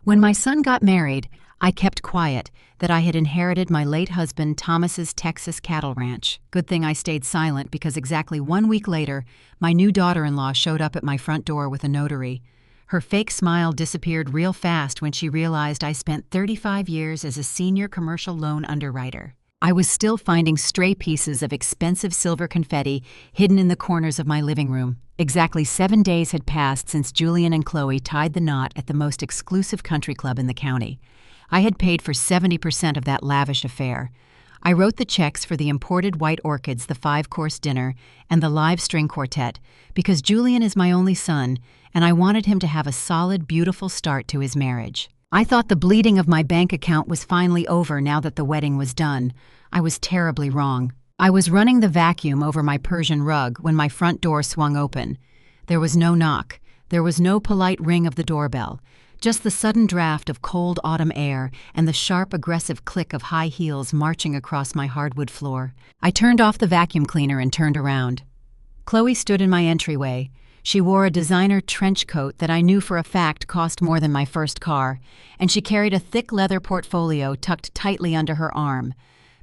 When my son got married, I kept quiet that I had inherited my late husband Thomas's Texas cattle ranch. Good thing I stayed silent because exactly 1 week later, my new daughter-in-law showed up at my front door with a notary. Her fake smile disappeared real fast when she realized I spent 35 years as a senior commercial loan underwriter. I was still finding stray pieces of expensive silver confetti hidden in the corners of my living room. Exactly 7 days had passed since Julian and Chloe tied the knot at the most exclusive country club in the county. I had paid for 70% of that lavish affair. I wrote the checks for the imported white orchids, the 5-course dinner, and the live string quartet because Julian is my only son, and I wanted him to have a solid, beautiful start to his marriage. I thought the bleeding of my bank account was finally over now that the wedding was done. I was terribly wrong. I was running the vacuum over my Persian rug when my front door swung open. There was no knock. There was no polite ring of the doorbell. Just the sudden draft of cold autumn air and the sharp, aggressive click of high heels marching across my hardwood floor. I turned off the vacuum cleaner and turned around. Chloe stood in my entryway. She wore a designer trench coat that I knew for a fact cost more than my first car, and she carried a thick leather portfolio tucked tightly under her arm.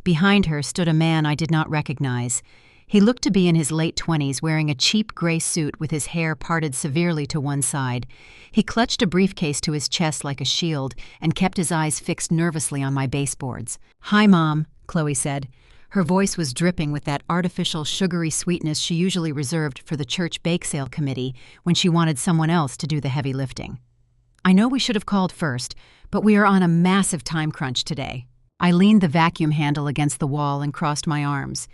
Behind her stood a man I did not recognize. He looked to be in his late 20s, wearing a cheap gray suit with his hair parted severely to one side. He clutched a briefcase to his chest like a shield and kept his eyes fixed nervously on my baseboards. "Hi, Mom," Chloe said. Her voice was dripping with that artificial sugary sweetness she usually reserved for the church bake sale committee when she wanted someone else to do the heavy lifting. "I know we should have called first, but we are on a massive time crunch today." I leaned the vacuum handle against the wall and crossed my arms.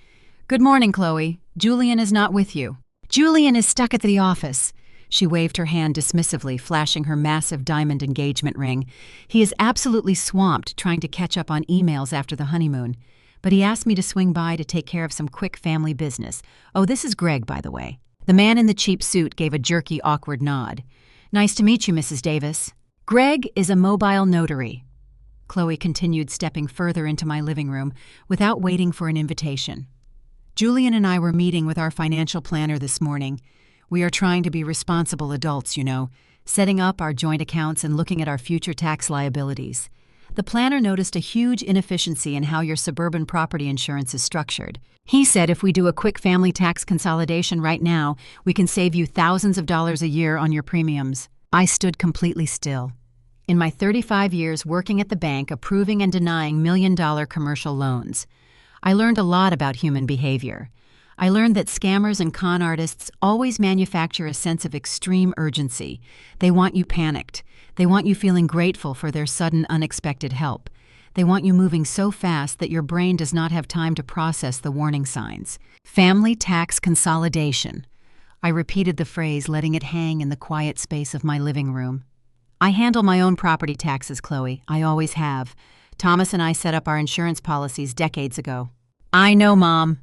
"Good morning, Chloe. Julian is not with you." "Julian is stuck at the office." She waved her hand dismissively, flashing her massive diamond engagement ring. "He is absolutely swamped trying to catch up on emails after the honeymoon. But he asked me to swing by to take care of some quick family business. Oh, this is Greg, by the way." The man in the cheap suit gave a jerky, awkward nod. "Nice to meet you, Mrs. Davis. Greg is a mobile notary." Chloe continued, stepping further into my living room without waiting for an invitation. "Julian and I were meeting with our financial planner this morning. We are trying to be responsible adults, setting up our joint accounts and looking at our future tax liabilities. The planner noticed a huge inefficiency in how your suburban property insurance is structured. He said if we do a quick family tax consolidation right now, we can save you thousands of dollars a year on your premiums." I stood completely still. In my 35 years working at the bank, approving and denying million-dollar commercial loans, I learned a lot about human behavior. I learned that scammers and con artists always manufacture a sense of extreme urgency. They want you panicked. They want you feeling grateful for their sudden, unexpected help. They want you moving so fast that your brain does not have time to process the warning signs. Family tax consolidation. I repeated the phrase, letting it hang in the quiet space of my living room. "I handle my own property taxes, Chloe. I always have. Thomas and I set up our insurance policies decades ago." "I know, Mom."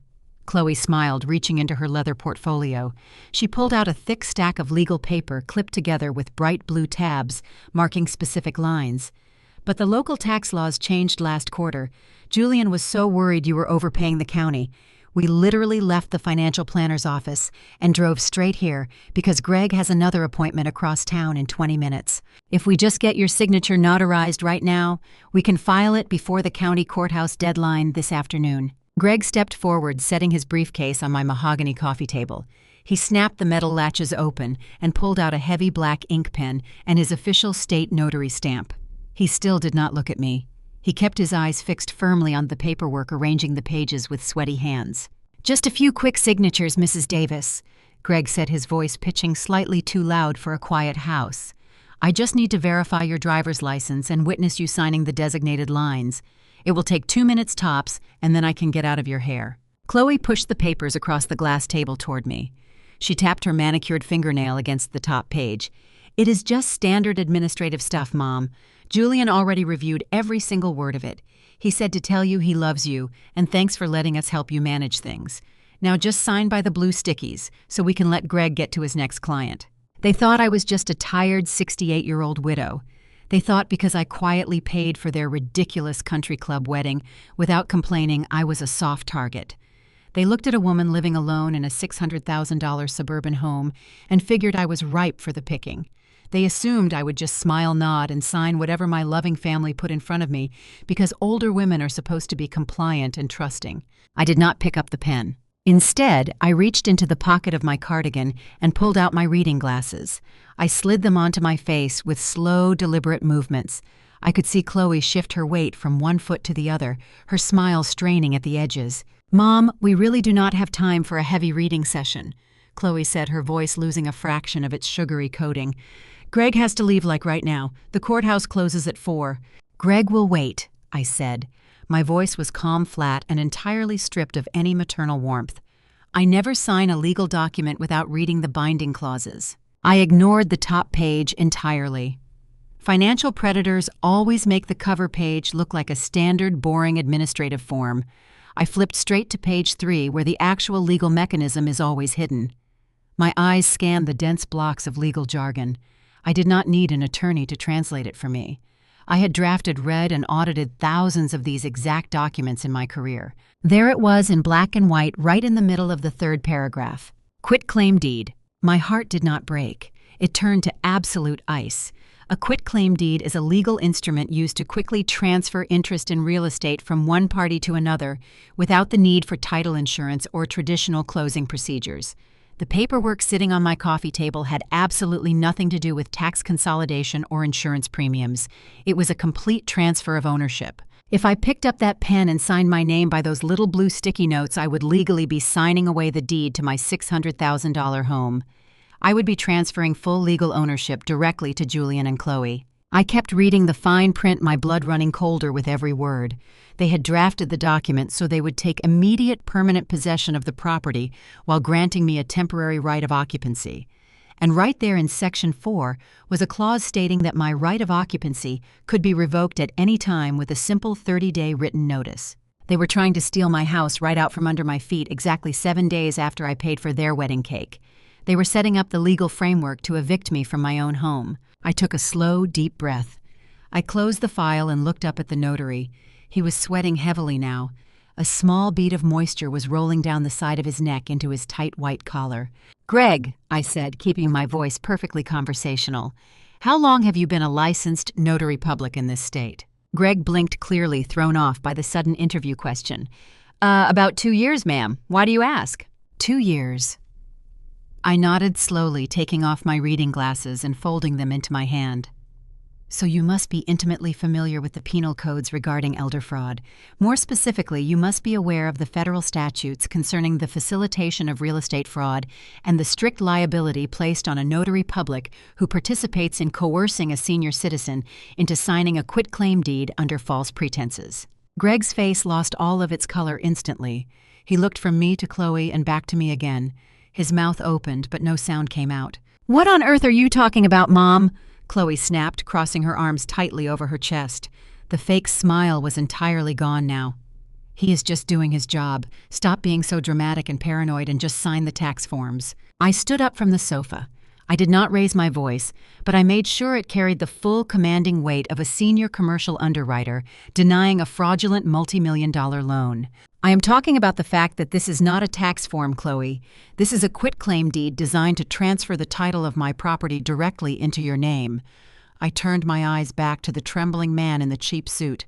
Chloe smiled, reaching into her leather portfolio. She pulled out a thick stack of legal paper clipped together with bright blue tabs marking specific lines. "But the local tax laws changed last quarter. Julian was so worried you were overpaying the county. We literally left the financial planner's office and drove straight here because Greg has another appointment across town in 20 minutes. If we just get your signature notarized right now, we can file it before the county courthouse deadline this afternoon." Greg stepped forward, setting his briefcase on my mahogany coffee table. He snapped the metal latches open and pulled out a heavy black ink pen and his official state notary stamp. He still did not look at me. He kept his eyes fixed firmly on the paperwork, arranging the pages with sweaty hands. "Just a few quick signatures, Mrs. Davis," Greg said, his voice pitching slightly too loud for a quiet house. "I just need to verify your driver's license and witness you signing the designated lines. It will take 2 minutes tops, and then I can get out of your hair." Chloe pushed the papers across the glass table toward me. She tapped her manicured fingernail against the top page. "It is just standard administrative stuff, Mom. Julian already reviewed every single word of it. He said to tell you he loves you, and thanks for letting us help you manage things. Now just sign by the blue stickies, so we can let Greg get to his next client." They thought I was just a tired 68-year-old widow. They thought because I quietly paid for their ridiculous country club wedding without complaining, I was a soft target. They looked at a woman living alone in a $600,000 suburban home and figured I was ripe for the picking. They assumed I would just smile, nod, and sign whatever my loving family put in front of me because older women are supposed to be compliant and trusting. I did not pick up the pen. Instead, I reached into the pocket of my cardigan and pulled out my reading glasses. I slid them onto my face with slow, deliberate movements. I could see Chloe shift her weight from one foot to the other, her smile straining at the edges. "Mom, we really do not have time for a heavy reading session," Chloe said, her voice losing a fraction of its sugary coating. "Greg has to leave like right now. The courthouse closes at 4. "Greg will wait," I said. My voice was calm, flat, and entirely stripped of any maternal warmth. I never sign a legal document without reading the binding clauses. I ignored the top page entirely. Financial predators always make the cover page look like a standard, boring administrative form. I flipped straight to page 3, where the actual legal mechanism is always hidden. My eyes scanned the dense blocks of legal jargon. I did not need an attorney to translate it for me. I had drafted, read, and audited thousands of these exact documents in my career. There it was in black and white, right in the middle of the third paragraph. Quitclaim deed. My heart did not break. It turned to absolute ice. A quitclaim deed is a legal instrument used to quickly transfer interest in real estate from one party to another without the need for title insurance or traditional closing procedures. The paperwork sitting on my coffee table had absolutely nothing to do with tax consolidation or insurance premiums. It was a complete transfer of ownership. If I picked up that pen and signed my name by those little blue sticky notes, I would legally be signing away the deed to my $600,000 home. I would be transferring full legal ownership directly to Julian and Chloe. I kept reading the fine print, my blood running colder with every word. They had drafted the document so they would take immediate permanent possession of the property while granting me a temporary right of occupancy. And right there in Section 4 was a clause stating that my right of occupancy could be revoked at any time with a simple 30-day written notice. They were trying to steal my house right out from under my feet exactly 7 days after I paid for their wedding cake. They were setting up the legal framework to evict me from my own home. I took a slow, deep breath. I closed the file and looked up at the notary. He was sweating heavily now. A small bead of moisture was rolling down the side of his neck into his tight white collar. "Greg," I said, keeping my voice perfectly conversational, "how long have you been a licensed notary public in this state?" Greg blinked clearly, thrown off by the sudden interview question. About 2 years, ma'am. Why do you ask?" 2 years. I nodded slowly, taking off my reading glasses and folding them into my hand. "So you must be intimately familiar with the penal codes regarding elder fraud. More specifically, you must be aware of the federal statutes concerning the facilitation of real estate fraud and the strict liability placed on a notary public who participates in coercing a senior citizen into signing a quitclaim deed under false pretenses." Greg's face lost all of its color instantly. He looked from me to Chloe and back to me again. His mouth opened, but no sound came out. "What on earth are you talking about, Mom?" Chloe snapped, crossing her arms tightly over her chest. The fake smile was entirely gone now. "He is just doing his job. Stop being so dramatic and paranoid and just sign the tax forms." I stood up from the sofa. I did not raise my voice, but I made sure it carried the full commanding weight of a senior commercial underwriter denying a fraudulent multi-million-dollar loan. "I am talking about the fact that this is not a tax form, Chloe. This is a quitclaim deed designed to transfer the title of my property directly into your name." I turned my eyes back to the trembling man in the cheap suit.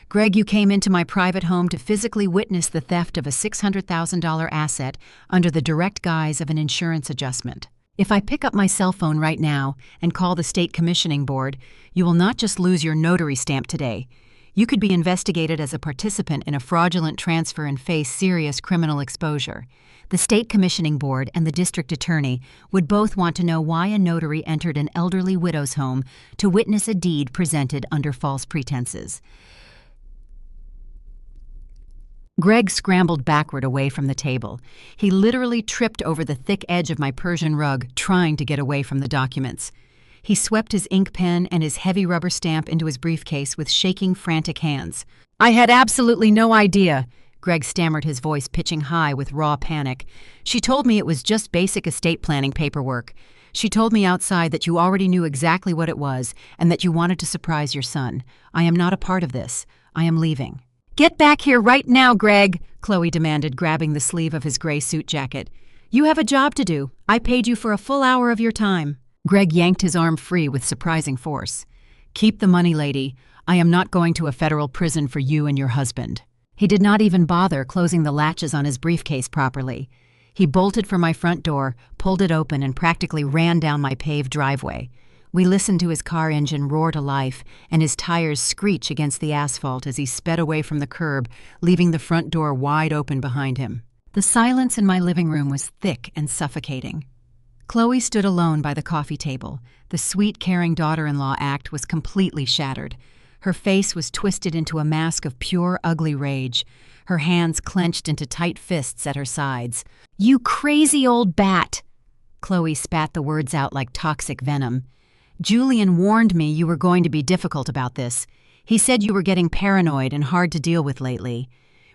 "Greg, you came into my private home to physically witness the theft of a $600,000 asset under the direct guise of an insurance adjustment. If I pick up my cell phone right now and call the state commissioning board, you will not just lose your notary stamp today. You could be investigated as a participant in a fraudulent transfer and face serious criminal exposure. The state commissioning board and the district attorney would both want to know why a notary entered an elderly widow's home to witness a deed presented under false pretenses." Greg scrambled backward away from the table. He literally tripped over the thick edge of my Persian rug, trying to get away from the documents. He swept his ink pen and his heavy rubber stamp into his briefcase with shaking, frantic hands. "I had absolutely no idea," Greg stammered, his voice pitching high with raw panic. "She told me it was just basic estate planning paperwork. She told me outside that you already knew exactly what it was and that you wanted to surprise your son. I am not a part of this. I am leaving." "Get back here right now, Greg," Chloe demanded, grabbing the sleeve of his gray suit jacket. "You have a job to do. I paid you for a full hour of your time." Greg yanked his arm free with surprising force. "Keep the money, lady. I am not going to a federal prison for you and your husband." He did not even bother closing the latches on his briefcase properly. He bolted for my front door, pulled it open, and practically ran down my paved driveway. We listened to his car engine roar to life and his tires screech against the asphalt as he sped away from the curb, leaving the front door wide open behind him. The silence in my living room was thick and suffocating. Chloe stood alone by the coffee table. The sweet, caring daughter-in-law act was completely shattered. Her face was twisted into a mask of pure, ugly rage, her hands clenched into tight fists at her sides. "You crazy old bat!" Chloe spat the words out like toxic venom. "Julian warned me you were going to be difficult about this. He said you were getting paranoid and hard to deal with lately.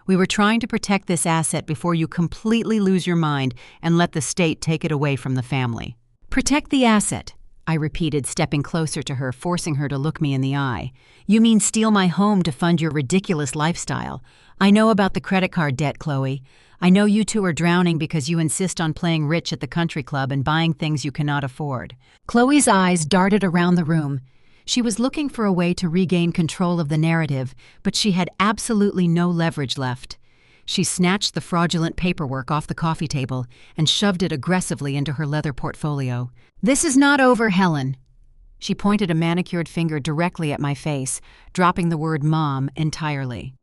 We were trying to protect this asset before you completely lose your mind and let the state take it away from the family." "Protect the asset," I repeated, stepping closer to her, forcing her to look me in the eye. "You mean steal my home to fund your ridiculous lifestyle? I know about the credit card debt, Chloe. I know you two are drowning because you insist on playing rich at the country club and buying things you cannot afford." Chloe's eyes darted around the room. She was looking for a way to regain control of the narrative, but she had absolutely no leverage left. She snatched the fraudulent paperwork off the coffee table and shoved it aggressively into her leather portfolio. "This is not over, Helen." She pointed a manicured finger directly at my face, dropping the word "mom" entirely.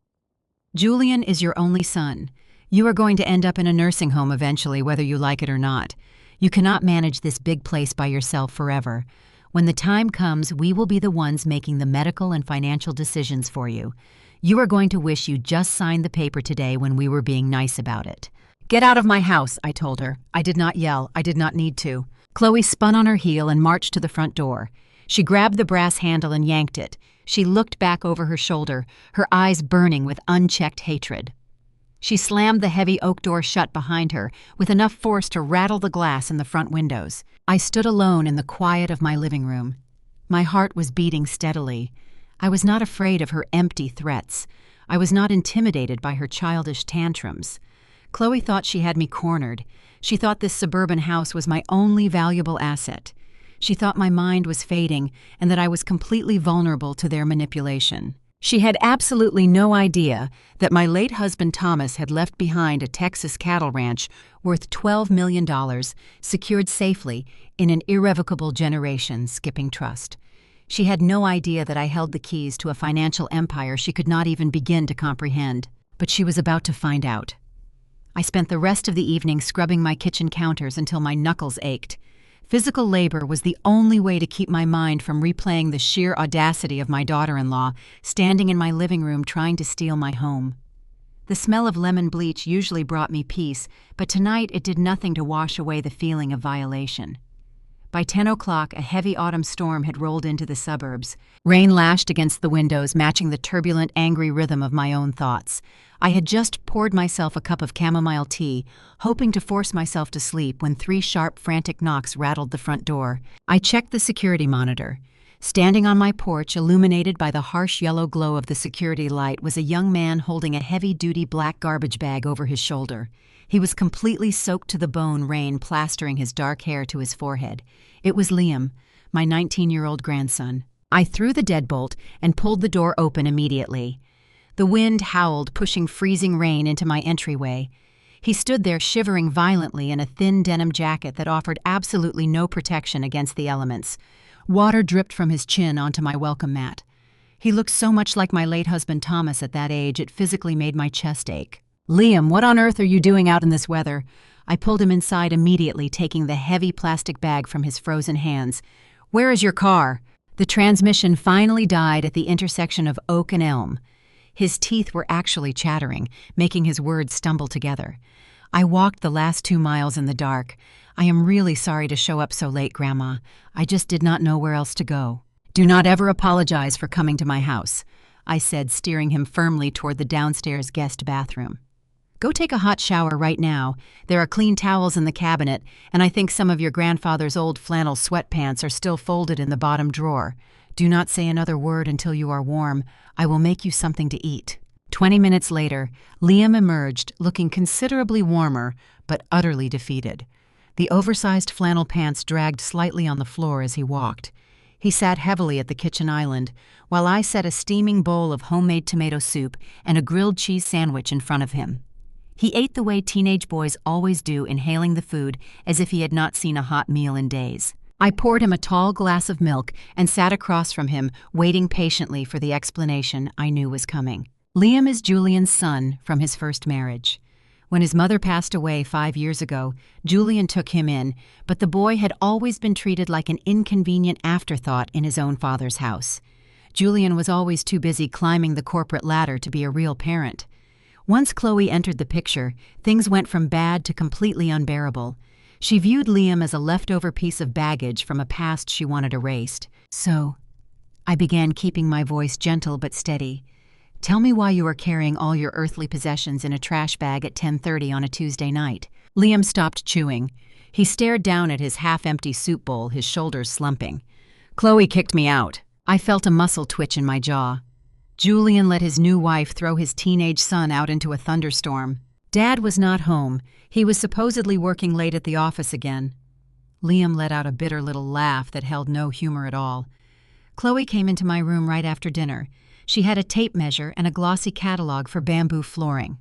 "Julian is your only son. You are going to end up in a nursing home eventually, whether you like it or not. You cannot manage this big place by yourself forever. When the time comes, we will be the ones making the medical and financial decisions for you. You are going to wish you just signed the paper today when we were being nice about it." "Get out of my house," I told her. I did not yell. I did not need to. Chloe spun on her heel and marched to the front door. She grabbed the brass handle and yanked it. She looked back over her shoulder, her eyes burning with unchecked hatred. She slammed the heavy oak door shut behind her with enough force to rattle the glass in the front windows. I stood alone in the quiet of my living room. My heart was beating steadily. I was not afraid of her empty threats. I was not intimidated by her childish tantrums. Chloe thought she had me cornered. She thought this suburban house was my only valuable asset. She thought my mind was fading and that I was completely vulnerable to their manipulation. She had absolutely no idea that my late husband Thomas had left behind a Texas cattle ranch worth $12 million, secured safely in an irrevocable generation-skipping trust. She had no idea that I held the keys to a financial empire she could not even begin to comprehend. But she was about to find out. I spent the rest of the evening scrubbing my kitchen counters until my knuckles ached. Physical labor was the only way to keep my mind from replaying the sheer audacity of my daughter-in-law standing in my living room trying to steal my home. The smell of lemon bleach usually brought me peace, but tonight it did nothing to wash away the feeling of violation. By 10 o'clock, a heavy autumn storm had rolled into the suburbs. Rain lashed against the windows, matching the turbulent, angry rhythm of my own thoughts. I had just poured myself a cup of chamomile tea, hoping to force myself to sleep when 3 sharp, frantic knocks rattled the front door. I checked the security monitor. Standing on my porch, illuminated by the harsh yellow glow of the security light, was a young man holding a heavy-duty black garbage bag over his shoulder. He was completely soaked to the bone, rain plastering his dark hair to his forehead. It was Liam, my 19-year-old grandson. I threw the deadbolt and pulled the door open immediately. The wind howled, pushing freezing rain into my entryway. He stood there shivering violently in a thin denim jacket that offered absolutely no protection against the elements. Water dripped from his chin onto my welcome mat. He looked so much like my late husband Thomas at that age, it physically made my chest ache. "Liam, what on earth are you doing out in this weather?" I pulled him inside immediately, taking the heavy plastic bag from his frozen hands. "Where is your car?" The transmission finally died at the intersection of Oak and Elm. His teeth were actually chattering, making his words stumble together. "I walked the last 2 miles in the dark. I am really sorry to show up so late, Grandma. I just did not know where else to go." "Do not ever apologize for coming to my house," I said, steering him firmly toward the downstairs guest bathroom. "Go take a hot shower right now. There are clean towels in the cabinet, and I think some of your grandfather's old flannel sweatpants are still folded in the bottom drawer. Do not say another word until you are warm. I will make you something to eat." 20 minutes later, Liam emerged, looking considerably warmer, but utterly defeated. The oversized flannel pants dragged slightly on the floor as he walked. He sat heavily at the kitchen island, while I set a steaming bowl of homemade tomato soup and a grilled cheese sandwich in front of him. He ate the way teenage boys always do, inhaling the food as if he had not seen a hot meal in days. I poured him a tall glass of milk and sat across from him, waiting patiently for the explanation I knew was coming. Liam is Julian's son from his first marriage. When his mother passed away 5 years ago, Julian took him in, but the boy had always been treated like an inconvenient afterthought in his own father's house. Julian was always too busy climbing the corporate ladder to be a real parent. Once Chloe entered the picture, things went from bad to completely unbearable. She viewed Liam as a leftover piece of baggage from a past she wanted erased. So, I began, keeping my voice gentle but steady. Tell me why you are carrying all your earthly possessions in a trash bag at 10:30 on a Tuesday night. Liam stopped chewing. He stared down at his half-empty soup bowl, his shoulders slumping. Chloe kicked me out. I felt a muscle twitch in my jaw. Julian let his new wife throw his teenage son out into a thunderstorm. Dad was not home. He was supposedly working late at the office again. Liam let out a bitter little laugh that held no humor at all. Chloe came into my room right after dinner. She had a tape measure and a glossy catalog for bamboo flooring.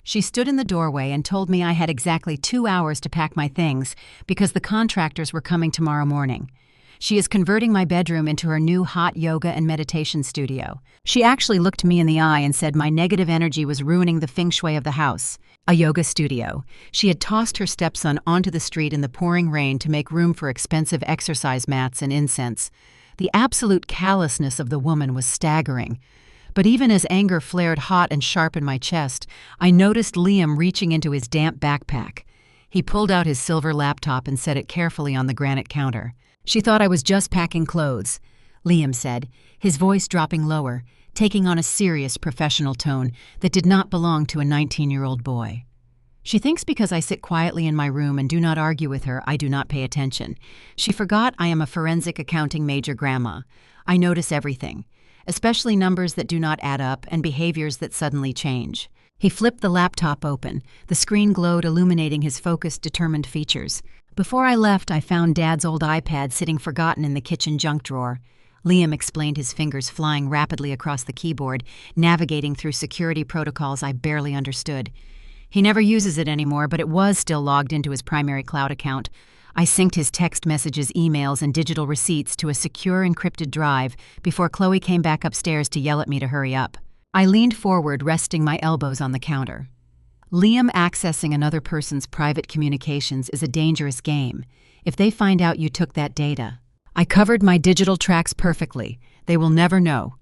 She stood in the doorway and told me I had exactly 2 hours to pack my things because the contractors were coming tomorrow morning. She is converting my bedroom into her new hot yoga and meditation studio. She actually looked me in the eye and said my negative energy was ruining the feng shui of the house. A yoga studio. She had tossed her stepson onto the street in the pouring rain to make room for expensive exercise mats and incense. The absolute callousness of the woman was staggering. But even as anger flared hot and sharp in my chest, I noticed Liam reaching into his damp backpack. He pulled out his silver laptop and set it carefully on the granite counter. She thought I was just packing clothes, Liam said, his voice dropping lower, taking on a serious professional tone that did not belong to a 19-year-old boy. She thinks because I sit quietly in my room and do not argue with her, I do not pay attention. She forgot I am a forensic accounting major grandma. I notice everything, especially numbers that do not add up and behaviors that suddenly change. He flipped the laptop open. The screen glowed, illuminating his focused, determined features. Before I left, I found Dad's old iPad sitting forgotten in the kitchen junk drawer. Liam explained, his fingers flying rapidly across the keyboard, navigating through security protocols I barely understood. He never uses it anymore, but it was still logged into his primary cloud account. I synced his text messages, emails, and digital receipts to a secure encrypted drive before Chloe came back upstairs to yell at me to hurry up. I leaned forward, resting my elbows on the counter. Liam, accessing another person's private communications is a dangerous game. If they find out you took that data. I covered my digital tracks perfectly. They will never know.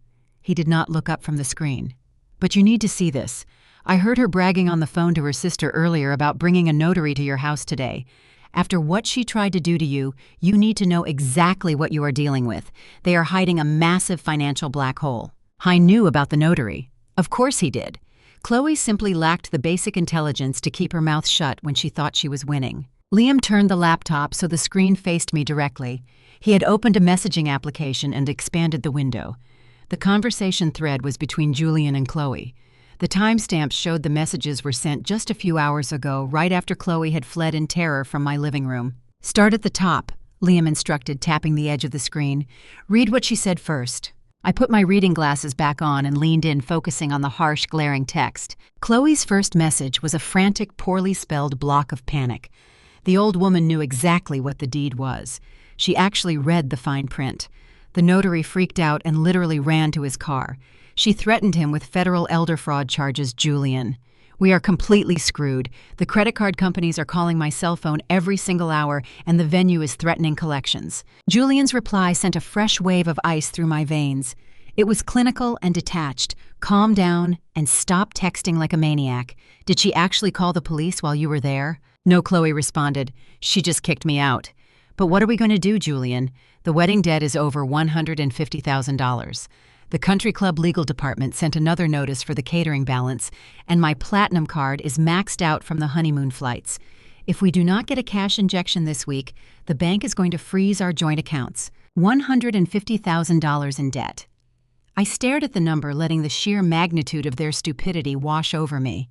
He did not look up from the screen. But you need to see this. I heard her bragging on the phone to her sister earlier about bringing a notary to your house today. After what she tried to do to you, you need to know exactly what you are dealing with. They are hiding a massive financial black hole. I knew about the notary. Of course he did. Chloe simply lacked the basic intelligence to keep her mouth shut when she thought she was winning. Liam turned the laptop so the screen faced me directly. He had opened a messaging application and expanded the window. The conversation thread was between Julian and Chloe. The timestamps showed the messages were sent just a few hours ago, right after Chloe had fled in terror from my living room. Start at the top, Liam instructed, tapping the edge of the screen. Read what she said first. I put my reading glasses back on and leaned in, focusing on the harsh, glaring text. Chloe's first message was a frantic, poorly spelled block of panic. The old woman knew exactly what the deed was. She actually read the fine print. The notary freaked out and literally ran to his car. She threatened him with federal elder fraud charges. Julian, we are completely screwed. The credit card companies are calling my cell phone every single hour, and the venue is threatening collections. Julian's reply sent a fresh wave of ice through my veins. It was clinical and detached. Calm down and stop texting like a maniac. Did she actually call the police while you were there? No, Chloe responded. She just kicked me out. But what are we going to do, Julian? The wedding debt is over $150,000. The country club legal department sent another notice for the catering balance, and my platinum card is maxed out from the honeymoon flights. If we do not get a cash injection this week, the bank is going to freeze our joint accounts. $150,000 in debt. I stared at the number, letting the sheer magnitude of their stupidity wash over me.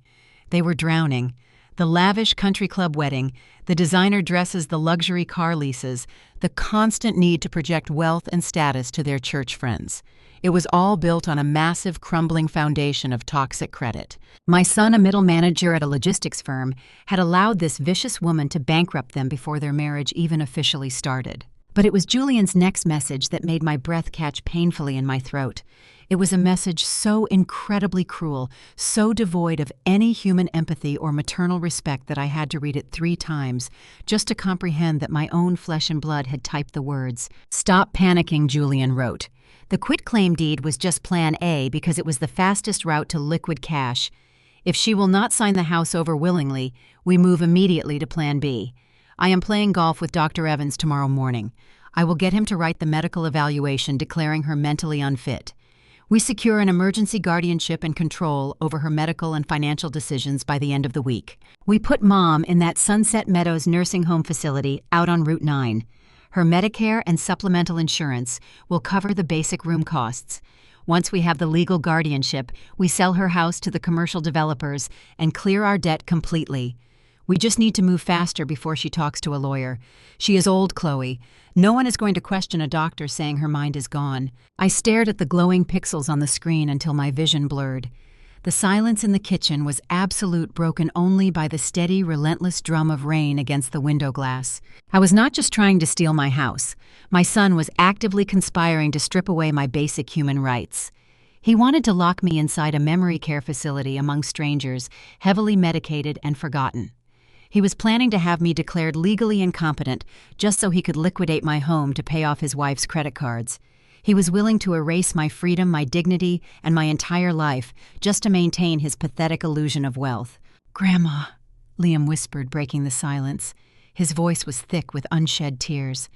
They were drowning. The lavish country club wedding, the designer dresses, the luxury car leases, the constant need to project wealth and status to their church friends. It was all built on a massive, crumbling foundation of toxic credit. My son, a middle manager at a logistics firm, had allowed this vicious woman to bankrupt them before their marriage even officially started. But it was Julian's next message that made my breath catch painfully in my throat. It was a message so incredibly cruel, so devoid of any human empathy or maternal respect that I had to read it 3 times, just to comprehend that my own flesh and blood had typed the words. "Stop panicking," Julian wrote. The quitclaim deed was just plan A because it was the fastest route to liquid cash. If she will not sign the house over willingly, we move immediately to plan B. I am playing golf with Dr. Evans tomorrow morning. I will get him to write the medical evaluation declaring her mentally unfit. We secure an emergency guardianship and control over her medical and financial decisions by the end of the week. We put Mom in that Sunset Meadows nursing home facility out on Route 9. Her Medicare and supplemental insurance will cover the basic room costs. Once we have the legal guardianship, we sell her house to the commercial developers and clear our debt completely. We just need to move faster before she talks to a lawyer. She is old, Chloe. No one is going to question a doctor saying her mind is gone. I stared at the glowing pixels on the screen until my vision blurred. The silence in the kitchen was absolute, broken only by the steady, relentless drum of rain against the window glass. I was not just trying to steal my house. My son was actively conspiring to strip away my basic human rights. He wanted to lock me inside a memory care facility among strangers, heavily medicated and forgotten. He was planning to have me declared legally incompetent just so he could liquidate my home to pay off his wife's credit cards. He was willing to erase my freedom, my dignity, and my entire life just to maintain his pathetic illusion of wealth. "Grandma," Liam whispered, breaking the silence. His voice was thick with unshed tears.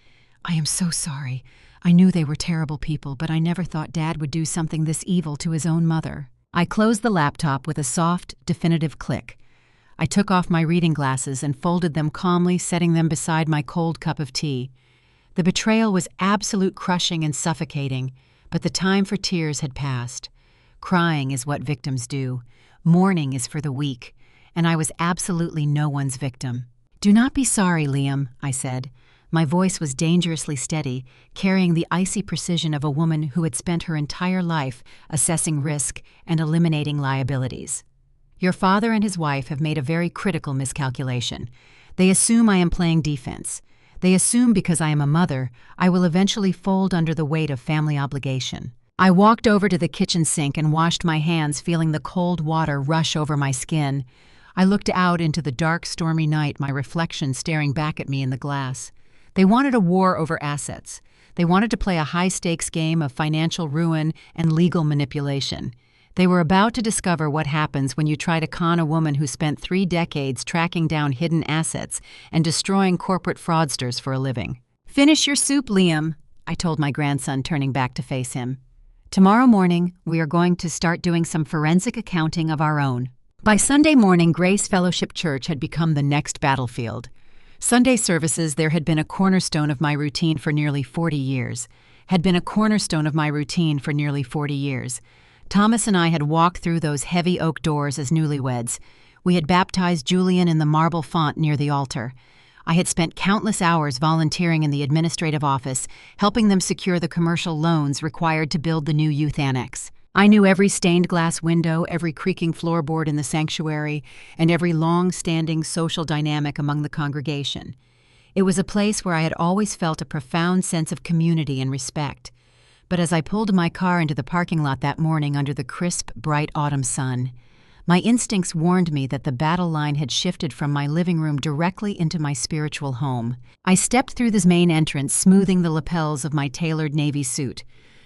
"I am so sorry. I knew they were terrible people, but I never thought Dad would do something this evil to his own mother." I closed the laptop with a soft, definitive click. I took off my reading glasses and folded them calmly, setting them beside my cold cup of tea. The betrayal was absolute, crushing and suffocating, but the time for tears had passed. Crying is what victims do. Mourning is for the weak, and I was absolutely no one's victim. "Do not be sorry, Liam," I said. My voice was dangerously steady, carrying the icy precision of a woman who had spent her entire life assessing risk and eliminating liabilities. "Your father and his wife have made a very critical miscalculation. They assume I am playing defense. They assume because I am a mother, I will eventually fold under the weight of family obligation." I walked over to the kitchen sink and washed my hands, feeling the cold water rush over my skin. I looked out into the dark, stormy night, my reflection staring back at me in the glass. They wanted a war over assets. They wanted to play a high-stakes game of financial ruin and legal manipulation. They were about to discover what happens when you try to con a woman who spent 3 decades tracking down hidden assets and destroying corporate fraudsters for a living. "Finish your soup, Liam," I told my grandson, turning back to face him. "Tomorrow morning, we are going to start doing some forensic accounting of our own." By Sunday morning, Grace Fellowship Church had become the next battlefield. Sunday services there had been a cornerstone of my routine for nearly 40 years. Thomas and I had walked through those heavy oak doors as newlyweds. We had baptized Julian in the marble font near the altar. I had spent countless hours volunteering in the administrative office, helping them secure the commercial loans required to build the new youth annex. I knew every stained glass window, every creaking floorboard in the sanctuary, and every long-standing social dynamic among the congregation. It was a place where I had always felt a profound sense of community and respect. But as I pulled my car into the parking lot that morning under the crisp, bright autumn sun, my instincts warned me that the battle line had shifted from my living room directly into my spiritual home. I stepped through this main entrance, smoothing the lapels of my tailored navy suit.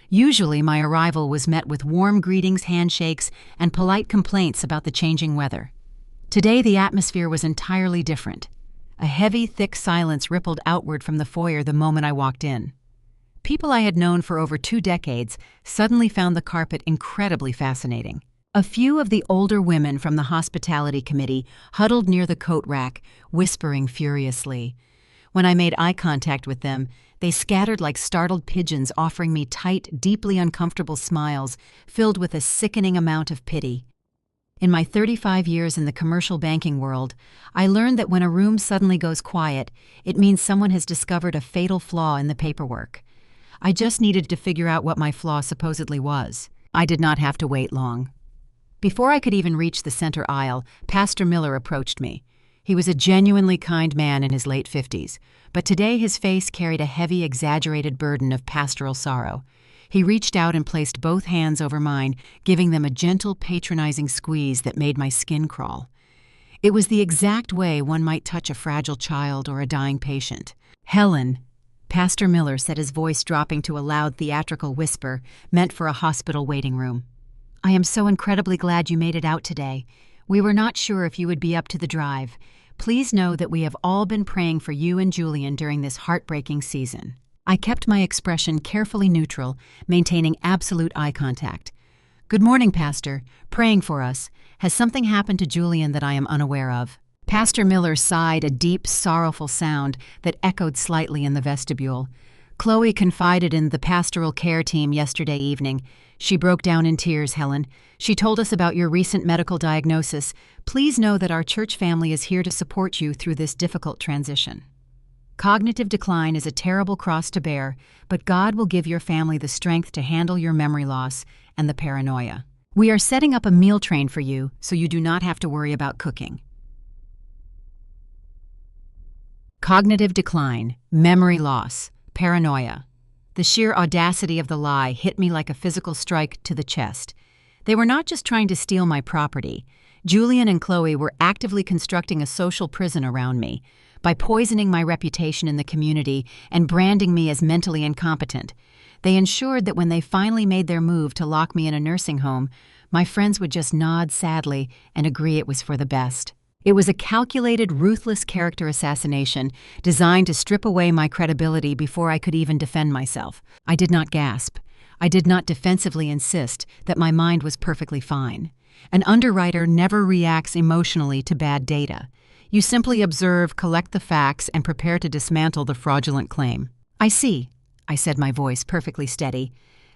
Usually, my arrival was met with warm greetings, handshakes, and polite complaints about the changing weather. Today, the atmosphere was entirely different. A heavy, thick silence rippled outward from the foyer the moment I walked in. People I had known for over 2 decades suddenly found the carpet incredibly fascinating. A few of the older women from the hospitality committee huddled near the coat rack, whispering furiously. When I made eye contact with them, they scattered like startled pigeons, offering me tight, deeply uncomfortable smiles filled with a sickening amount of pity. In my 35 years in the commercial banking world, I learned that when a room suddenly goes quiet, it means someone has discovered a fatal flaw in the paperwork. I just needed to figure out what my flaw supposedly was. I did not have to wait long. Before I could even reach the center aisle, Pastor Miller approached me. He was a genuinely kind man in his late 50s, but today his face carried a heavy, exaggerated burden of pastoral sorrow. He reached out and placed both hands over mine, giving them a gentle, patronizing squeeze that made my skin crawl. It was the exact way one might touch a fragile child or a dying patient. "Helen," Pastor Miller said, his voice dropping to a loud theatrical whisper meant for a hospital waiting room. "I am so incredibly glad you made it out today. We were not sure if you would be up to the drive. Please know that we have all been praying for you and Julian during this heartbreaking season." I kept my expression carefully neutral, maintaining absolute eye contact. "Good morning, Pastor. Praying for us. Has something happened to Julian that I am unaware of?" Pastor Miller sighed a deep, sorrowful sound that echoed slightly in the vestibule. "Chloe confided in the pastoral care team yesterday evening. She broke down in tears, Helen. She told us about your recent medical diagnosis. Please know that our church family is here to support you through this difficult transition. Cognitive decline is a terrible cross to bear, but God will give your family the strength to handle your memory loss and the paranoia. We are setting up a meal train for you so you do not have to worry about cooking." Cognitive decline, memory loss, paranoia. The sheer audacity of the lie hit me like a physical strike to the chest. They were not just trying to steal my property. Julian and Chloe were actively constructing a social prison around me by poisoning my reputation in the community and branding me as mentally incompetent. They ensured that when they finally made their move to lock me in a nursing home, my friends would just nod sadly and agree it was for the best. It was a calculated, ruthless character assassination designed to strip away my credibility before I could even defend myself. I did not gasp. I did not defensively insist that my mind was perfectly fine. An underwriter never reacts emotionally to bad data. You simply observe, collect the facts, and prepare to dismantle the fraudulent claim. "I see," I said, my voice perfectly steady.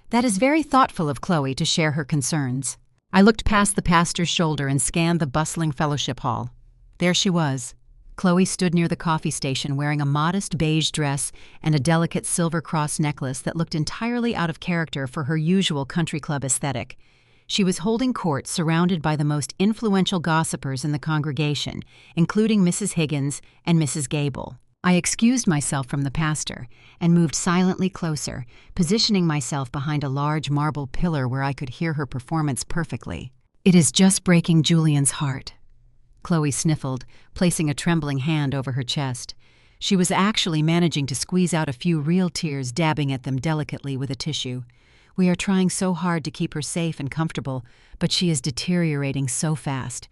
"That is very thoughtful of Chloe to share her concerns." I looked past the pastor's shoulder and scanned the bustling fellowship hall. There she was. Chloe stood near the coffee station wearing a modest beige dress and a delicate silver cross necklace that looked entirely out of character for her usual country club aesthetic. She was holding court surrounded by the most influential gossipers in the congregation, including Mrs. Higgins and Mrs. Gable. I excused myself from the pastor and moved silently closer, positioning myself behind a large marble pillar where I could hear her performance perfectly. "It is just breaking Julian's heart," Chloe sniffled, placing a trembling hand over her chest. She was actually managing to squeeze out a few real tears, dabbing at them delicately with a tissue. "We are trying so hard to keep her safe and comfortable, but she is deteriorating so fast.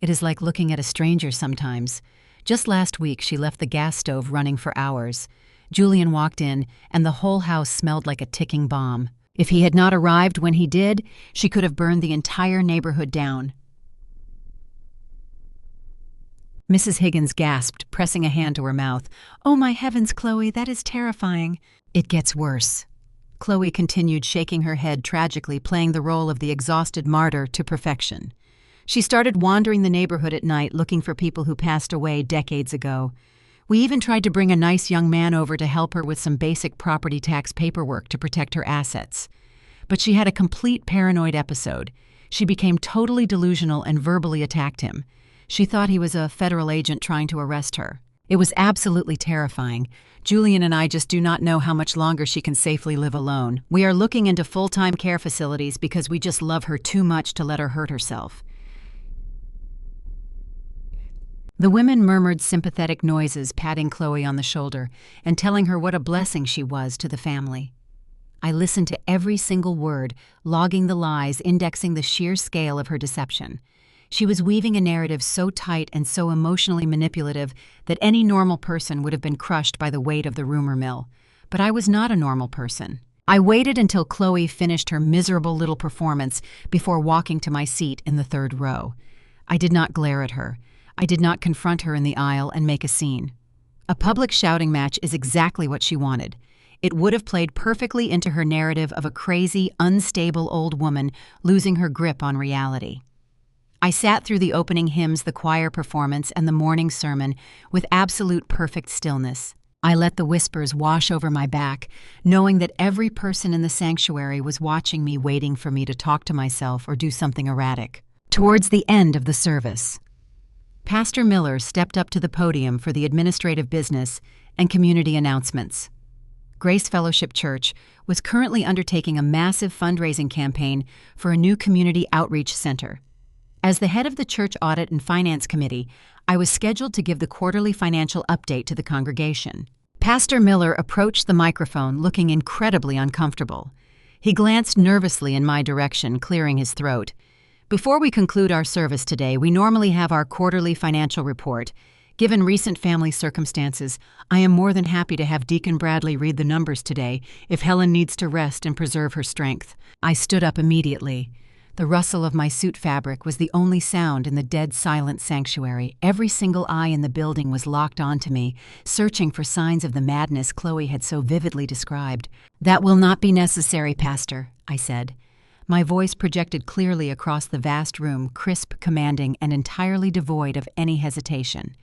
It is like looking at a stranger sometimes. Just last week she left the gas stove running for hours. Julian walked in, and the whole house smelled like a ticking bomb. If he had not arrived when he did, she could have burned the entire neighborhood down." Mrs. Higgins gasped, pressing a hand to her mouth. "Oh my heavens, Chloe, that is terrifying." "It gets worse." Chloe continued, shaking her head tragically, playing the role of the exhausted martyr to perfection. "She started wandering the neighborhood at night looking for people who passed away decades ago. We even tried to bring a nice young man over to help her with some basic property tax paperwork to protect her assets. But she had a complete paranoid episode. She became totally delusional and verbally attacked him. She thought he was a federal agent trying to arrest her. It was absolutely terrifying. Julian and I just do not know how much longer she can safely live alone. We are looking into full-time care facilities because we just love her too much to let her hurt herself." The women murmured sympathetic noises, patting Chloe on the shoulder and telling her what a blessing she was to the family. I listened to every single word, logging the lies, indexing the sheer scale of her deception. She was weaving a narrative so tight and so emotionally manipulative that any normal person would have been crushed by the weight of the rumor mill. But I was not a normal person. I waited until Chloe finished her miserable little performance before walking to my seat in the third row. I did not glare at her. I did not confront her in the aisle and make a scene. A public shouting match is exactly what she wanted. It would have played perfectly into her narrative of a crazy, unstable old woman losing her grip on reality. I sat through the opening hymns, the choir performance, and the morning sermon with absolute perfect stillness. I let the whispers wash over my back, knowing that every person in the sanctuary was watching me, waiting for me to talk to myself or do something erratic. Towards the end of the service, Pastor Miller stepped up to the podium for the administrative business and community announcements. Grace Fellowship Church was currently undertaking a massive fundraising campaign for a new community outreach center. As the head of the Church Audit and Finance Committee, I was scheduled to give the quarterly financial update to the congregation. Pastor Miller approached the microphone looking incredibly uncomfortable. He glanced nervously in my direction, clearing his throat. Before we conclude our service today, we normally have our quarterly financial report. Given recent family circumstances, I am more than happy to have Deacon Bradley read the numbers today if Helen needs to rest and preserve her strength. I stood up immediately. The rustle of my suit fabric was the only sound in the dead silent sanctuary. Every single eye in the building was locked onto me, searching for signs of the madness Chloe had so vividly described. "That will not be necessary, Pastor," I said. My voice projected clearly across the vast room, crisp, commanding, and entirely devoid of any hesitation.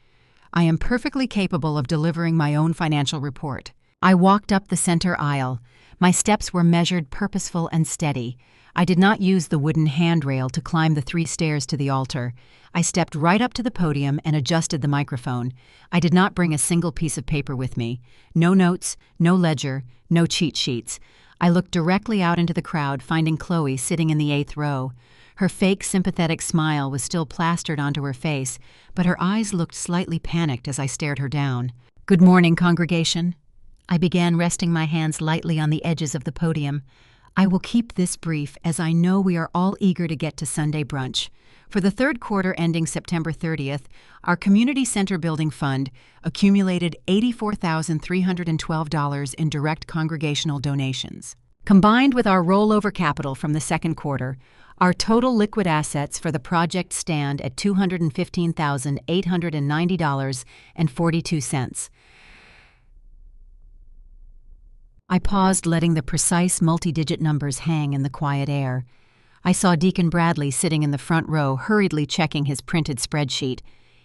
"I am perfectly capable of delivering my own financial report." I walked up the center aisle. My steps were measured, purposeful, and steady. I did not use the wooden handrail to climb the 3 stairs to the altar. I stepped right up to the podium and adjusted the microphone. I did not bring a single piece of paper with me. No notes, no ledger, no cheat sheets. I looked directly out into the crowd, finding Chloe sitting in the 8th row. Her fake, sympathetic smile was still plastered onto her face, but her eyes looked slightly panicked as I stared her down. "Good morning, congregation." I began, resting my hands lightly on the edges of the podium. "I will keep this brief, as I know we are all eager to get to Sunday brunch. For the 3rd quarter ending September 30th, our Community Center Building Fund accumulated $84,312 in direct congregational donations. Combined with our rollover capital from the 2nd quarter, our total liquid assets for the project stand at $215,890.42. I paused, letting the precise multi-digit numbers hang in the quiet air. I saw Deacon Bradley sitting in the front row, hurriedly checking his printed spreadsheet.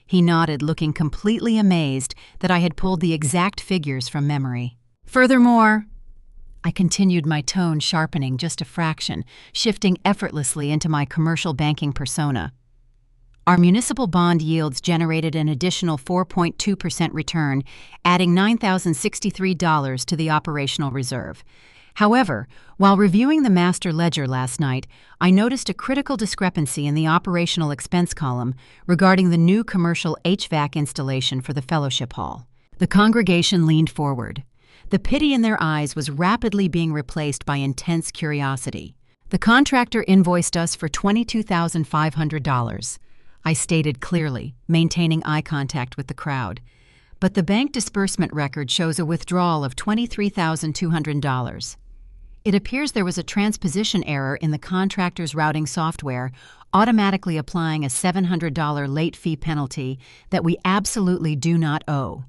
He nodded, looking completely amazed that I had pulled the exact figures from memory. "Furthermore," I continued, my tone sharpening just a fraction, shifting effortlessly into my commercial banking persona. "Our municipal bond yields generated an additional 4.2% return, adding $9,063 to the operational reserve. However, while reviewing the master ledger last night, I noticed a critical discrepancy in the operational expense column regarding the new commercial HVAC installation for the fellowship hall." The congregation leaned forward. The pity in their eyes was rapidly being replaced by intense curiosity. "The contractor invoiced us for $22,500. I stated clearly, maintaining eye contact with the crowd. "But the bank disbursement record shows a withdrawal of $23,200. It appears there was a transposition error in the contractor's routing software, automatically applying a $700 late fee penalty that we absolutely do not owe.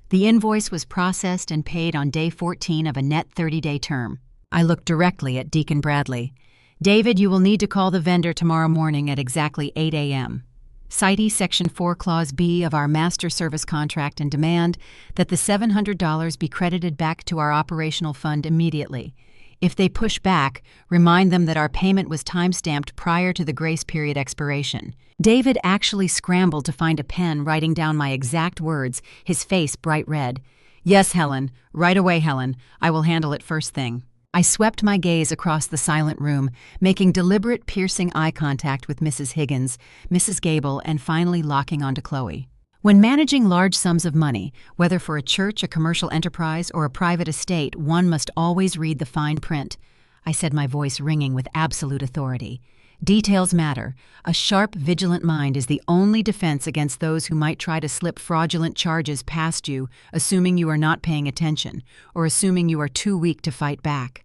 The invoice was processed and paid on day 14 of a net 30-day term." I looked directly at Deacon Bradley. "David, you will need to call the vendor tomorrow morning at exactly 8 a.m. Cite Section 4 Clause B of our master service contract and demand that the $700 be credited back to our operational fund immediately. If they push back, remind them that our payment was time-stamped prior to the grace period expiration." David actually scrambled to find a pen, writing down my exact words, his face bright red. "Yes, Helen. Right away, Helen. I will handle it first thing." I swept my gaze across the silent room, making deliberate, piercing eye contact with Mrs. Higgins, Mrs. Gable, and finally locking onto Chloe. When managing large sums of money, whether for a church, a commercial enterprise, or a private estate, one must always read the fine print. I said, my voice ringing with absolute authority. "Details matter. A sharp, vigilant mind is the only defense against those who might try to slip fraudulent charges past you, assuming you are not paying attention, or assuming you are too weak to fight back.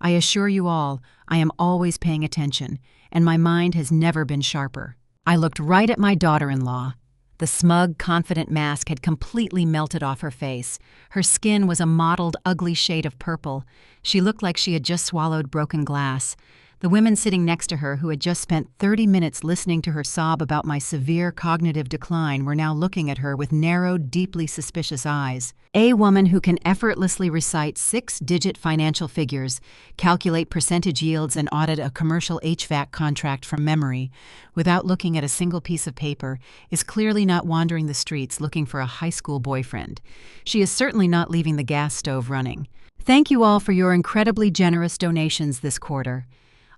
I assure you all, I am always paying attention, and my mind has never been sharper." I looked right at my daughter-in-law. The smug, confident mask had completely melted off her face. Her skin was a mottled, ugly shade of purple. She looked like she had just swallowed broken glass. The women sitting next to her, who had just spent 30 minutes listening to her sob about my severe cognitive decline, were now looking at her with narrowed, deeply suspicious eyes. A woman who can effortlessly recite 6-digit financial figures, calculate percentage yields, and audit a commercial HVAC contract from memory without looking at a single piece of paper is clearly not wandering the streets looking for a high school boyfriend. She is certainly not leaving the gas stove running. Thank you all for your incredibly generous donations this quarter,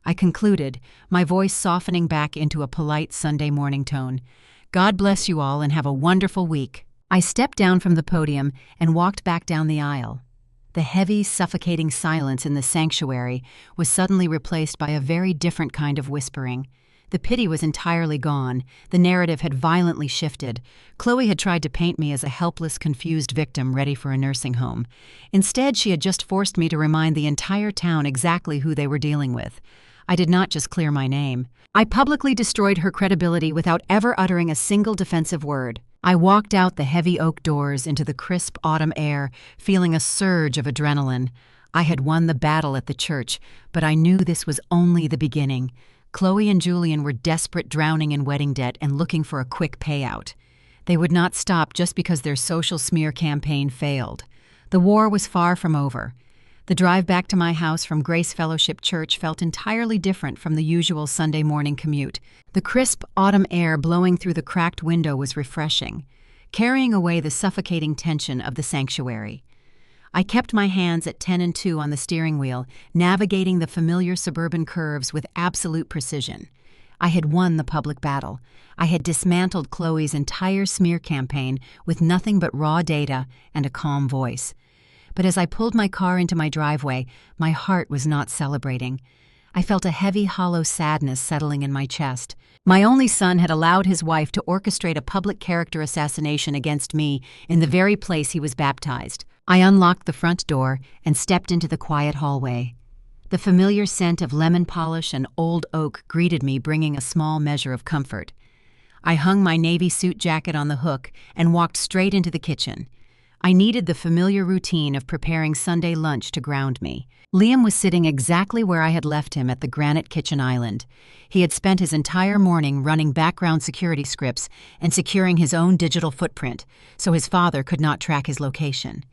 I concluded, my voice softening back into a polite Sunday morning tone. God bless you all and have a wonderful week. I stepped down from the podium and walked back down the aisle. The heavy, suffocating silence in the sanctuary was suddenly replaced by a very different kind of whispering. The pity was entirely gone. The narrative had violently shifted. Chloe had tried to paint me as a helpless, confused victim ready for a nursing home. Instead, she had just forced me to remind the entire town exactly who they were dealing with. I did not just clear my name. I publicly destroyed her credibility without ever uttering a single defensive word. I walked out the heavy oak doors into the crisp autumn air, feeling a surge of adrenaline. I had won the battle at the church, but I knew this was only the beginning. Chloe and Julian were desperate, drowning in wedding debt and looking for a quick payout. They would not stop just because their social smear campaign failed. The war was far from over. The drive back to my house from Grace Fellowship Church felt entirely different from the usual Sunday morning commute. The crisp autumn air blowing through the cracked window was refreshing, carrying away the suffocating tension of the sanctuary. I kept my hands at 10 and 2 on the steering wheel, navigating the familiar suburban curves with absolute precision. I had won the public battle. I had dismantled Chloe's entire smear campaign with nothing but raw data and a calm voice. But as I pulled my car into my driveway, my heart was not celebrating. I felt a heavy, hollow sadness settling in my chest. My only son had allowed his wife to orchestrate a public character assassination against me in the very place he was baptized. I unlocked the front door and stepped into the quiet hallway. The familiar scent of lemon polish and old oak greeted me, bringing a small measure of comfort. I hung my navy suit jacket on the hook and walked straight into the kitchen. I needed the familiar routine of preparing Sunday lunch to ground me. Liam was sitting exactly where I had left him at the granite kitchen island. He had spent his entire morning running background security scripts and securing his own digital footprint, so his father could not track his location.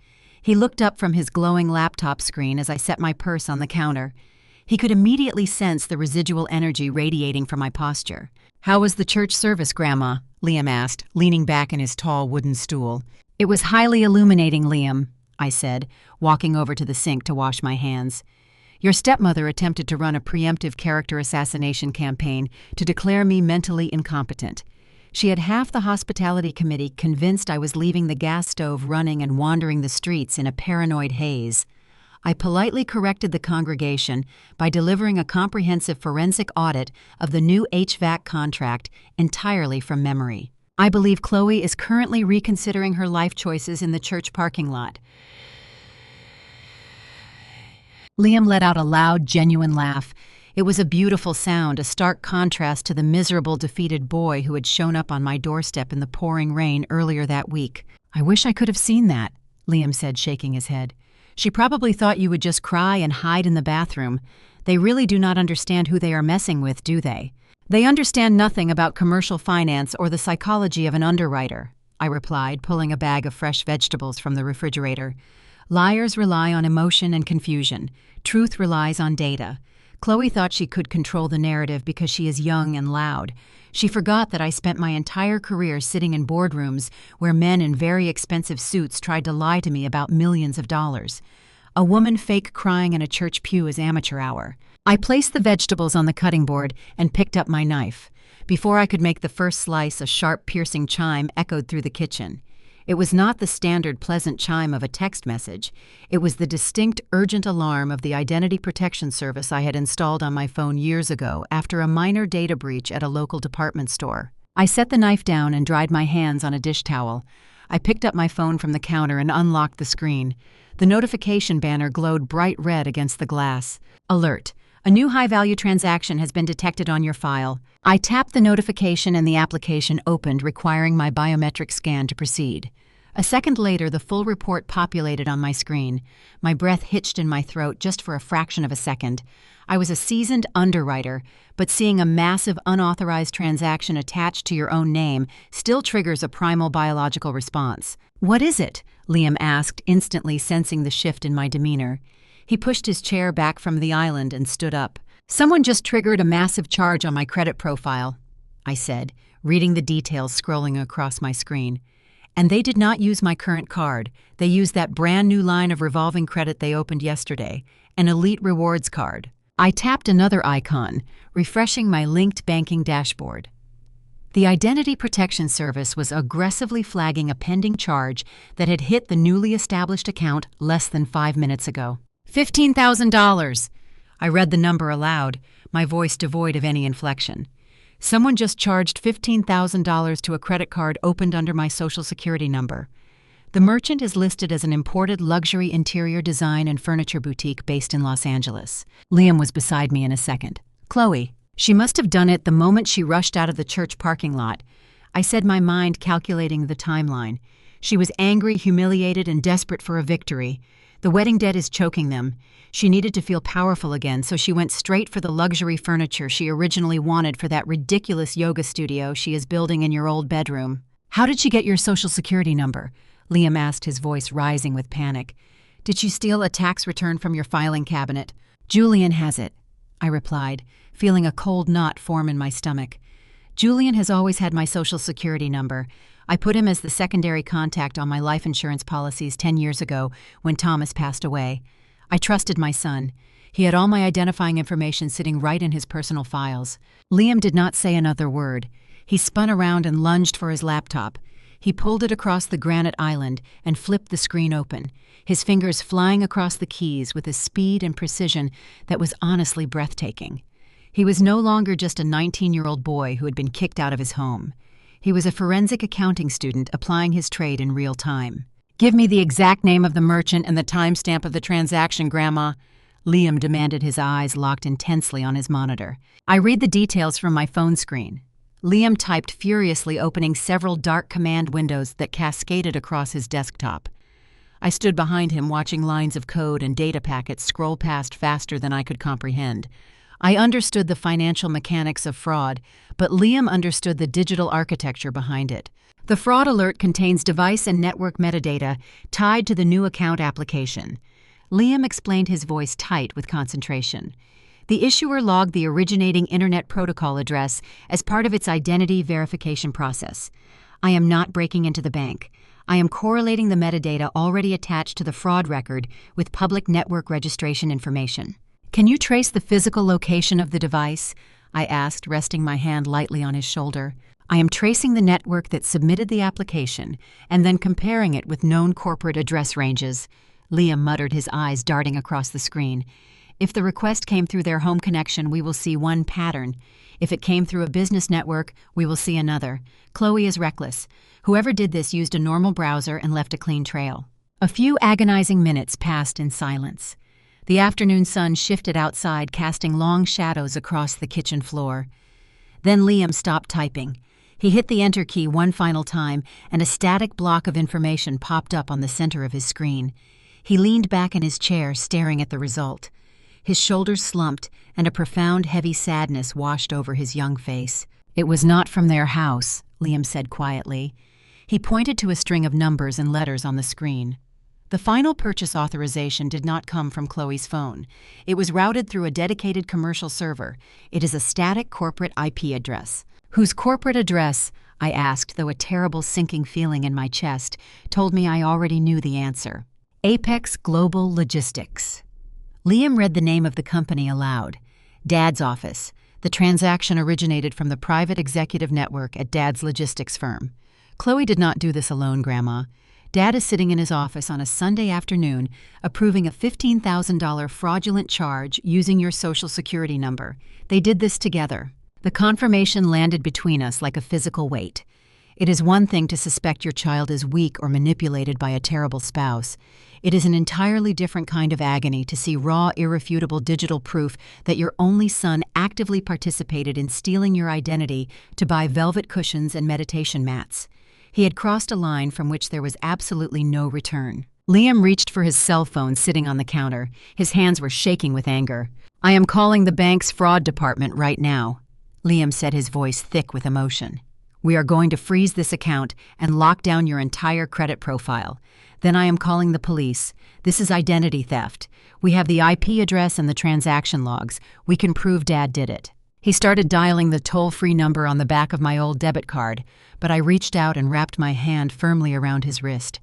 He looked up from his glowing laptop screen as I set my purse on the counter. He could immediately sense the residual energy radiating from my posture. "How was the church service, Grandma?" Liam asked, leaning back in his tall wooden stool. "It was highly illuminating, Liam," I said, walking over to the sink to wash my hands. "Your stepmother attempted to run a preemptive character assassination campaign to declare me mentally incompetent. She had half the hospitality committee convinced I was leaving the gas stove running and wandering the streets in a paranoid haze. I politely corrected the congregation by delivering a comprehensive forensic audit of the new HVAC contract entirely from memory. I believe Chloe is currently reconsidering her life choices in the church parking lot." Liam let out a loud, genuine laugh. It was a beautiful sound, a stark contrast to the miserable, defeated boy who had shown up on my doorstep in the pouring rain earlier that week. "I wish I could have seen that," Liam said, shaking his head. "She probably thought you would just cry and hide in the bathroom. They really do not understand who they are messing with, do they? They understand nothing about commercial finance or the psychology of an underwriter," I replied, pulling a bag of fresh vegetables from the refrigerator. "Liars rely on emotion and confusion. Truth relies on data. Chloe thought she could control the narrative because she is young and loud. She forgot that I spent my entire career sitting in boardrooms where men in very expensive suits tried to lie to me about millions of dollars. A woman fake crying in a church pew is amateur hour." I placed the vegetables on the cutting board and picked up my knife. Before I could make the first slice, a sharp, piercing chime echoed through the kitchen. It was not the standard pleasant chime of a text message. It was the distinct, urgent alarm of the identity protection service I had installed on my phone years ago after a minor data breach at a local department store. I set the knife down and dried my hands on a dish towel. I picked up my phone from the counter and unlocked the screen. The notification banner glowed bright red against the glass. "Alert. A new high-value transaction has been detected on your file." I tapped the notification and the application opened, requiring my biometric scan to proceed. A second later, the full report populated on my screen. My breath hitched in my throat just for a fraction of a second. I was a seasoned underwriter, but seeing a massive unauthorized transaction attached to your own name still triggers a primal biological response. "What is it?" Liam asked, instantly sensing the shift in my demeanor. He pushed his chair back from the island and stood up. "Someone just triggered a massive charge on my credit profile," I said, reading the details scrolling across my screen. "And they did not use my current card. They used that brand new line of revolving credit they opened yesterday, an Elite Rewards card." I tapped another icon, refreshing my linked banking dashboard. The Identity Protection Service was aggressively flagging a pending charge that had hit the newly established account less than 5 minutes ago. $15,000. I read the number aloud, my voice devoid of any inflection. Someone just charged $15,000 to a credit card opened under my Social Security number. The merchant is listed as an imported luxury interior design and furniture boutique based in Los Angeles. Liam was beside me in a second. "Chloe, she must have done it the moment she rushed out of the church parking lot," I said, my mind calculating the timeline. She was angry, humiliated, and desperate for a victory. The wedding debt is choking them. She needed to feel powerful again, so she went straight for the luxury furniture she originally wanted for that ridiculous yoga studio she is building in your old bedroom. "How did she get your Social Security number?" Liam asked, his voice rising with panic. "Did she steal a tax return from your filing cabinet?" "Julian has it," I replied, feeling a cold knot form in my stomach. "Julian has always had my Social Security number. I put him as the secondary contact on my life insurance policies 10 years ago when Thomas passed away. I trusted my son. He had all my identifying information sitting right in his personal files." Liam did not say another word. He spun around and lunged for his laptop. He pulled it across the granite island and flipped the screen open, his fingers flying across the keys with a speed and precision that was honestly breathtaking. He was no longer just a 19-year-old boy who had been kicked out of his home. He was a forensic accounting student applying his trade in real time. "Give me the exact name of the merchant and the timestamp of the transaction, Grandma," Liam demanded, his eyes locked intensely on his monitor. "I read the details from my phone screen." Liam typed furiously, opening several dark command windows that cascaded across his desktop. I stood behind him, watching lines of code and data packets scroll past faster than I could comprehend. I understood the financial mechanics of fraud, but Liam understood the digital architecture behind it. The fraud alert contains device and network metadata tied to the new account application. Liam explained, his voice tight with concentration. The issuer logged the originating Internet Protocol address as part of its identity verification process. I am not breaking into the bank. I am correlating the metadata already attached to the fraud record with public network registration information. "Can you trace the physical location of the device?" I asked, resting my hand lightly on his shoulder. "I am tracing the network that submitted the application and then comparing it with known corporate address ranges," Liam muttered, his eyes darting across the screen. "If the request came through their home connection, we will see one pattern. If it came through a business network, we will see another. Chloe is reckless. Whoever did this used a normal browser and left a clean trail." A few agonizing minutes passed in silence. The afternoon sun shifted outside, casting long shadows across the kitchen floor. Then Liam stopped typing. He hit the enter key one final time, and a static block of information popped up on the center of his screen. He leaned back in his chair, staring at the result. His shoulders slumped, and a profound, heavy sadness washed over his young face. "It was not from their house," Liam said quietly. He pointed to a string of numbers and letters on the screen. The final purchase authorization did not come from Chloe's phone. It was routed through a dedicated commercial server. It is a static corporate IP address. "Whose corporate address?" I asked, though a terrible sinking feeling in my chest told me I already knew the answer. "Apex Global Logistics." Liam read the name of the company aloud. Dad's office. The transaction originated from the private executive network at Dad's logistics firm. "Chloe did not do this alone, Grandma. Dad is sitting in his office on a Sunday afternoon approving a $15,000 fraudulent charge using your Social Security number. They did this together." The confirmation landed between us like a physical weight. It is one thing to suspect your child is weak or manipulated by a terrible spouse. It is an entirely different kind of agony to see raw, irrefutable digital proof that your only son actively participated in stealing your identity to buy velvet cushions and meditation mats. He had crossed a line from which there was absolutely no return. Liam reached for his cell phone sitting on the counter. His hands were shaking with anger. "I am calling the bank's fraud department right now," Liam said, his voice thick with emotion. "We are going to freeze this account and lock down your entire credit profile. Then I am calling the police. This is identity theft. We have the IP address and the transaction logs. We can prove Dad did it." He started dialing the toll-free number on the back of my old debit card, but I reached out and wrapped my hand firmly around his wrist.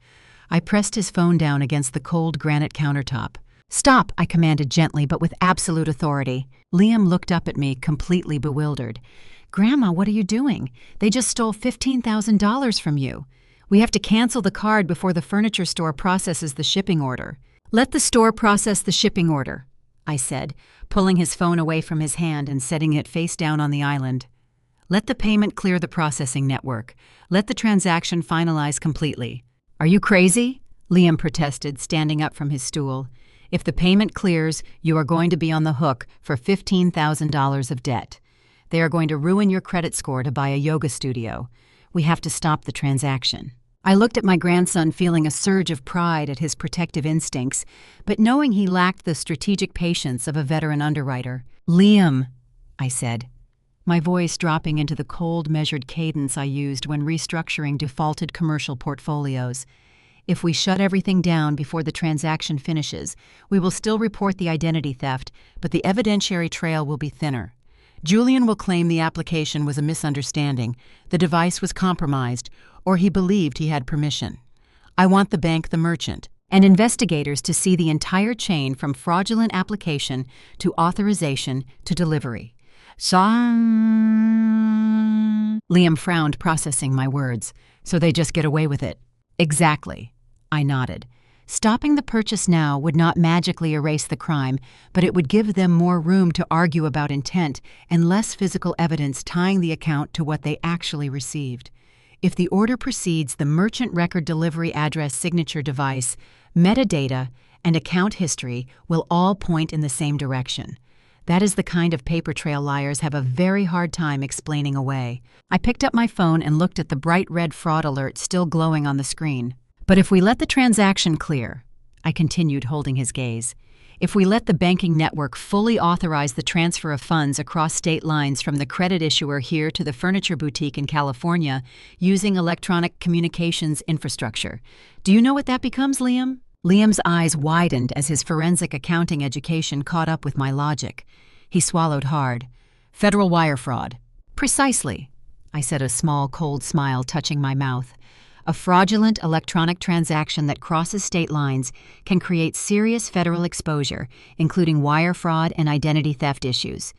I pressed his phone down against the cold granite countertop. "Stop," I commanded gently but with absolute authority. Liam looked up at me, completely bewildered. "Grandma, what are you doing? They just stole $15,000 from you. We have to cancel the card before the furniture store processes the shipping order." "Let the store process the shipping order," I said, pulling his phone away from his hand and setting it face down on the island. "Let the payment clear the processing network. Let the transaction finalize completely." "Are you crazy?" Liam protested, standing up from his stool. "If the payment clears, you are going to be on the hook for $15,000 of debt. They are going to ruin your credit score to buy a yoga studio. We have to stop the transaction." I looked at my grandson, feeling a surge of pride at his protective instincts, but knowing he lacked the strategic patience of a veteran underwriter. "Liam," I said, my voice dropping into the cold, measured cadence I used when restructuring defaulted commercial portfolios. "If we shut everything down before the transaction finishes, we will still report the identity theft, but the evidentiary trail will be thinner. Julian will claim the application was a misunderstanding, the device was compromised, or he believed he had permission. I want the bank, the merchant, and investigators to see the entire chain from fraudulent application to authorization to delivery." Liam frowned, processing my words. "So they just get away with it?" "Exactly," I nodded. "Stopping the purchase now would not magically erase the crime, but it would give them more room to argue about intent and less physical evidence tying the account to what they actually received. If the order precedes the merchant record delivery address signature device, metadata, and account history will all point in the same direction. That is the kind of paper trail liars have a very hard time explaining away." I picked up my phone and looked at the bright red fraud alert still glowing on the screen. "But if we let the transaction clear," I continued, holding his gaze, "if we let the banking network fully authorize the transfer of funds across state lines from the credit issuer here to the furniture boutique in California using electronic communications infrastructure, do you know what that becomes, Liam?" Liam's eyes widened as his forensic accounting education caught up with my logic. He swallowed hard. "Federal wire fraud." "Precisely," I said, a small, cold smile touching my mouth. "A fraudulent electronic transaction that crosses state lines can create serious federal exposure, including wire fraud and identity theft issues.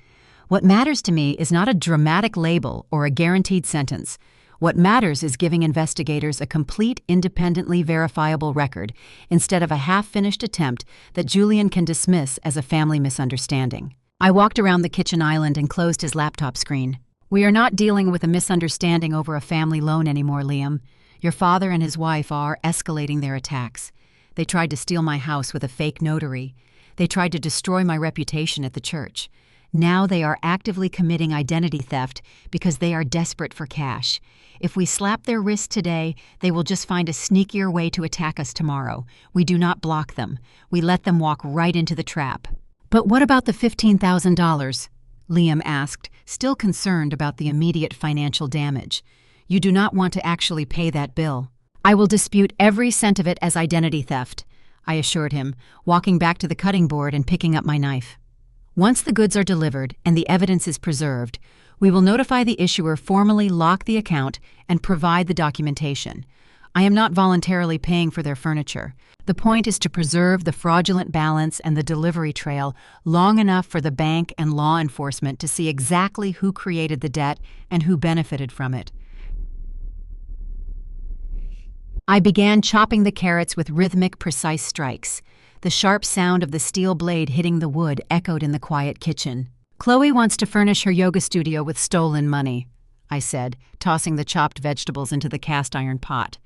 What matters to me is not a dramatic label or a guaranteed sentence. What matters is giving investigators a complete, independently verifiable record instead of a half-finished attempt that Julian can dismiss as a family misunderstanding." I walked around the kitchen island and closed his laptop screen. "We are not dealing with a misunderstanding over a family loan anymore, Liam. Your father and his wife are escalating their attacks. They tried to steal my house with a fake notary. They tried to destroy my reputation at the church. Now they are actively committing identity theft because they are desperate for cash. If we slap their wrists today, they will just find a sneakier way to attack us tomorrow. We do not block them. We let them walk right into the trap." "But what about the $15,000? Liam asked, still concerned about the immediate financial damage. "You do not want to actually pay that bill." "I will dispute every cent of it as identity theft," I assured him, walking back to the cutting board and picking up my knife. "Once the goods are delivered and the evidence is preserved, we will notify the issuer, formally lock the account, and provide the documentation. I am not voluntarily paying for their furniture. The point is to preserve the fraudulent balance and the delivery trail long enough for the bank and law enforcement to see exactly who created the debt and who benefited from it." I began chopping the carrots with rhythmic, precise strikes. The sharp sound of the steel blade hitting the wood echoed in the quiet kitchen. "Chloe wants to furnish her yoga studio with stolen money," I said, tossing the chopped vegetables into the cast-iron pot.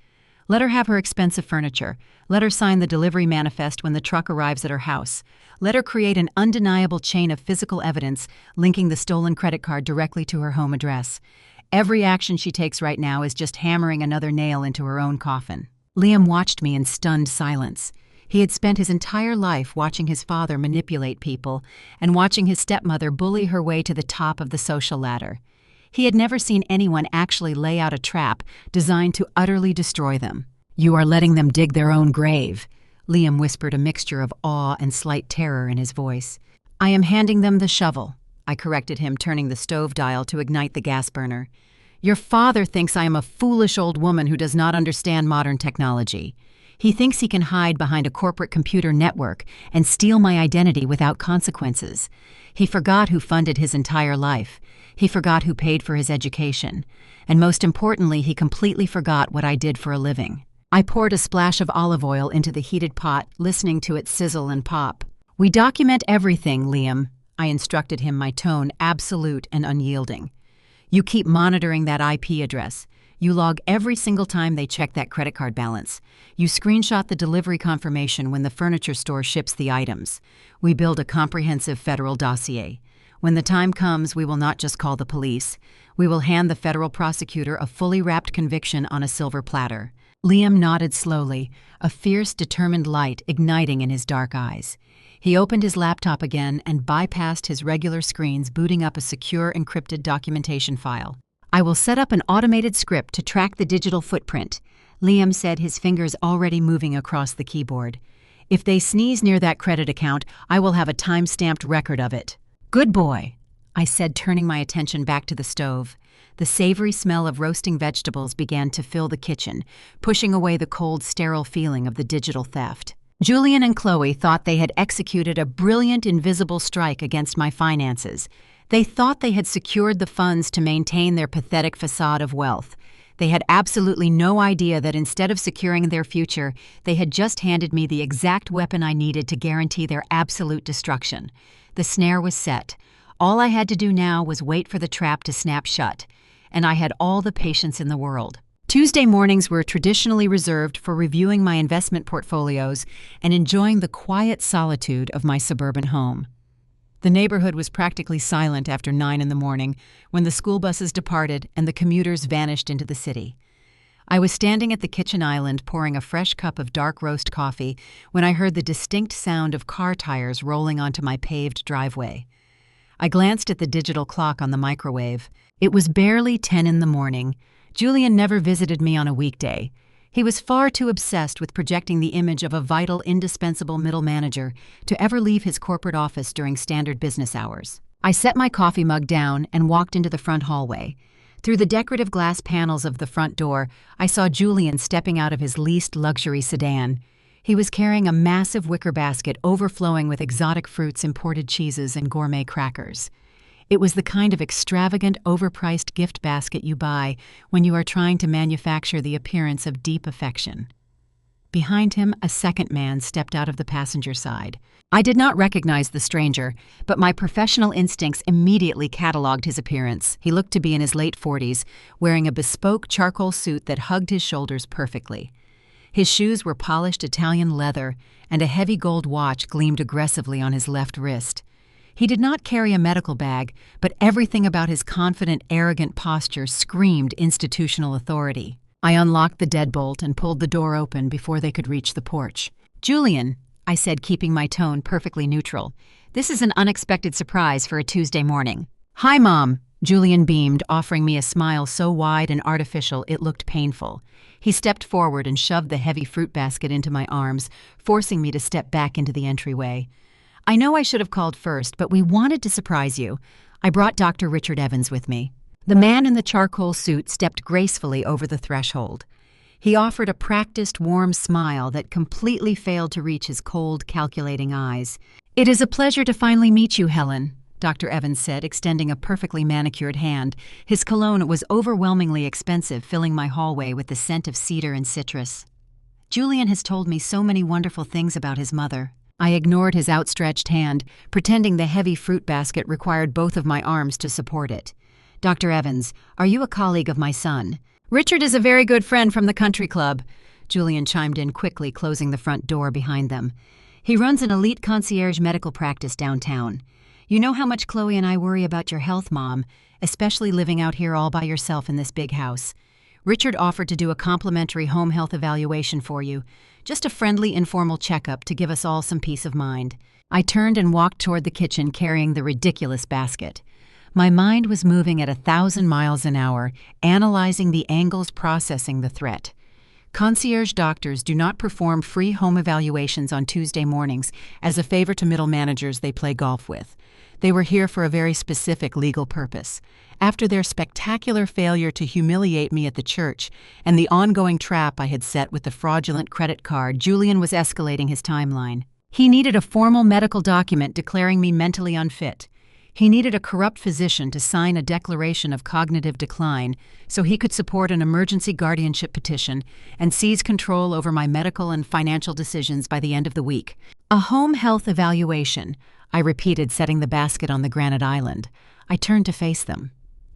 "Let her have her expensive furniture. Let her sign the delivery manifest when the truck arrives at her house. Let her create an undeniable chain of physical evidence linking the stolen credit card directly to her home address. Every action she takes right now is just hammering another nail into her own coffin." Liam watched me in stunned silence. He had spent his entire life watching his father manipulate people and watching his stepmother bully her way to the top of the social ladder. He had never seen anyone actually lay out a trap designed to utterly destroy them. "You are letting them dig their own grave," Liam whispered, a mixture of awe and slight terror in his voice. "I am handing them the shovel," I corrected him, turning the stove dial to ignite the gas burner. "Your father thinks I am a foolish old woman who does not understand modern technology. He thinks he can hide behind a corporate computer network and steal my identity without consequences. He forgot who funded his entire life. He forgot who paid for his education. And most importantly, he completely forgot what I did for a living." I poured a splash of olive oil into the heated pot, listening to it sizzle and pop. "We document everything, Liam," I instructed him, my tone absolute and unyielding. "You keep monitoring that IP address. You log every single time they check that credit card balance. You screenshot the delivery confirmation when the furniture store ships the items. We build a comprehensive federal dossier. When the time comes, we will not just call the police. We will hand the federal prosecutor a fully wrapped conviction on a silver platter." Liam nodded slowly, a fierce, determined light igniting in his dark eyes. He opened his laptop again and bypassed his regular screens, booting up a secure, encrypted documentation file. "I will set up an automated script to track the digital footprint," Liam said, his fingers already moving across the keyboard. "If they sneeze near that credit account, I will have a time-stamped record of it." "Good boy," I said, turning my attention back to the stove. The savory smell of roasting vegetables began to fill the kitchen, pushing away the cold, sterile feeling of the digital theft. Julian and Chloe thought they had executed a brilliant invisible strike against my finances. They thought they had secured the funds to maintain their pathetic facade of wealth. They had absolutely no idea that instead of securing their future, they had just handed me the exact weapon I needed to guarantee their absolute destruction. The snare was set. All I had to do now was wait for the trap to snap shut, and I had all the patience in the world. Tuesday mornings were traditionally reserved for reviewing my investment portfolios and enjoying the quiet solitude of my suburban home. The neighborhood was practically silent after 9 in the morning, when the school buses departed and the commuters vanished into the city. I was standing at the kitchen island pouring a fresh cup of dark roast coffee when I heard the distinct sound of car tires rolling onto my paved driveway. I glanced at the digital clock on the microwave. It was barely 10 in the morning. Julian never visited me on a weekday. He was far too obsessed with projecting the image of a vital, indispensable middle manager to ever leave his corporate office during standard business hours. I set my coffee mug down and walked into the front hallway. Through the decorative glass panels of the front door, I saw Julian stepping out of his leased luxury sedan. He was carrying a massive wicker basket overflowing with exotic fruits, imported cheeses, and gourmet crackers. It was the kind of extravagant, overpriced gift basket you buy when you are trying to manufacture the appearance of deep affection. Behind him, a second man stepped out of the passenger side. I did not recognize the stranger, but my professional instincts immediately cataloged his appearance. He looked to be in his late 40s, wearing a bespoke charcoal suit that hugged his shoulders perfectly. His shoes were polished Italian leather, and a heavy gold watch gleamed aggressively on his left wrist. He did not carry a medical bag, but everything about his confident, arrogant posture screamed institutional authority. I unlocked the deadbolt and pulled the door open before they could reach the porch. "Julian," I said, keeping my tone perfectly neutral, "this is an unexpected surprise for a Tuesday morning." "Hi, Mom," Julian beamed, offering me a smile so wide and artificial it looked painful. He stepped forward and shoved the heavy fruit basket into my arms, forcing me to step back into the entryway. "I know I should have called first, but we wanted to surprise you. I brought Dr. Richard Evans with me." The man in the charcoal suit stepped gracefully over the threshold. He offered a practiced, warm smile that completely failed to reach his cold, calculating eyes. "It is a pleasure to finally meet you, Helen," Dr. Evans said, extending a perfectly manicured hand. His cologne was overwhelmingly expensive, filling my hallway with the scent of cedar and citrus. "Julian has told me so many wonderful things about his mother." I ignored his outstretched hand, pretending the heavy fruit basket required both of my arms to support it. "Dr. Evans, are you a colleague of my son?" "Richard is a very good friend from the country club," Julian chimed in quickly, closing the front door behind them. "He runs an elite concierge medical practice downtown. You know how much Chloe and I worry about your health, Mom, especially living out here all by yourself in this big house. Richard offered to do a complimentary home health evaluation for you, just a friendly, informal checkup to give us all some peace of mind. I turned and walked toward the kitchen carrying the ridiculous basket. My mind was moving at 1,000 miles an hour, analyzing the angles, processing the threat. Concierge doctors do not perform free home evaluations on Tuesday mornings as a favor to middle managers they play golf with. They were here for a very specific legal purpose. After their spectacular failure to humiliate me at the church and the ongoing trap I had set with the fraudulent credit card, Julian was escalating his timeline. He needed a formal medical document declaring me mentally unfit. He needed a corrupt physician to sign a declaration of cognitive decline so he could support an emergency guardianship petition and seize control over my medical and financial decisions by the end of the week. A home health evaluation, I repeated, setting the basket on the granite island. I turned to face them.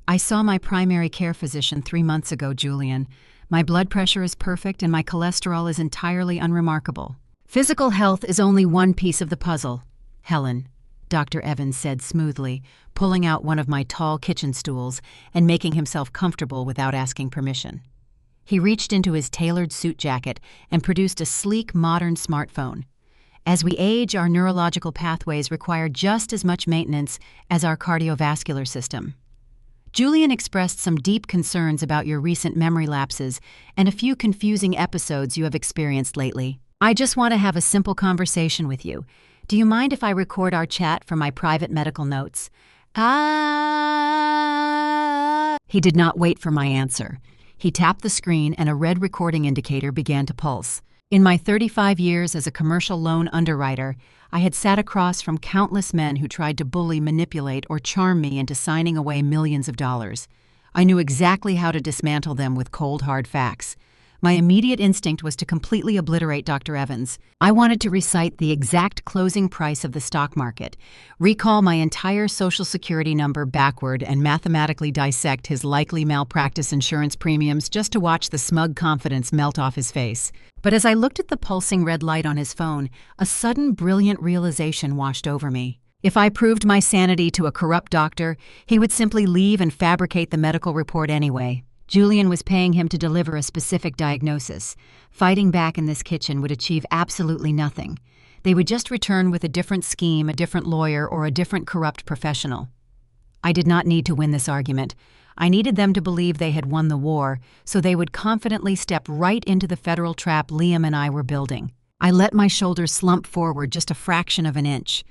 I saw my primary care physician 3 months ago, Julian. My blood pressure is perfect and my cholesterol is entirely unremarkable. Physical health is only one piece of the puzzle, Helen, Dr. Evans said smoothly, pulling out one of my tall kitchen stools and making himself comfortable without asking permission. He reached into his tailored suit jacket and produced a sleek, modern smartphone. As we age, our neurological pathways require just as much maintenance as our cardiovascular system. Julian expressed some deep concerns about your recent memory lapses and a few confusing episodes you have experienced lately. I just want to have a simple conversation with you. Do you mind if I record our chat for my private medical notes? He did not wait for my answer. He tapped the screen and a red recording indicator began to pulse. In my 35 years as a commercial loan underwriter, I had sat across from countless men who tried to bully, manipulate, or charm me into signing away millions of dollars. I knew exactly how to dismantle them with cold, hard facts. My immediate instinct was to completely obliterate Dr. Evans. I wanted to recite the exact closing price of the stock market, recall my entire Social Security number backward, and mathematically dissect his likely malpractice insurance premiums just to watch the smug confidence melt off his face. But as I looked at the pulsing red light on his phone, a sudden, brilliant realization washed over me. If I proved my sanity to a corrupt doctor, he would simply leave and fabricate the medical report anyway. Julian was paying him to deliver a specific diagnosis. Fighting back in this kitchen would achieve absolutely nothing. They would just return with a different scheme, a different lawyer, or a different corrupt professional. I did not need to win this argument. I needed them to believe they had won the war, so they would confidently step right into the federal trap Liam and I were building. I let my shoulders slump forward just a fraction of an inch.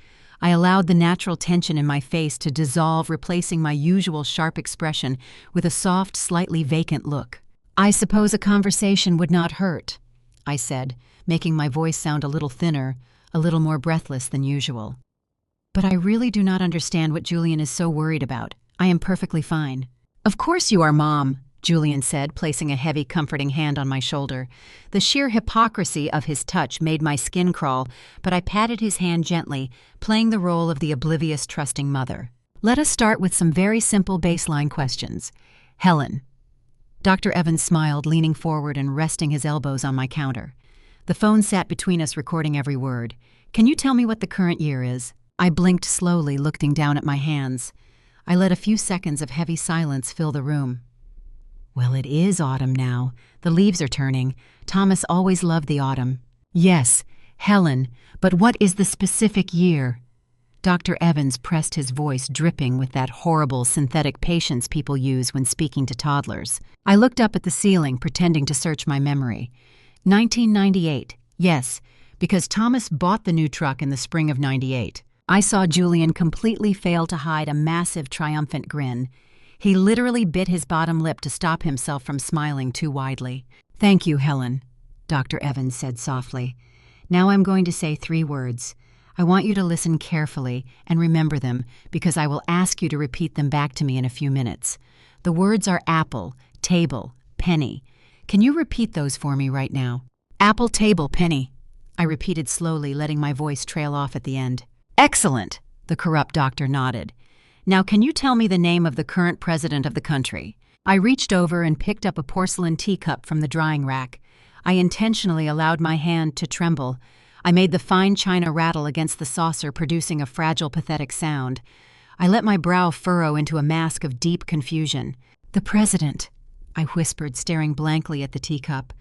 I allowed the natural tension in my face to dissolve, replacing my usual sharp expression with a soft, slightly vacant look. "I suppose a conversation would not hurt," I said, making my voice sound a little thinner, a little more breathless than usual. "But I really do not understand what Julian is so worried about. I am perfectly fine." "Of course you are, Mom," Julian said, placing a heavy, comforting hand on my shoulder. The sheer hypocrisy of his touch made my skin crawl, but I patted his hand gently, playing the role of the oblivious, trusting mother. "Let us start with some very simple baseline questions. Helen." Dr. Evans smiled, leaning forward and resting his elbows on my counter. The phone sat between us, recording every word. "Can you tell me what the current year is?" I blinked slowly, looking down at my hands. I let a few seconds of heavy silence fill the room. "Well, it is autumn now. The leaves are turning. Thomas always loved the autumn." "Yes, Helen, but what is the specific year?" Dr. Evans pressed his voice, dripping with that horrible synthetic patience people use when speaking to toddlers. I looked up at the ceiling, pretending to search my memory. 1998, yes, because Thomas bought the new truck in the spring of '98. I saw Julian completely fail to hide a massive, triumphant grin. He literally bit his bottom lip to stop himself from smiling too widely. "Thank you, Helen," Dr. Evans said softly. "Now I'm going to say 3 words. I want you to listen carefully and remember them, because I will ask you to repeat them back to me in a few minutes. The words are apple, table, penny. Can you repeat those for me right now?" "Apple, table, penny," I repeated slowly, letting my voice trail off at the end. "Excellent," the corrupt doctor nodded. "Now can you tell me the name of the current president of the country?" I reached over and picked up a porcelain teacup from the drying rack. I intentionally allowed my hand to tremble. I made the fine china rattle against the saucer, producing a fragile, pathetic sound. I let my brow furrow into a mask of deep confusion. "The president," I whispered, staring blankly at the teacup.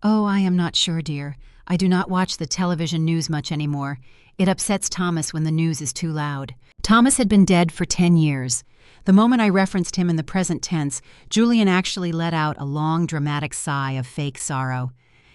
"Oh, I am not sure, dear. I do not watch the television news much anymore. It upsets Thomas when the news is too loud." Thomas had been dead for 10 years. The moment I referenced him in the present tense, Julian actually let out a long, dramatic sigh of fake sorrow.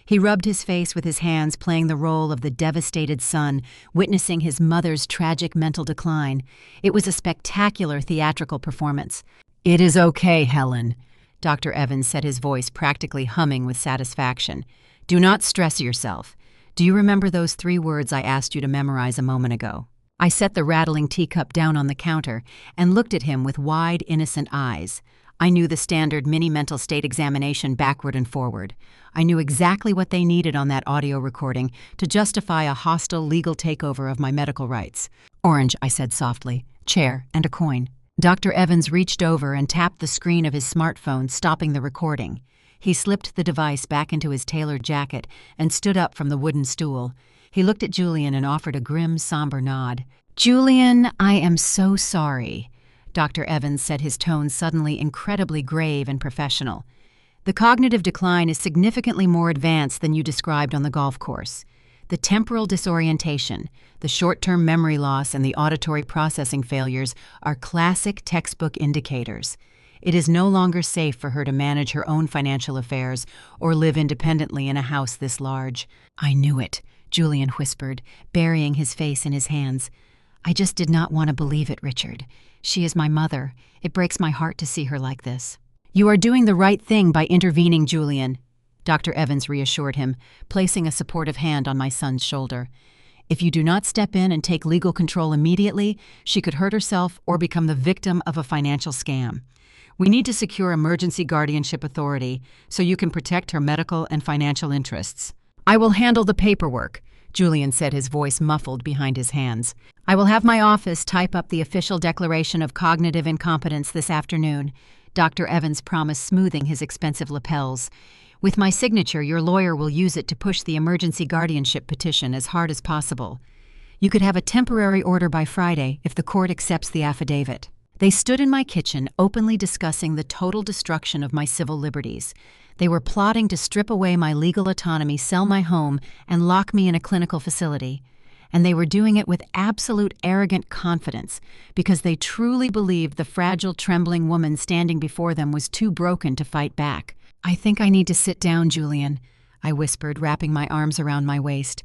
He rubbed his face with his hands, playing the role of the devastated son, witnessing his mother's tragic mental decline. It was a spectacular theatrical performance. "It is okay, Helen," Dr. Evans said, his voice practically humming with satisfaction. "Do not stress yourself. Do you remember those 3 words I asked you to memorize a moment ago?" I set the rattling teacup down on the counter and looked at him with wide, innocent eyes. I knew the standard mini-mental state examination backward and forward. I knew exactly what they needed on that audio recording to justify a hostile legal takeover of my medical rights. "Orange," I said softly, "chair, and a coin." Dr. Evans reached over and tapped the screen of his smartphone, stopping the recording. He slipped the device back into his tailored jacket and stood up from the wooden stool. He looked at Julian and offered a grim, somber nod. "Julian, I am so sorry," Dr. Evans said, his tone suddenly incredibly grave and professional. "The cognitive decline is significantly more advanced than you described on the golf course. The temporal disorientation, the short-term memory loss, and the auditory processing failures are classic textbook indicators. It is no longer safe for her to manage her own financial affairs or live independently in a house this large." "I knew it," Julian whispered, burying his face in his hands. "I just did not want to believe it, Richard. She is my mother. It breaks my heart to see her like this." "You are doing the right thing by intervening, Julian," Dr. Evans reassured him, placing a supportive hand on my son's shoulder. "If you do not step in and take legal control immediately, she could hurt herself or become the victim of a financial scam. We need to secure emergency guardianship authority so you can protect her medical and financial interests." "I will handle the paperwork," Julian said, his voice muffled behind his hands. "I will have my office type up the official declaration of cognitive incompetence this afternoon," Dr. Evans promised, smoothing his expensive lapels. "With my signature, your lawyer will use it to push the emergency guardianship petition as hard as possible. You could have a temporary order by Friday if the court accepts the affidavit." They stood in my kitchen, openly discussing the total destruction of my civil liberties. They were plotting to strip away my legal autonomy, sell my home, and lock me in a clinical facility. And they were doing it with absolute arrogant confidence because they truly believed the fragile, trembling woman standing before them was too broken to fight back. "I think I need to sit down, Julian," I whispered, wrapping my arms around my waist.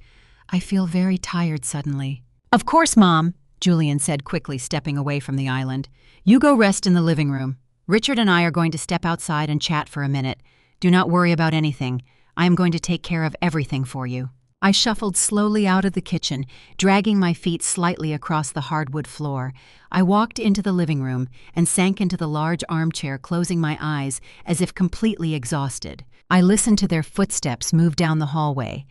"I feel very tired suddenly." "Of course, Mom," Julian said quickly, stepping away from the island. "You go rest in the living room. Richard and I are going to step outside and chat for a minute. Do not worry about anything. I am going to take care of everything for you." I shuffled slowly out of the kitchen, dragging my feet slightly across the hardwood floor. I walked into the living room and sank into the large armchair, closing my eyes as if completely exhausted. I listened to their footsteps move down the hallway.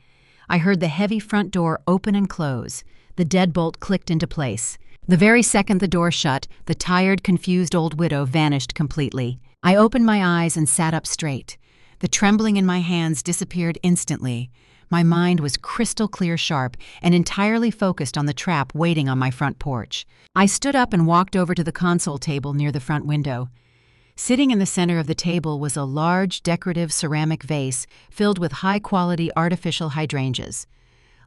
I heard the heavy front door open and close. The deadbolt clicked into place. The very second the door shut, the tired, confused old widow vanished completely. I opened my eyes and sat up straight. The trembling in my hands disappeared instantly. My mind was crystal clear sharp and entirely focused on the trap waiting on my front porch. I stood up and walked over to the console table near the front window. Sitting in the center of the table was a large, decorative ceramic vase filled with high-quality artificial hydrangeas.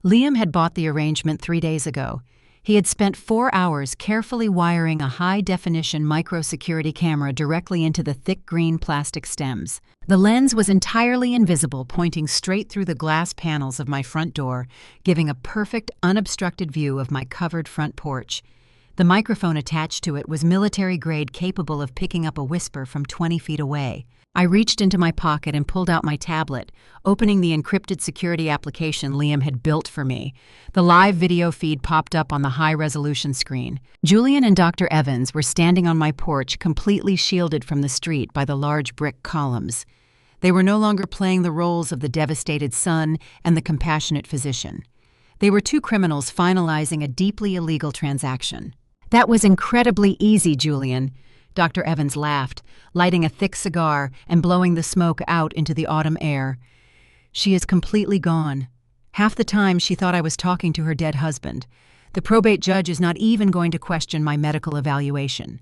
Liam had bought the arrangement 3 days ago. He had spent 4 hours carefully wiring a high-definition micro-security camera directly into the thick green plastic stems. The lens was entirely invisible, pointing straight through the glass panels of my front door, giving a perfect, unobstructed view of my covered front porch. The microphone attached to it was military-grade, capable of picking up a whisper from 20 feet away. I reached into my pocket and pulled out my tablet, opening the encrypted security application Liam had built for me. The live video feed popped up on the high-resolution screen. Julian and Dr. Evans were standing on my porch, completely shielded from the street by the large brick columns. They were no longer playing the roles of the devastated son and the compassionate physician. They were 2 criminals finalizing a deeply illegal transaction. "That was incredibly easy, Julian," Dr. Evans laughed, lighting a thick cigar and blowing the smoke out into the autumn air. "She is completely gone. Half the time she thought I was talking to her dead husband. The probate judge is not even going to question my medical evaluation.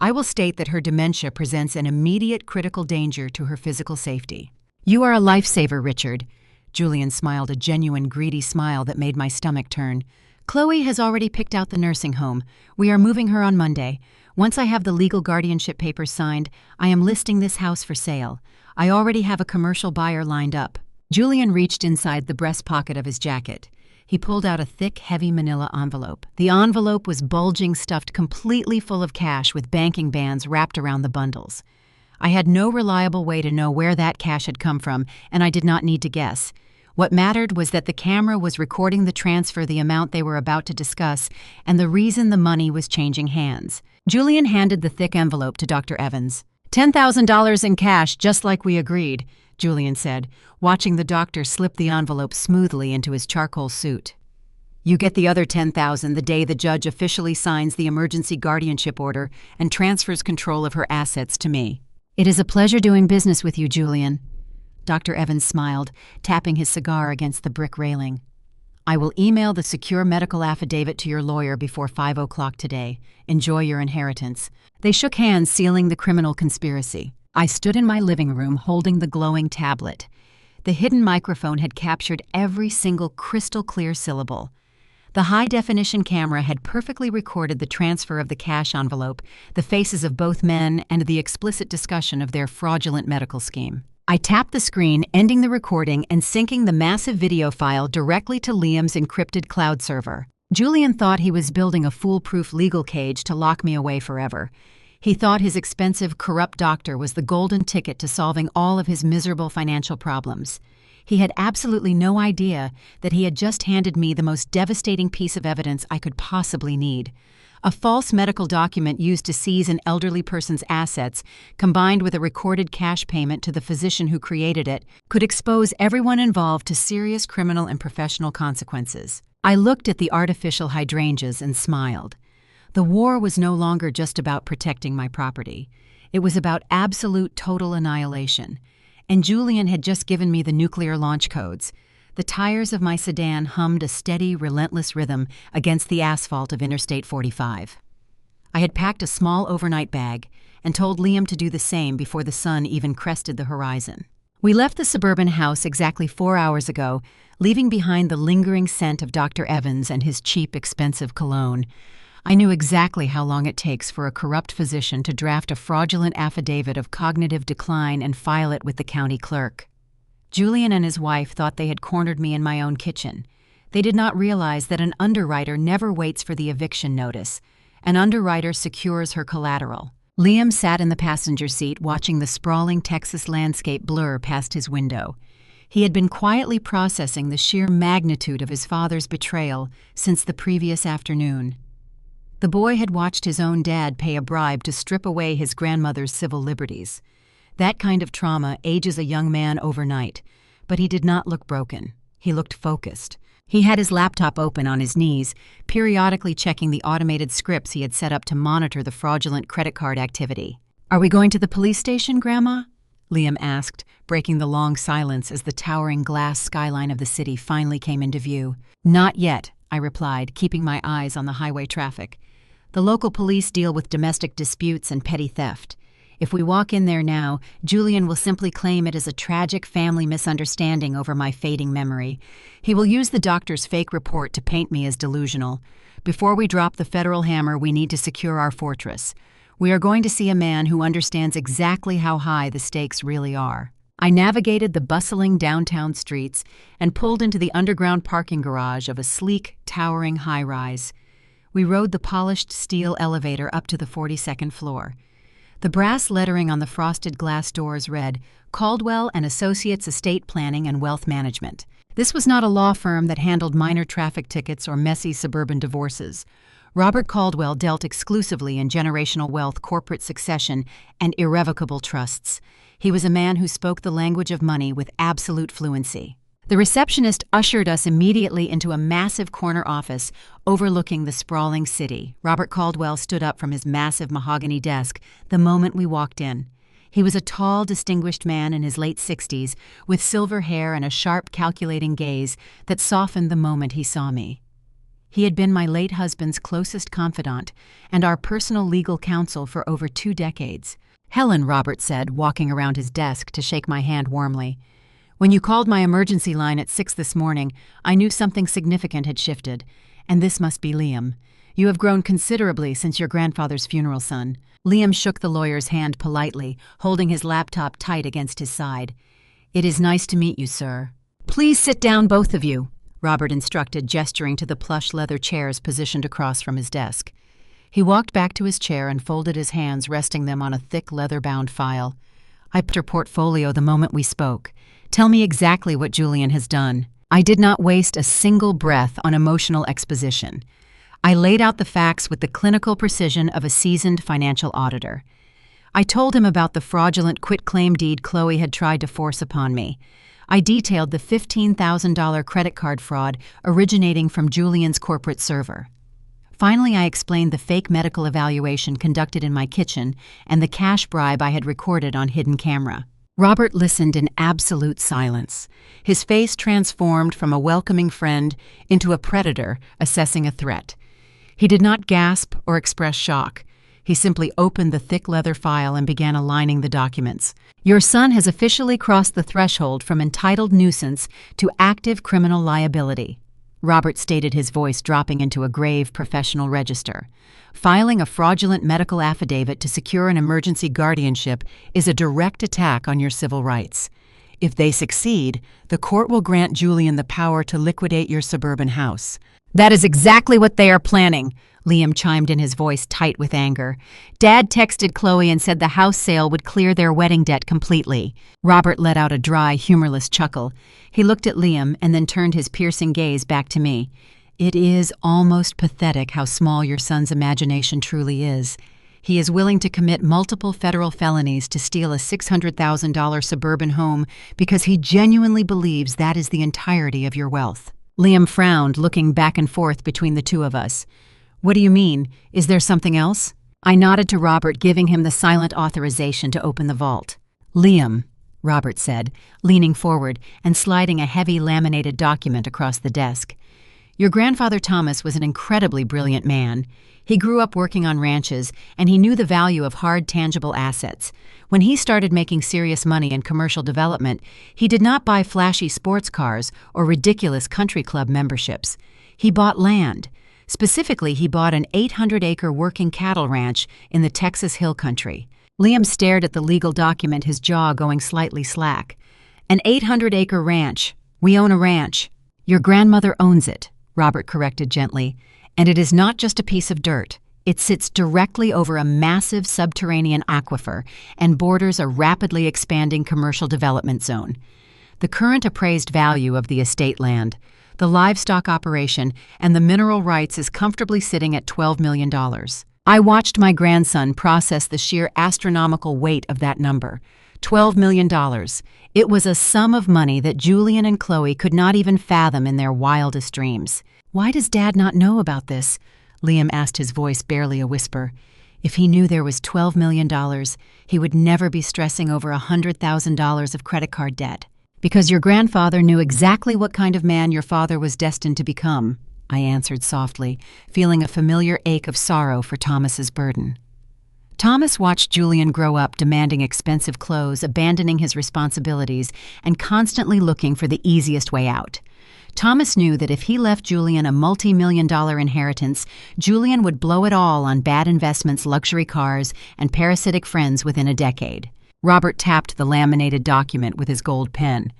I will state that her dementia presents an immediate critical danger to her physical safety. You are a lifesaver, Richard. Julian smiled a genuine greedy smile that made my stomach turn. Chloe has already picked out the nursing home. We are moving her on Monday. Once I have the legal guardianship papers signed, I am listing this house for sale. I already have a commercial buyer lined up. Julian reached inside the breast pocket of his jacket. He pulled out a thick, heavy manila envelope. The envelope was bulging, stuffed completely full of cash with banking bands wrapped around the bundles. I had no reliable way to know where that cash had come from, and I did not need to guess. What mattered was that the camera was recording the transfer, the amount they were about to discuss, and the reason the money was changing hands. Julian handed the thick envelope to Dr. Evans. $10,000 in cash, just like we agreed, Julian said, watching the doctor slip the envelope smoothly into his charcoal suit. You get the other $10,000 the day the judge officially signs the emergency guardianship order and transfers control of her assets to me. It is a pleasure doing business with you, Julian. Dr. Evans smiled, tapping his cigar against the brick railing. I will email the secure medical affidavit to your lawyer before 5 o'clock today. Enjoy your inheritance. They shook hands, sealing the criminal conspiracy. I stood in my living room holding the glowing tablet. The hidden microphone had captured every single crystal-clear syllable. The high-definition camera had perfectly recorded the transfer of the cash envelope, the faces of both men, and the explicit discussion of their fraudulent medical scheme. I tapped the screen, ending the recording and syncing the massive video file directly to Liam's encrypted cloud server. Julian thought he was building a foolproof legal cage to lock me away forever. He thought his expensive, corrupt doctor was the golden ticket to solving all of his miserable financial problems. He had absolutely no idea that he had just handed me the most devastating piece of evidence I could possibly need. A false medical document used to seize an elderly person's assets, combined with a recorded cash payment to the physician who created it, could expose everyone involved to serious criminal and professional consequences. I looked at the artificial hydrangeas and smiled. The war was no longer just about protecting my property. It was about absolute total annihilation. And Julian had just given me the nuclear launch codes. The tires of my sedan hummed a steady, relentless rhythm against the asphalt of Interstate 45. I had packed a small overnight bag and told Liam to do the same before the sun even crested the horizon. We left the suburban house exactly 4 hours ago, leaving behind the lingering scent of Dr. Evans and his cheap, expensive cologne. I knew exactly how long it takes for a corrupt physician to draft a fraudulent affidavit of cognitive decline and file it with the county clerk. Julian and his wife thought they had cornered me in my own kitchen. They did not realize that an underwriter never waits for the eviction notice. An underwriter secures her collateral. Liam sat in the passenger seat watching the sprawling Texas landscape blur past his window. He had been quietly processing the sheer magnitude of his father's betrayal since the previous afternoon. The boy had watched his own dad pay a bribe to strip away his grandmother's civil liberties. That kind of trauma ages a young man overnight, but he did not look broken. He looked focused. He had his laptop open on his knees, periodically checking the automated scripts he had set up to monitor the fraudulent credit card activity. "Are we going to the police station, Grandma?" Liam asked, breaking the long silence as the towering glass skyline of the city finally came into view. "Not yet," I replied, keeping my eyes on the highway traffic. "The local police deal with domestic disputes and petty theft. If we walk in there now, Julian will simply claim it as a tragic family misunderstanding over my fading memory. He will use the doctor's fake report to paint me as delusional. Before we drop the federal hammer, we need to secure our fortress. We are going to see a man who understands exactly how high the stakes really are." I navigated the bustling downtown streets and pulled into the underground parking garage of a sleek, towering high-rise. We rode the polished steel elevator up to the 42nd floor. The brass lettering on the frosted glass doors read, "Caldwell & Associates Estate Planning and Wealth Management." This was not a law firm that handled minor traffic tickets or messy suburban divorces. Robert Caldwell dealt exclusively in generational wealth, corporate succession, and irrevocable trusts. He was a man who spoke the language of money with absolute fluency. The receptionist ushered us immediately into a massive corner office overlooking the sprawling city. Robert Caldwell stood up from his massive mahogany desk the moment we walked in. He was a tall, distinguished man in his late 60s, with silver hair and a sharp, calculating gaze that softened the moment he saw me. He had been my late husband's closest confidant and our personal legal counsel for over 2 decades. "Helen," Robert said, walking around his desk to shake my hand warmly. "When you called my emergency line at 6 this morning, I knew something significant had shifted, and this must be Liam. You have grown considerably since your grandfather's funeral, son." Liam shook the lawyer's hand politely, holding his laptop tight against his side. "It is nice to meet you, sir." "Please sit down, both of you," Robert instructed, gesturing to the plush leather chairs positioned across from his desk. He walked back to his chair and folded his hands, resting them on a thick leather-bound file. "I put your portfolio the moment we spoke. Tell me exactly what Julian has done." I did not waste a single breath on emotional exposition. I laid out the facts with the clinical precision of a seasoned financial auditor. I told him about the fraudulent quitclaim deed Chloe had tried to force upon me. I detailed the $15,000 credit card fraud originating from Julian's corporate server. Finally, I explained the fake medical evaluation conducted in my kitchen and the cash bribe I had recorded on hidden camera. Robert listened in absolute silence. His face transformed from a welcoming friend into a predator assessing a threat. He did not gasp or express shock. He simply opened the thick leather file and began aligning the documents. "Your son has officially crossed the threshold from entitled nuisance to active criminal liability," Robert stated, his voice dropping into a grave professional register. "Filing a fraudulent medical affidavit to secure an emergency guardianship is a direct attack on your civil rights. If they succeed, the court will grant Julian the power to liquidate your suburban house." "That is exactly what they are planning," Liam chimed in, his voice tight with anger. "Dad texted Chloe and said the house sale would clear their wedding debt completely." Robert let out a dry, humorless chuckle. He looked at Liam and then turned his piercing gaze back to me. "It is almost pathetic how small your son's imagination truly is. He is willing to commit multiple federal felonies to steal a $600,000 suburban home because he genuinely believes that is the entirety of your wealth." Liam frowned, looking back and forth between the two of us. "What do you mean? Is there something else?" I nodded to Robert, giving him the silent authorization to open the vault. "Liam," Robert said, leaning forward and sliding a heavy laminated document across the desk. "Your grandfather Thomas was an incredibly brilliant man. He grew up working on ranches, and he knew the value of hard, tangible assets. When he started making serious money in commercial development, he did not buy flashy sports cars or ridiculous country club memberships. He bought land. Specifically, he bought an 800-acre working cattle ranch in the Texas Hill Country." Liam stared at the legal document, his jaw going slightly slack. "An 800-acre ranch. We own a ranch." "Your grandmother owns it," Robert corrected gently. "And it is not just a piece of dirt. It sits directly over a massive subterranean aquifer and borders a rapidly expanding commercial development zone. The current appraised value of the estate land, the livestock operation, and the mineral rights is comfortably sitting at $12 million. I watched my grandson process the sheer astronomical weight of that number. $12 million. It was a sum of money that Julian and Chloe could not even fathom in their wildest dreams. "Why does Dad not know about this?" Liam asked, his voice barely a whisper. "If he knew there was $12 million, he would never be stressing over $100,000 of credit card debt." "Because your grandfather knew exactly what kind of man your father was destined to become," I answered softly, feeling a familiar ache of sorrow for Thomas's burden. Thomas watched Julian grow up, demanding expensive clothes, abandoning his responsibilities, and constantly looking for the easiest way out. Thomas knew that if he left Julian a multi-million-dollar inheritance, Julian would blow it all on bad investments, luxury cars, and parasitic friends within a decade. Robert tapped the laminated document with his gold pen.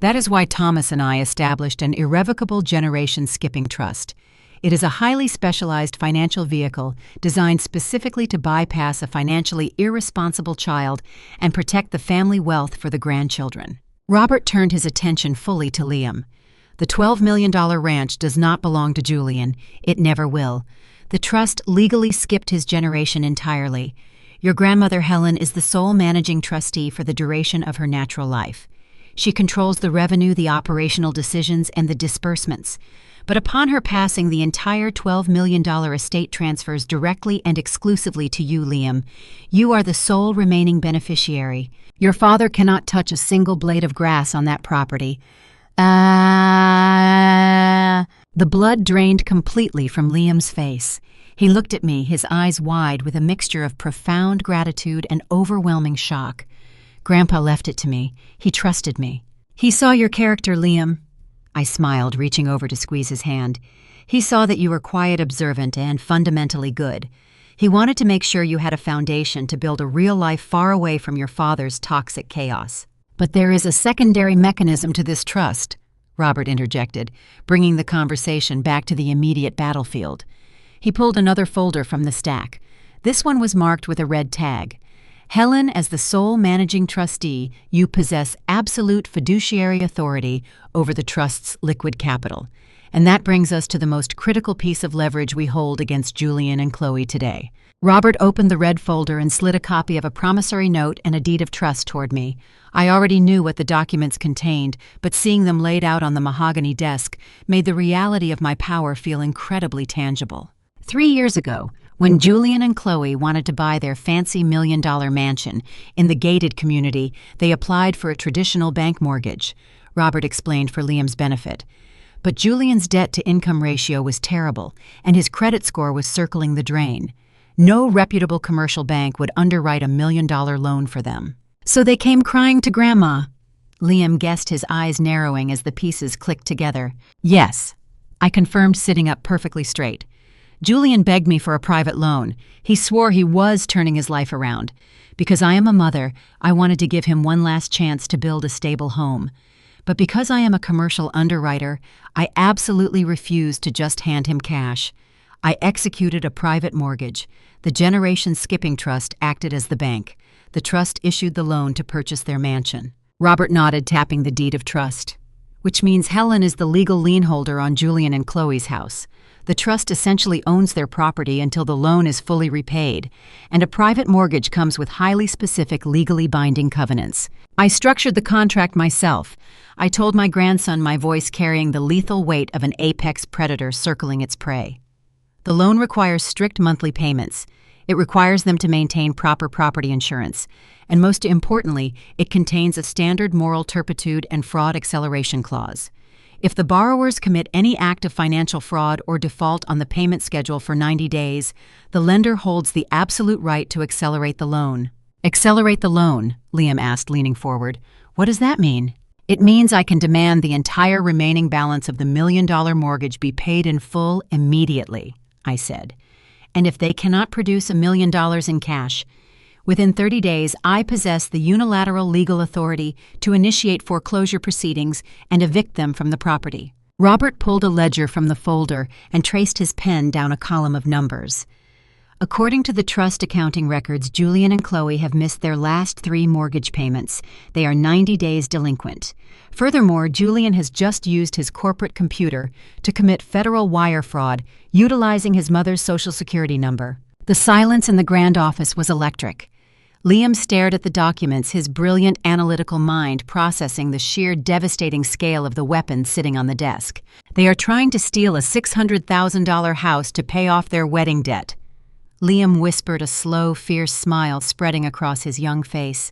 "That is why Thomas and I established an irrevocable generation-skipping trust. It is a highly specialized financial vehicle designed specifically to bypass a financially irresponsible child and protect the family wealth for the grandchildren." Robert turned his attention fully to Liam. "The $12 million ranch does not belong to Julian. It never will. The trust legally skipped his generation entirely. Your grandmother Helen is the sole managing trustee for the duration of her natural life. She controls the revenue, the operational decisions, and the disbursements. But upon her passing, the entire $12 million estate transfers directly and exclusively to you, Liam. You are the sole remaining beneficiary. Your father cannot touch a single blade of grass on that property. The blood drained completely from Liam's face. He looked at me, his eyes wide with a mixture of profound gratitude and overwhelming shock. Grandpa left it to me. He trusted me. He saw your character, Liam. I smiled, reaching over to squeeze his hand. He saw that you were quiet, observant, and fundamentally good. He wanted to make sure you had a foundation to build a real life far away from your father's toxic chaos. But there is a secondary mechanism to this trust, Robert interjected, bringing the conversation back to the immediate battlefield. He pulled another folder from the stack. This one was marked with a red tag. Helen, as the sole managing trustee, you possess absolute fiduciary authority over the trust's liquid capital. And that brings us to the most critical piece of leverage we hold against Julian and Chloe today. Robert opened the red folder and slid a copy of a promissory note and a deed of trust toward me. I already knew what the documents contained, but seeing them laid out on the mahogany desk made the reality of my power feel incredibly tangible. 3 years ago, when Julian and Chloe wanted to buy their fancy $1 million mansion in the gated community, they applied for a traditional bank mortgage, Robert explained for Liam's benefit. But Julian's debt-to-income ratio was terrible, and his credit score was circling the drain. No reputable commercial bank would underwrite a $1 million loan for them. So they came crying to Grandma. Liam guessed, his eyes narrowing as the pieces clicked together. Yes, I confirmed, sitting up perfectly straight. Julian begged me for a private loan. He swore he was turning his life around. Because I am a mother, I wanted to give him one last chance to build a stable home. But because I am a commercial underwriter, I absolutely refused to just hand him cash. I executed a private mortgage. The Generation Skipping Trust acted as the bank. The trust issued the loan to purchase their mansion. Robert nodded, tapping the deed of trust. Which means Helen is the legal lien holder on Julian and Chloe's house. The trust essentially owns their property until the loan is fully repaid, and a private mortgage comes with highly specific, legally binding covenants. I structured the contract myself. I told my grandson, my voice carrying the lethal weight of an apex predator circling its prey. The loan requires strict monthly payments. It requires them to maintain proper property insurance. And most importantly, it contains a standard moral turpitude and fraud acceleration clause. If the borrowers commit any act of financial fraud or default on the payment schedule for 90 days, the lender holds the absolute right to accelerate the loan. Accelerate the loan? Liam asked, leaning forward. What does that mean? It means I can demand the entire remaining balance of the $1 million mortgage be paid in full immediately, I said. And if they cannot produce $1 million in cash, within 30 days, I possess the unilateral legal authority to initiate foreclosure proceedings and evict them from the property. Robert pulled a ledger from the folder and traced his pen down a column of numbers. According to the trust accounting records, Julian and Chloe have missed their last 3 mortgage payments. They are 90 days delinquent. Furthermore, Julian has just used his corporate computer to commit federal wire fraud, utilizing his mother's Social Security number. The silence in the grand office was electric. Liam stared at the documents, his brilliant analytical mind processing the sheer devastating scale of the weapon sitting on the desk. They are trying to steal a $600,000 house to pay off their wedding debt. Liam whispered, a slow, fierce smile spreading across his young face.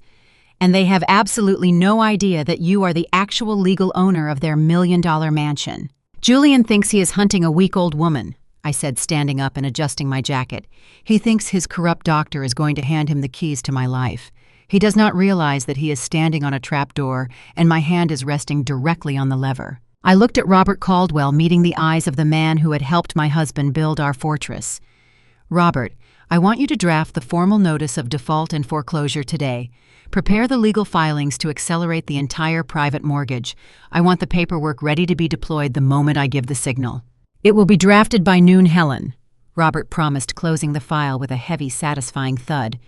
And they have absolutely no idea that you are the actual legal owner of their $1 million mansion. Julian thinks he is hunting a weak old woman, I said, standing up and adjusting my jacket. He thinks his corrupt doctor is going to hand him the keys to my life. He does not realize that he is standing on a trapdoor and my hand is resting directly on the lever. I looked at Robert Caldwell, meeting the eyes of the man who had helped my husband build our fortress. Robert, I want you to draft the formal notice of default and foreclosure today. Prepare the legal filings to accelerate the entire private mortgage. I want the paperwork ready to be deployed the moment I give the signal. It will be drafted by noon, Helen, Robert promised, closing the file with a heavy, satisfying thud.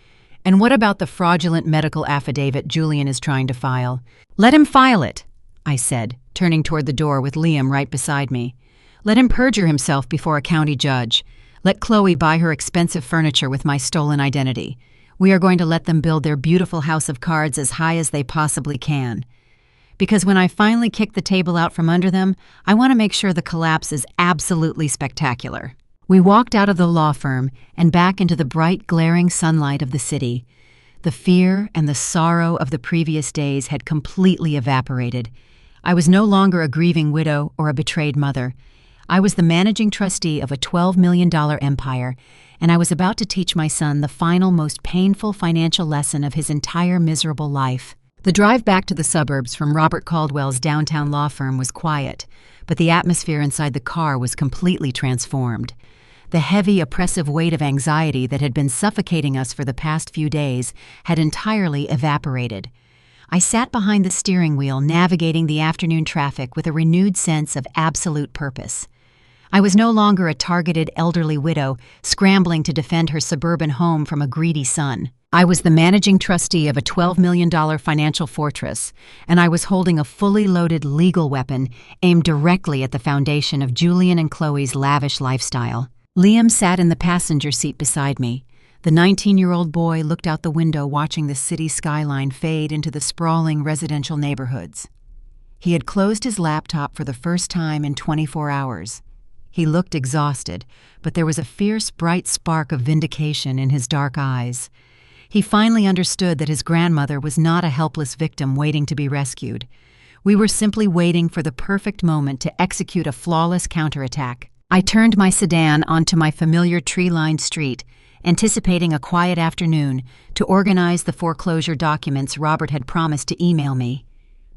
And what about the fraudulent medical affidavit Julian is trying to file? Let him file it, I said, turning toward the door with Liam right beside me. Let him perjure himself before a county judge. Let Chloe buy her expensive furniture with my stolen identity. We are going to let them build their beautiful house of cards as high as they possibly can. because when I finally kick the table out from under them, I want to make sure the collapse is absolutely spectacular. We walked out of the law firm and back into the bright, glaring sunlight of the city. The fear and the sorrow of the previous days had completely evaporated. I was no longer a grieving widow or a betrayed mother. I was the managing trustee of a $12 million empire, and I was about to teach my son the final, most painful financial lesson of his entire miserable life. The drive back to the suburbs from Robert Caldwell's downtown law firm was quiet, but the atmosphere inside the car was completely transformed. The heavy, oppressive weight of anxiety that had been suffocating us for the past few days had entirely evaporated. I sat behind the steering wheel, navigating the afternoon traffic with a renewed sense of absolute purpose. I was no longer a targeted elderly widow scrambling to defend her suburban home from a greedy son. I was the managing trustee of a $12 million financial fortress, and I was holding a fully loaded legal weapon aimed directly at the foundation of Julian and Chloe's lavish lifestyle. Liam sat in the passenger seat beside me. The 19-year-old boy looked out the window, watching the city skyline fade into the sprawling residential neighborhoods. He had closed his laptop for the first time in 24 hours. He looked exhausted, but there was a fierce, bright spark of vindication in his dark eyes. He finally understood that his grandmother was not a helpless victim waiting to be rescued. We were simply waiting for the perfect moment to execute a flawless counterattack. I turned my sedan onto my familiar tree-lined street, anticipating a quiet afternoon to organize the foreclosure documents Robert had promised to email me.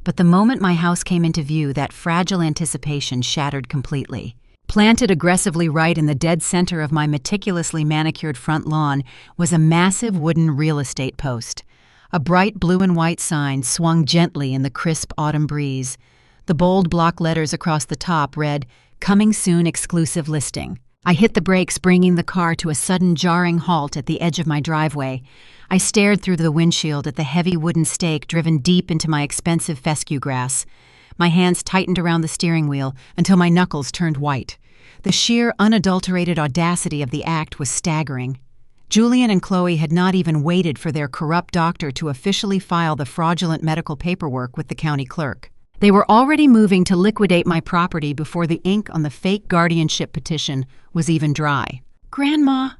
But the moment my house came into view, that fragile anticipation shattered completely. Planted aggressively right in the dead center of my meticulously manicured front lawn was a massive wooden real estate post. A bright blue and white sign swung gently in the crisp autumn breeze. The bold block letters across the top read, "Coming soon, exclusive listing." I hit the brakes, bringing the car to a sudden jarring halt at the edge of my driveway. I stared through the windshield at the heavy wooden stake driven deep into my expensive fescue grass. My hands tightened around the steering wheel until my knuckles turned white. The sheer, unadulterated audacity of the act was staggering. Julian and Chloe had not even waited for their corrupt doctor to officially file the fraudulent medical paperwork with the county clerk. They were already moving to liquidate my property before the ink on the fake guardianship petition was even dry. "Grandma,"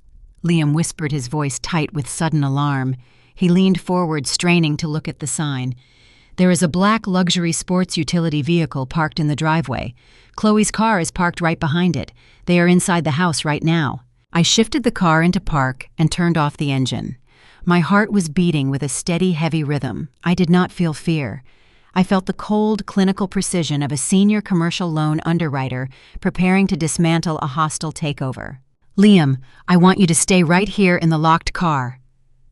Liam whispered, his voice tight with sudden alarm. He leaned forward, straining to look at the sign. "There is a black luxury sports utility vehicle parked in the driveway. Chloe's car is parked right behind it. They are inside the house right now." I shifted the car into park and turned off the engine. My heart was beating with a steady, heavy rhythm. I did not feel fear. I felt the cold, clinical precision of a senior commercial loan underwriter preparing to dismantle a hostile takeover. "Liam, I want you to stay right here in the locked car,"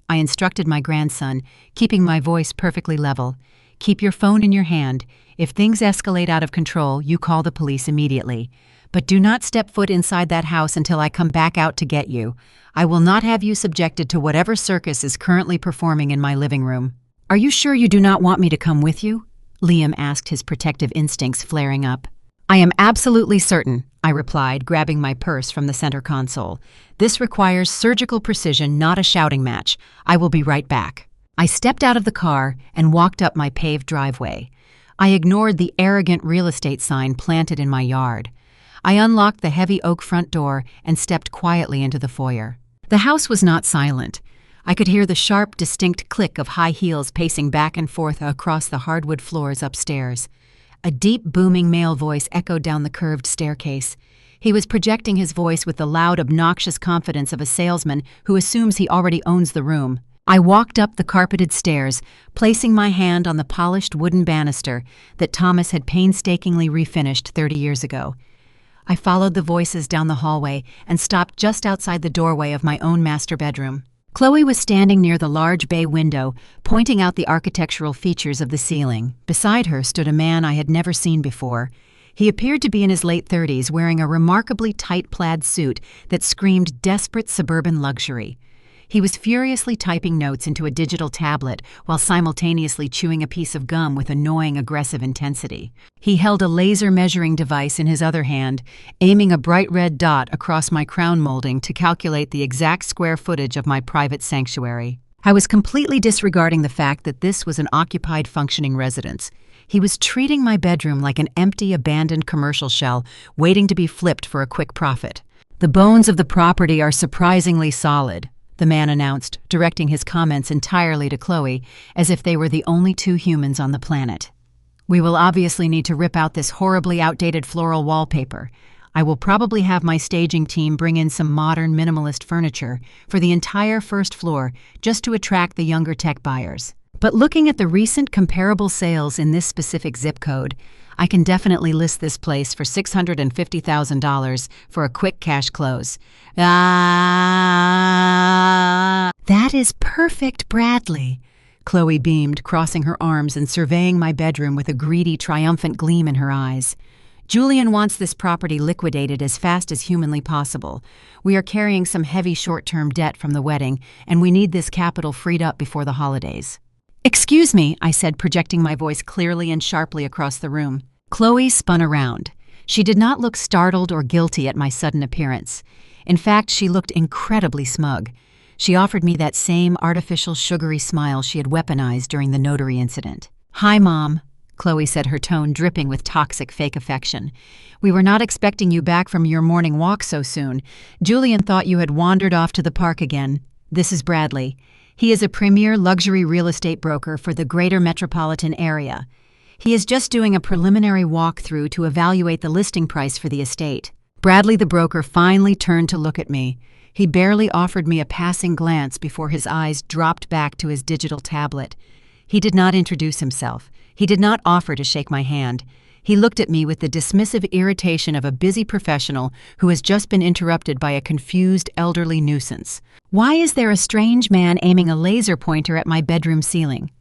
I instructed my grandson, keeping my voice perfectly level. "Keep your phone in your hand. If things escalate out of control, you call the police immediately. But do not step foot inside that house until I come back out to get you. I will not have you subjected to whatever circus is currently performing in my living room." "Are you sure you do not want me to come with you?" Liam asked, his protective instincts flaring up. "I am absolutely certain," I replied, grabbing my purse from the center console. "This requires surgical precision, not a shouting match. I will be right back." I stepped out of the car and walked up my paved driveway. I ignored the arrogant real estate sign planted in my yard. I unlocked the heavy oak front door and stepped quietly into the foyer. The house was not silent. I could hear the sharp, distinct click of high heels pacing back and forth across the hardwood floors upstairs. A deep, booming male voice echoed down the curved staircase. He was projecting his voice with the loud, obnoxious confidence of a salesman who assumes he already owns the room. I walked up the carpeted stairs, placing my hand on the polished wooden banister that Thomas had painstakingly refinished 30 years ago. I followed the voices down the hallway and stopped just outside the doorway of my own master bedroom. Chloe was standing near the large bay window, pointing out the architectural features of the ceiling. Beside her stood a man I had never seen before. He appeared to be in his late 30s, wearing a remarkably tight plaid suit that screamed desperate suburban luxury. He was furiously typing notes into a digital tablet while simultaneously chewing a piece of gum with annoying, aggressive intensity. He held a laser measuring device in his other hand, aiming a bright red dot across my crown molding to calculate the exact square footage of my private sanctuary. I was completely disregarding the fact that this was an occupied, functioning residence. He was treating my bedroom like an empty, abandoned commercial shell, waiting to be flipped for a quick profit. "The bones of the property are surprisingly solid," the man announced, directing his comments entirely to Chloe, as if they were the only two humans on the planet. "We will obviously need to rip out this horribly outdated floral wallpaper. I will probably have my staging team bring in some modern minimalist furniture for the entire first floor just to attract the younger tech buyers. But looking at the recent comparable sales in this specific zip code, I can definitely list this place for $650,000 for a quick cash close." "Ah, that is perfect, Bradley," Chloe beamed, crossing her arms and surveying my bedroom with a greedy, triumphant gleam in her eyes. "Julian wants this property liquidated as fast as humanly possible. We are carrying some heavy short-term debt from the wedding, and we need this capital freed up before the holidays." "Excuse me," I said, projecting my voice clearly and sharply across the room. Chloe spun around. She did not look startled or guilty at my sudden appearance. In fact, she looked incredibly smug. She offered me that same artificial sugary smile she had weaponized during the notary incident. "Hi, Mom," Chloe said, her tone dripping with toxic fake affection. "We were not expecting you back from your morning walk so soon. Julian thought you had wandered off to the park again. This is Bradley. He is a premier luxury real estate broker for the greater metropolitan area. He is just doing a preliminary walkthrough to evaluate the listing price for the estate." Bradley, the broker, finally turned to look at me. He barely offered me a passing glance before his eyes dropped back to his digital tablet. He did not introduce himself. He did not offer to shake my hand. He looked at me with the dismissive irritation of a busy professional who has just been interrupted by a confused elderly nuisance. "Why is there a strange man aiming a laser pointer at my bedroom ceiling?"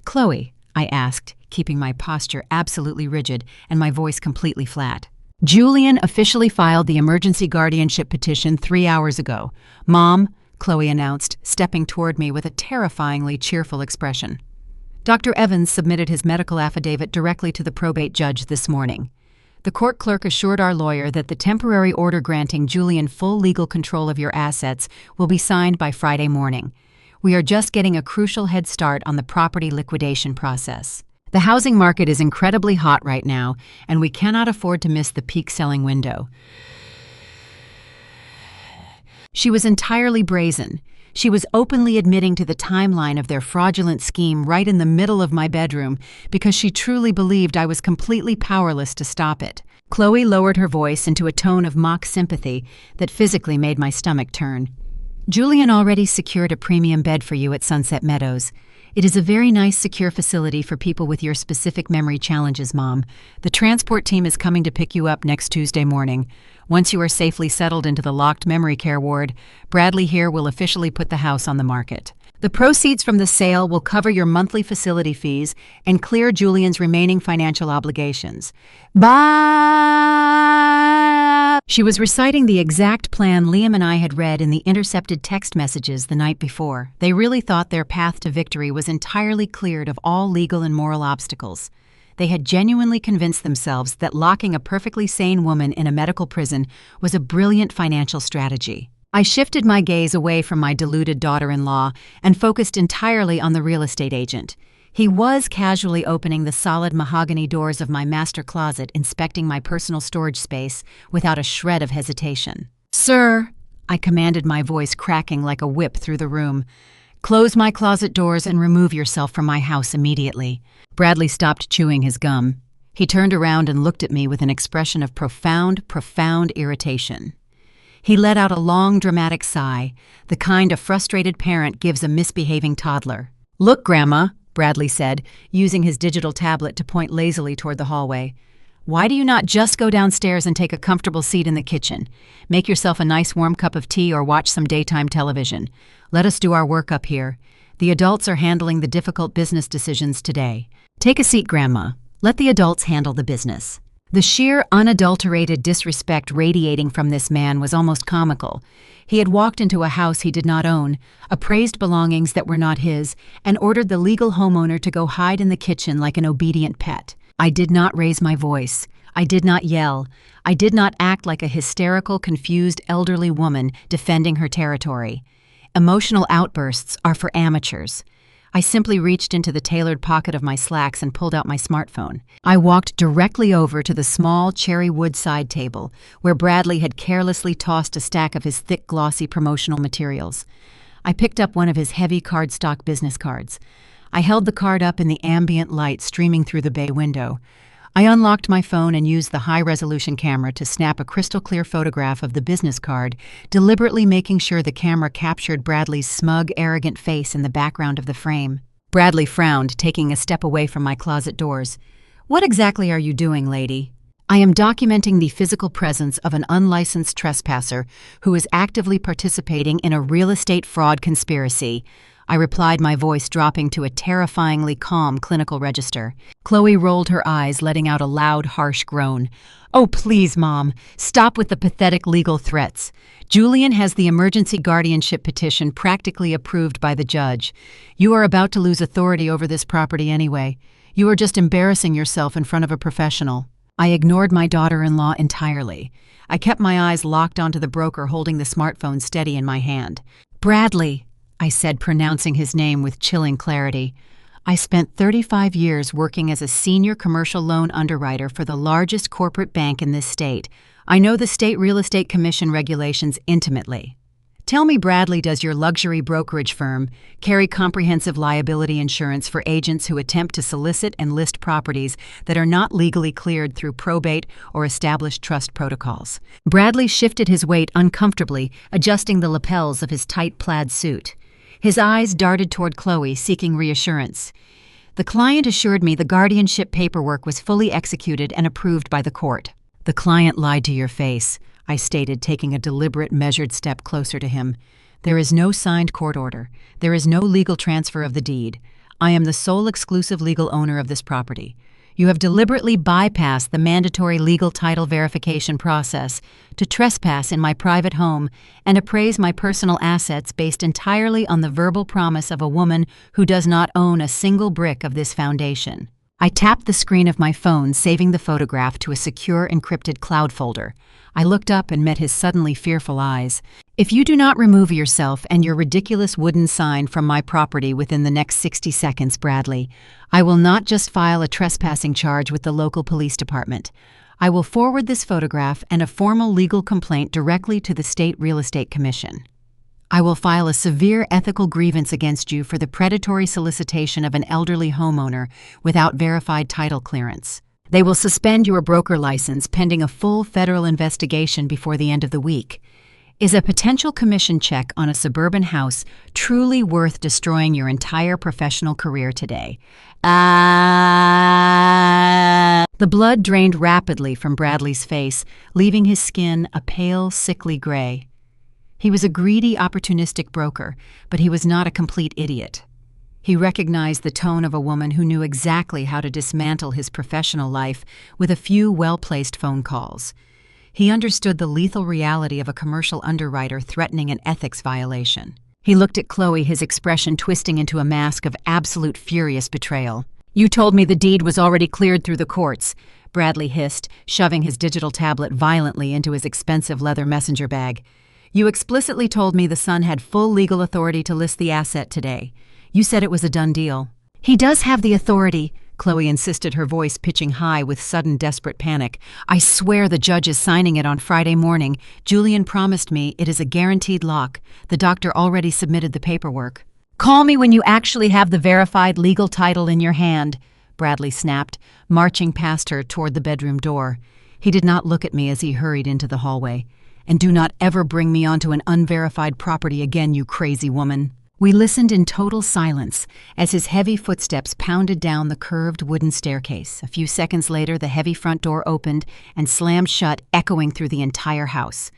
"Chloe," I asked, keeping my posture absolutely rigid and my voice completely flat. "Julian officially filed the emergency guardianship petition 3 hours ago. Mom," Chloe announced, stepping toward me with a terrifyingly cheerful expression. "Dr. Evans submitted his medical affidavit directly to the probate judge this morning. The court clerk assured our lawyer that the temporary order granting Julian full legal control of your assets will be signed by Friday morning. We are just getting a crucial head start on the property liquidation process. The housing market is incredibly hot right now, and we cannot afford to miss the peak selling window." She was entirely brazen. She was openly admitting to the timeline of their fraudulent scheme right in the middle of my bedroom because she truly believed I was completely powerless to stop it. Chloe lowered her voice into a tone of mock sympathy that physically made my stomach turn. "Julian already secured a premium bed for you at Sunset Meadows. It is a very nice, secure facility for people with your specific memory challenges, Mom. The transport team is coming to pick you up next Tuesday morning. Once you are safely settled into the locked memory care ward, Bradley here will officially put the house on the market. The proceeds from the sale will cover your monthly facility fees and clear Julian's remaining financial obligations. Bye!" She was reciting the exact plan Liam and I had read in the intercepted text messages the night before. They really thought their path to victory was entirely cleared of all legal and moral obstacles. They had genuinely convinced themselves that locking a perfectly sane woman in a medical prison was a brilliant financial strategy. I shifted my gaze away from my deluded daughter-in-law and focused entirely on the real estate agent. He was casually opening the solid mahogany doors of my master closet, inspecting my personal storage space without a shred of hesitation. "Sir," I commanded, my voice cracking like a whip through the room, "close my closet doors and remove yourself from my house immediately." Bradley stopped chewing his gum. He turned around and looked at me with an expression of profound irritation. He let out a long, dramatic sigh, the kind a frustrated parent gives a misbehaving toddler. "Look, Grandma," Bradley said, using his digital tablet to point lazily toward the hallway. "Why do you not just go downstairs and take a comfortable seat in the kitchen? Make yourself a nice warm cup of tea or watch some daytime television. Let us do our work up here. The adults are handling the difficult business decisions today. Take a seat, Grandma. Let the adults handle the business." The sheer, unadulterated disrespect radiating from this man was almost comical. He had walked into a house he did not own, appraised belongings that were not his, and ordered the legal homeowner to go hide in the kitchen like an obedient pet. I did not raise my voice. I did not yell. I did not act like a hysterical, confused elderly woman defending her territory. Emotional outbursts are for amateurs. I simply reached into the tailored pocket of my slacks and pulled out my smartphone. I walked directly over to the small cherry wood side table, where Bradley had carelessly tossed a stack of his thick, glossy promotional materials. I picked up one of his heavy cardstock business cards. I held the card up in the ambient light streaming through the bay window. I unlocked my phone and used the high-resolution camera to snap a crystal-clear photograph of the business card, deliberately making sure the camera captured Bradley's smug, arrogant face in the background of the frame. Bradley frowned, taking a step away from my closet doors. "What exactly are you doing, lady?" "I am documenting the physical presence of an unlicensed trespasser who is actively participating in a real estate fraud conspiracy," I replied, my voice dropping to a terrifyingly calm clinical register. Chloe rolled her eyes, letting out a loud, harsh groan. "Oh, please, Mom, stop with the pathetic legal threats. Julian has the emergency guardianship petition practically approved by the judge. You are about to lose authority over this property anyway. You are just embarrassing yourself in front of a professional." I ignored my daughter-in-law entirely. I kept my eyes locked onto the broker holding the smartphone steady in my hand. "Bradley," I said, pronouncing his name with chilling clarity. "I spent 35 years working as a senior commercial loan underwriter for the largest corporate bank in this state. I know the state real estate commission regulations intimately. Tell me, Bradley, does your luxury brokerage firm carry comprehensive liability insurance for agents who attempt to solicit and list properties that are not legally cleared through probate or established trust protocols?" Bradley shifted his weight uncomfortably, adjusting the lapels of his tight plaid suit. His eyes darted toward Chloe, seeking reassurance. "The client assured me the guardianship paperwork was fully executed and approved by the court." "The client lied to your face," I stated, taking a deliberate, measured step closer to him. "There is no signed court order. There is no legal transfer of the deed. I am the sole exclusive legal owner of this property. You have deliberately bypassed the mandatory legal title verification process to trespass in my private home and appraise my personal assets based entirely on the verbal promise of a woman who does not own a single brick of this foundation." I tapped the screen of my phone, saving the photograph to a secure, encrypted cloud folder. I looked up and met his suddenly fearful eyes. "If you do not remove yourself and your ridiculous wooden sign from my property within the next 60 seconds, Bradley, I will not just file a trespassing charge with the local police department. I will forward this photograph and a formal legal complaint directly to the State Real Estate Commission. I will file a severe ethical grievance against you for the predatory solicitation of an elderly homeowner without verified title clearance. They will suspend your broker license pending a full federal investigation before the end of the week. Is a potential commission check on a suburban house truly worth destroying your entire professional career today?" The blood drained rapidly from Bradley's face, leaving his skin a pale, sickly gray. He was a greedy, opportunistic broker, but he was not a complete idiot. He recognized the tone of a woman who knew exactly how to dismantle his professional life with a few well-placed phone calls. He understood the lethal reality of a commercial underwriter threatening an ethics violation. He looked at Chloe, his expression twisting into a mask of absolute furious betrayal. "You told me the deed was already cleared through the courts," Bradley hissed, shoving his digital tablet violently into his expensive leather messenger bag. "You explicitly told me the son had full legal authority to list the asset today. You said it was a done deal." "He does have the authority," Chloe insisted, her voice pitching high with sudden desperate panic. "I swear the judge is signing it on Friday morning. Julian promised me it is a guaranteed lock. The doctor already submitted the paperwork." "Call me when you actually have the verified legal title in your hand," Bradley snapped, marching past her toward the bedroom door. He did not look at me as he hurried into the hallway. "And do not ever bring me onto an unverified property again, you crazy woman." We listened in total silence as his heavy footsteps pounded down the curved wooden staircase. A few seconds later, the heavy front door opened and slammed shut, echoing through the entire house.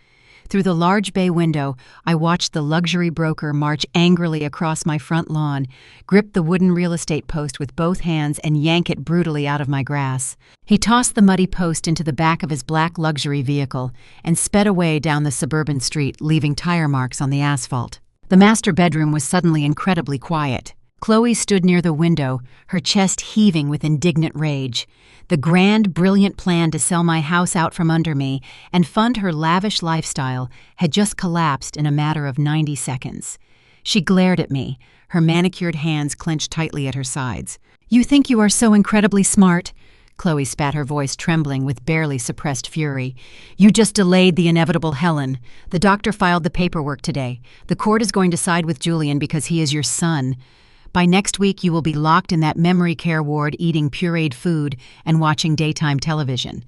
Through the large bay window, I watched the luxury broker march angrily across my front lawn, grip the wooden real estate post with both hands, and yank it brutally out of my grasp. He tossed the muddy post into the back of his black luxury vehicle and sped away down the suburban street, leaving tire marks on the asphalt. The master bedroom was suddenly incredibly quiet. Chloe stood near the window, her chest heaving with indignant rage. The grand, brilliant plan to sell my house out from under me and fund her lavish lifestyle had just collapsed in a matter of 90 seconds. She glared at me, her manicured hands clenched tightly at her sides. "You think you are so incredibly smart?" Chloe spat, her voice trembling with barely suppressed fury. "You just delayed the inevitable, Helen. The doctor filed the paperwork today. The court is going to side with Julian because he is your son. By next week, you will be locked in that memory care ward eating pureed food and watching daytime television.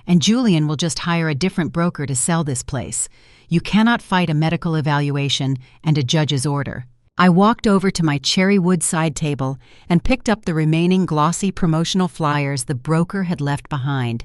And Julian will just hire a different broker to sell this place. You cannot fight a medical evaluation and a judge's order." I walked over to my cherry wood side table and picked up the remaining glossy promotional flyers the broker had left behind.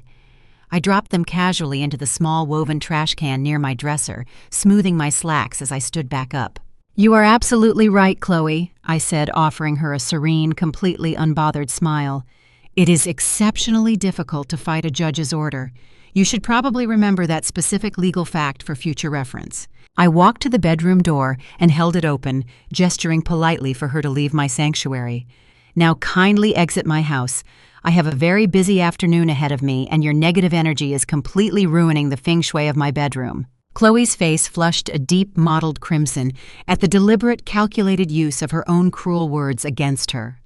I dropped them casually into the small woven trash can near my dresser, smoothing my slacks as I stood back up. "You are absolutely right, Chloe," I said, offering her a serene, completely unbothered smile. "It is exceptionally difficult to fight a judge's order. You should probably remember that specific legal fact for future reference." I walked to the bedroom door and held it open, gesturing politely for her to leave my sanctuary. "Now kindly exit my house. I have a very busy afternoon ahead of me, and your negative energy is completely ruining the feng shui of my bedroom." Chloe's face flushed a deep mottled crimson at the deliberate, calculated use of her own cruel words against her.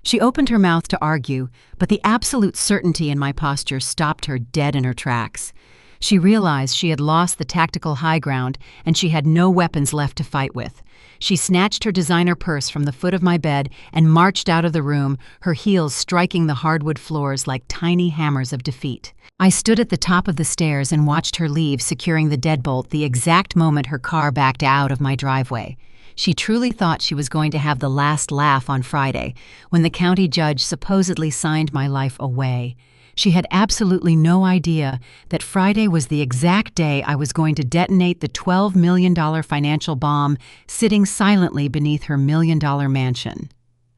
She opened her mouth to argue, but the absolute certainty in my posture stopped her dead in her tracks. She realized she had lost the tactical high ground, and she had no weapons left to fight with. She snatched her designer purse from the foot of my bed and marched out of the room, her heels striking the hardwood floors like tiny hammers of defeat. I stood at the top of the stairs and watched her leave, securing the deadbolt the exact moment her car backed out of my driveway. She truly thought she was going to have the last laugh on Friday, when the county judge supposedly signed my life away. She had absolutely no idea that Friday was the exact day I was going to detonate the $12 million financial bomb sitting silently beneath her million-dollar mansion.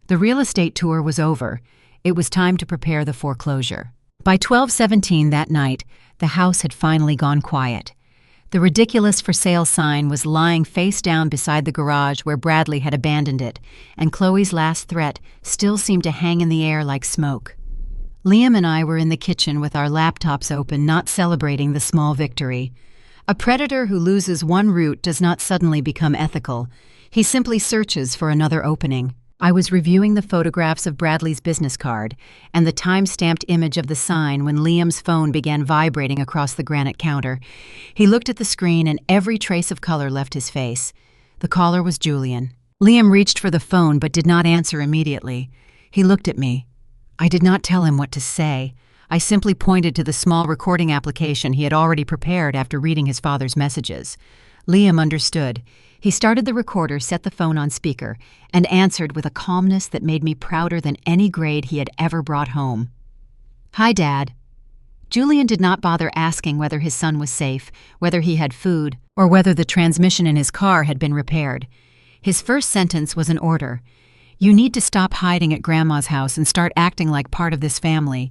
The real estate tour was over. It was time to prepare the foreclosure. By 12:17 that night, the house had finally gone quiet. The ridiculous for sale sign was lying face down beside the garage where Bradley had abandoned it, and Chloe's last threat still seemed to hang in the air like smoke. Liam and I were in the kitchen with our laptops open, not celebrating the small victory. A predator who loses one root does not suddenly become ethical. He simply searches for another opening. I was reviewing the photographs of Bradley's business card and the time-stamped image of the sign when Liam's phone began vibrating across the granite counter. He looked at the screen and every trace of color left his face. The caller was Julian. Liam reached for the phone but did not answer immediately. He looked at me. I did not tell him what to say. I simply pointed to the small recording application he had already prepared after reading his father's messages. Liam understood. He started the recorder, set the phone on speaker, and answered with a calmness that made me prouder than any grade he had ever brought home. "Hi, Dad." Julian did not bother asking whether his son was safe, whether he had food, or whether the transmission in his car had been repaired. His first sentence was an order. "You need to stop hiding at Grandma's house and start acting like part of this family."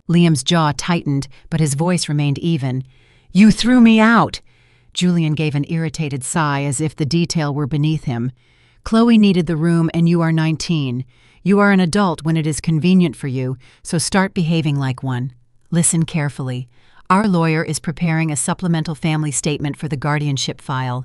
Liam's jaw tightened, but his voice remained even. "You threw me out!" Julian gave an irritated sigh as if the detail were beneath him. "Chloe needed the room and you are 19. You are an adult when it is convenient for you, so start behaving like one. Listen carefully. Our lawyer is preparing a supplemental family statement for the guardianship file.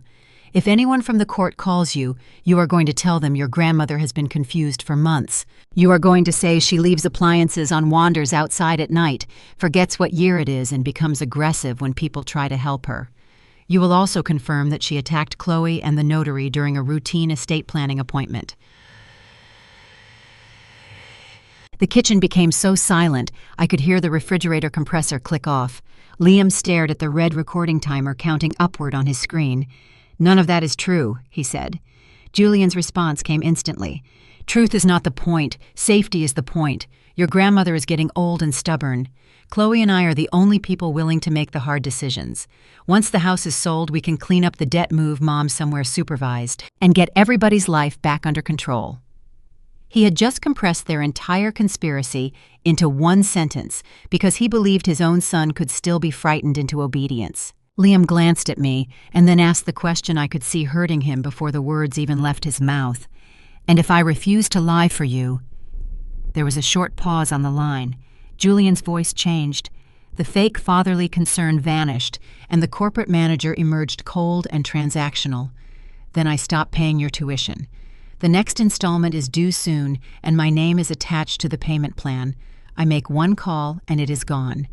If anyone from the court calls you, you are going to tell them your grandmother has been confused for months. You are going to say she leaves appliances on wanders outside at night, forgets what year it is, and becomes aggressive when people try to help her. You will also confirm that she attacked Chloe and the notary during a routine estate planning appointment." The kitchen became so silent, I could hear the refrigerator compressor click off. Liam stared at the red recording timer counting upward on his screen. "None of that is true," he said. Julian's response came instantly. "Truth is not the point. Safety is the point. Your grandmother is getting old and stubborn. Chloe and I are the only people willing to make the hard decisions. Once the house is sold, we can clean up the debt, move Mom somewhere supervised, and get everybody's life back under control." He had just compressed their entire conspiracy into one sentence because he believed his own son could still be frightened into obedience. Liam glanced at me and then asked the question I could see hurting him before the words even left his mouth. "And if I refuse to lie for you?" There was a short pause on the line. Julian's voice changed. The fake fatherly concern vanished, and the corporate manager emerged cold and transactional. Then I stopped paying your tuition. The next installment is due soon, and my name is attached to the payment plan. I make one call, and it is gone.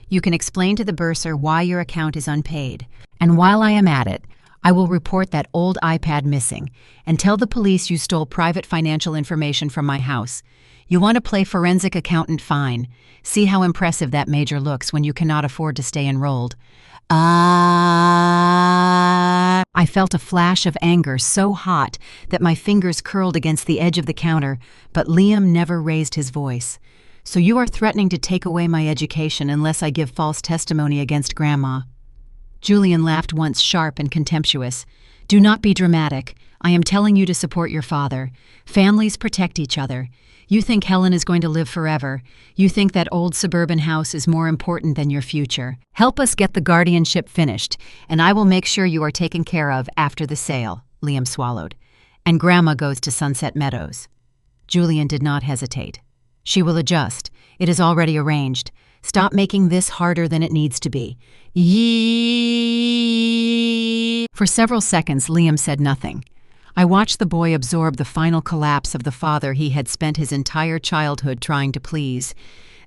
You can explain to the bursar why your account is unpaid. And while I am at it, I will report that old iPad missing and tell the police you stole private financial information from my house. You want to play forensic accountant? Fine. See how impressive that major looks when you cannot afford to stay enrolled. I felt a flash of anger so hot that my fingers curled against the edge of the counter, but Liam never raised his voice. So you are threatening to take away my education unless I give false testimony against Grandma. Julian laughed once, sharp and contemptuous. Do not be dramatic. I am telling you to support your father. Families protect each other. You think Helen is going to live forever. You think that old suburban house is more important than your future. Help us get the guardianship finished, and I will make sure you are taken care of after the sale, Liam swallowed. And Grandma goes to Sunset Meadows. Julian did not hesitate. She will adjust. It is already arranged. Stop making this harder than it needs to be. Yee. For several seconds, Liam said nothing. I watched the boy absorb the final collapse of the father he had spent his entire childhood trying to please.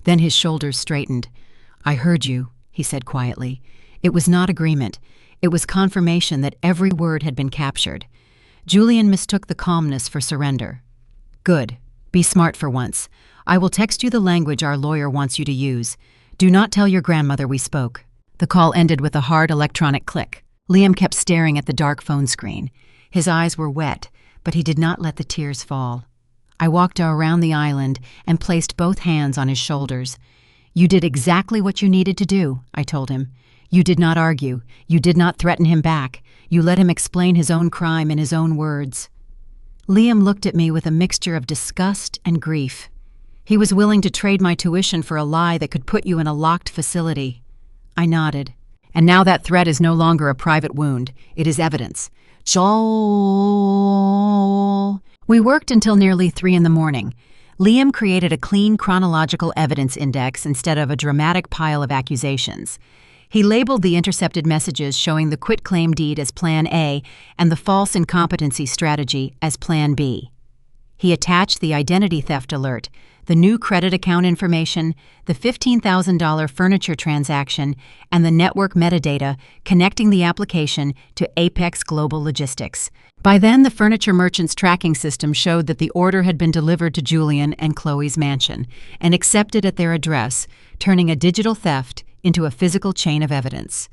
Then his shoulders straightened. I heard you, he said quietly. It was not agreement. It was confirmation that every word had been captured. Julian mistook the calmness for surrender. Good. Be smart for once. I will text you the language our lawyer wants you to use. Do not tell your grandmother we spoke. The call ended with a hard electronic click. Liam kept staring at the dark phone screen. His eyes were wet, but he did not let the tears fall. I walked around the island and placed both hands on his shoulders. You did exactly what you needed to do, I told him. You did not argue. You did not threaten him back. You let him explain his own crime in his own words. Liam looked at me with a mixture of disgust and grief. He was willing to trade my tuition for a lie that could put you in a locked facility. I nodded. And now that threat is no longer a private wound. It is evidence. Joel. We worked until nearly 3 a.m. Liam created a clean chronological evidence index instead of a dramatic pile of accusations. He labeled the intercepted messages showing the quitclaim deed as Plan A and the false incompetency strategy as Plan B. He attached the identity theft alert, the new credit account information, the $15,000 furniture transaction, and the network metadata connecting the application to Apex Global Logistics. By then, the furniture merchant's tracking system showed that the order had been delivered to Julian and Chloe's mansion and accepted at their address, turning a digital theft into a physical chain of evidence.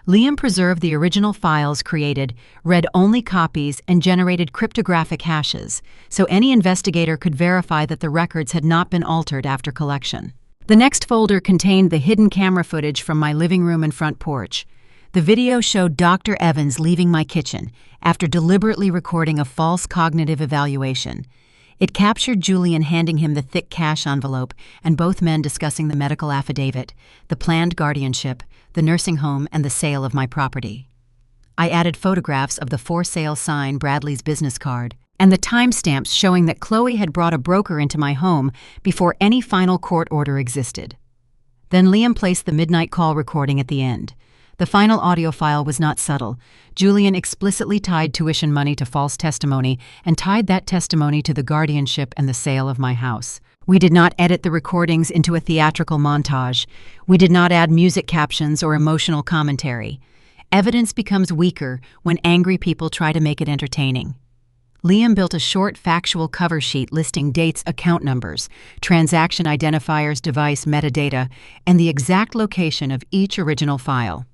Liam preserved the original files created, read only copies, and generated cryptographic hashes, so any investigator could verify that the records had not been altered after collection. The next folder contained the hidden camera footage from my living room and front porch. The video showed Dr. Evans leaving my kitchen after deliberately recording a false cognitive evaluation. It captured Julian handing him the thick cash envelope and both men discussing the medical affidavit, the planned guardianship, the nursing home, and the sale of my property. I added photographs of the for sale sign, Bradley's business card, and the timestamps showing that Chloe had brought a broker into my home before any final court order existed. Then Liam placed the midnight call recording at the end. The final audio file was not subtle. Julian explicitly tied tuition money to false testimony and tied that testimony to the guardianship and the sale of my house. We did not edit the recordings into a theatrical montage. We did not add music captions or emotional commentary. Evidence becomes weaker when angry people try to make it entertaining. Liam built a short factual cover sheet listing dates, account numbers, transaction identifiers, device metadata, and the exact location of each original file.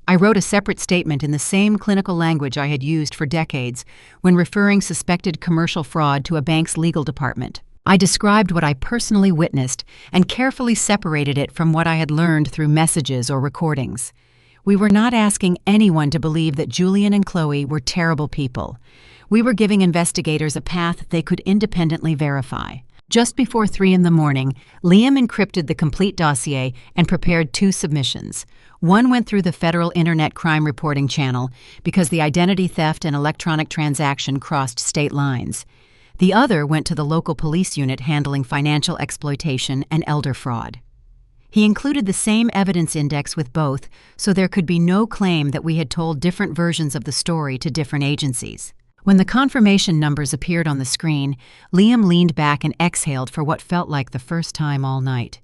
I wrote a separate statement in the same clinical language I had used for decades when referring suspected commercial fraud to a bank's legal department. I described what I personally witnessed and carefully separated it from what I had learned through messages or recordings. We were not asking anyone to believe that Julian and Chloe were terrible people. We were giving investigators a path they could independently verify. Just before 3 a.m, Liam encrypted the complete dossier and prepared 2 submissions. One went through the Federal Internet Crime Reporting Channel because the identity theft and electronic transaction crossed state lines. The other went to the local police unit handling financial exploitation and elder fraud. He included the same evidence index with both, so there could be no claim that we had told different versions of the story to different agencies. When the confirmation numbers appeared on the screen, Liam leaned back and exhaled for what felt like the first time all night.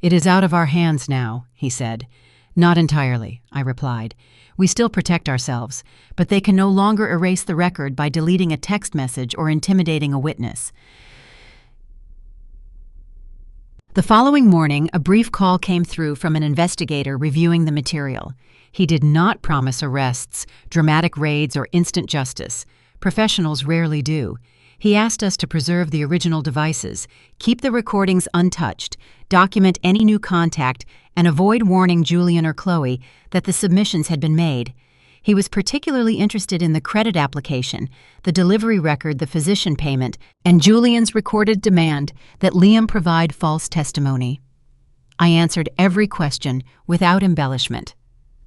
"It is out of our hands now," he said. "Not entirely," I replied. "We still protect ourselves, but they can no longer erase the record by deleting a text message or intimidating a witness." The following morning, a brief call came through from an investigator reviewing the material. He did not promise arrests, dramatic raids, or instant justice. Professionals rarely do. He asked us to preserve the original devices, keep the recordings untouched, document any new contact, and avoid warning Julian or Chloe that the submissions had been made. He was particularly interested in the credit application, the delivery record, the physician payment, and Julian's recorded demand that Liam provide false testimony. I answered every question without embellishment.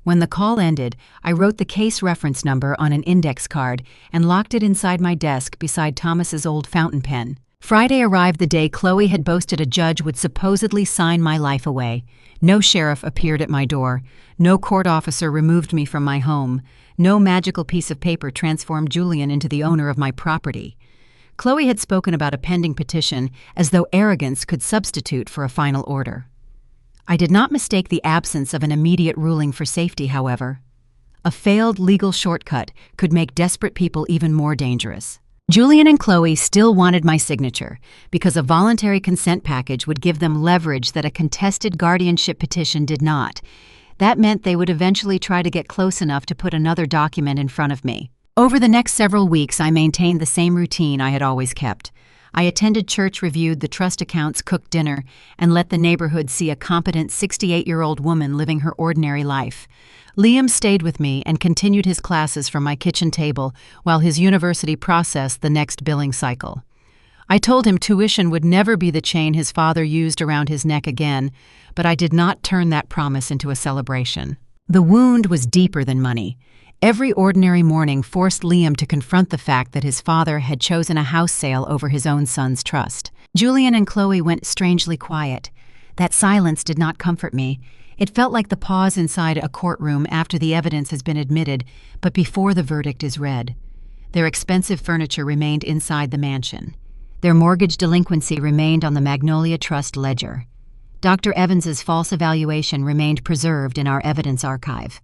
When the call ended, I wrote the case reference number on an index card and locked it inside my desk beside Thomas's old fountain pen. Friday arrived the day Chloe had boasted a judge would supposedly sign my life away. No sheriff appeared at my door. No court officer removed me from my home. No magical piece of paper transformed Julian into the owner of my property. Chloe had spoken about a pending petition as though arrogance could substitute for a final order. I did not mistake the absence of an immediate ruling for safety, however. A failed legal shortcut could make desperate people even more dangerous. Julian and Chloe still wanted my signature because a voluntary consent package would give them leverage that a contested guardianship petition did not. That meant they would eventually try to get close enough to put another document in front of me. Over the next several weeks, I maintained the same routine I had always kept. I attended church, reviewed the trust accounts, cooked dinner, and let the neighborhood see a competent 68-year-old woman living her ordinary life. Liam stayed with me and continued his classes from my kitchen table while his university processed the next billing cycle. I told him tuition would never be the chain his father used around his neck again, but I did not turn that promise into a celebration. The wound was deeper than money. Every ordinary morning forced Liam to confront the fact that his father had chosen a house sale over his own son's trust. Julian and Chloe went strangely quiet. That silence did not comfort me. It felt like the pause inside a courtroom after the evidence has been admitted, but before the verdict is read. Their expensive furniture remained inside the mansion. Their mortgage delinquency remained on the Magnolia Trust ledger. Dr. Evans's false evaluation remained preserved in our evidence archive.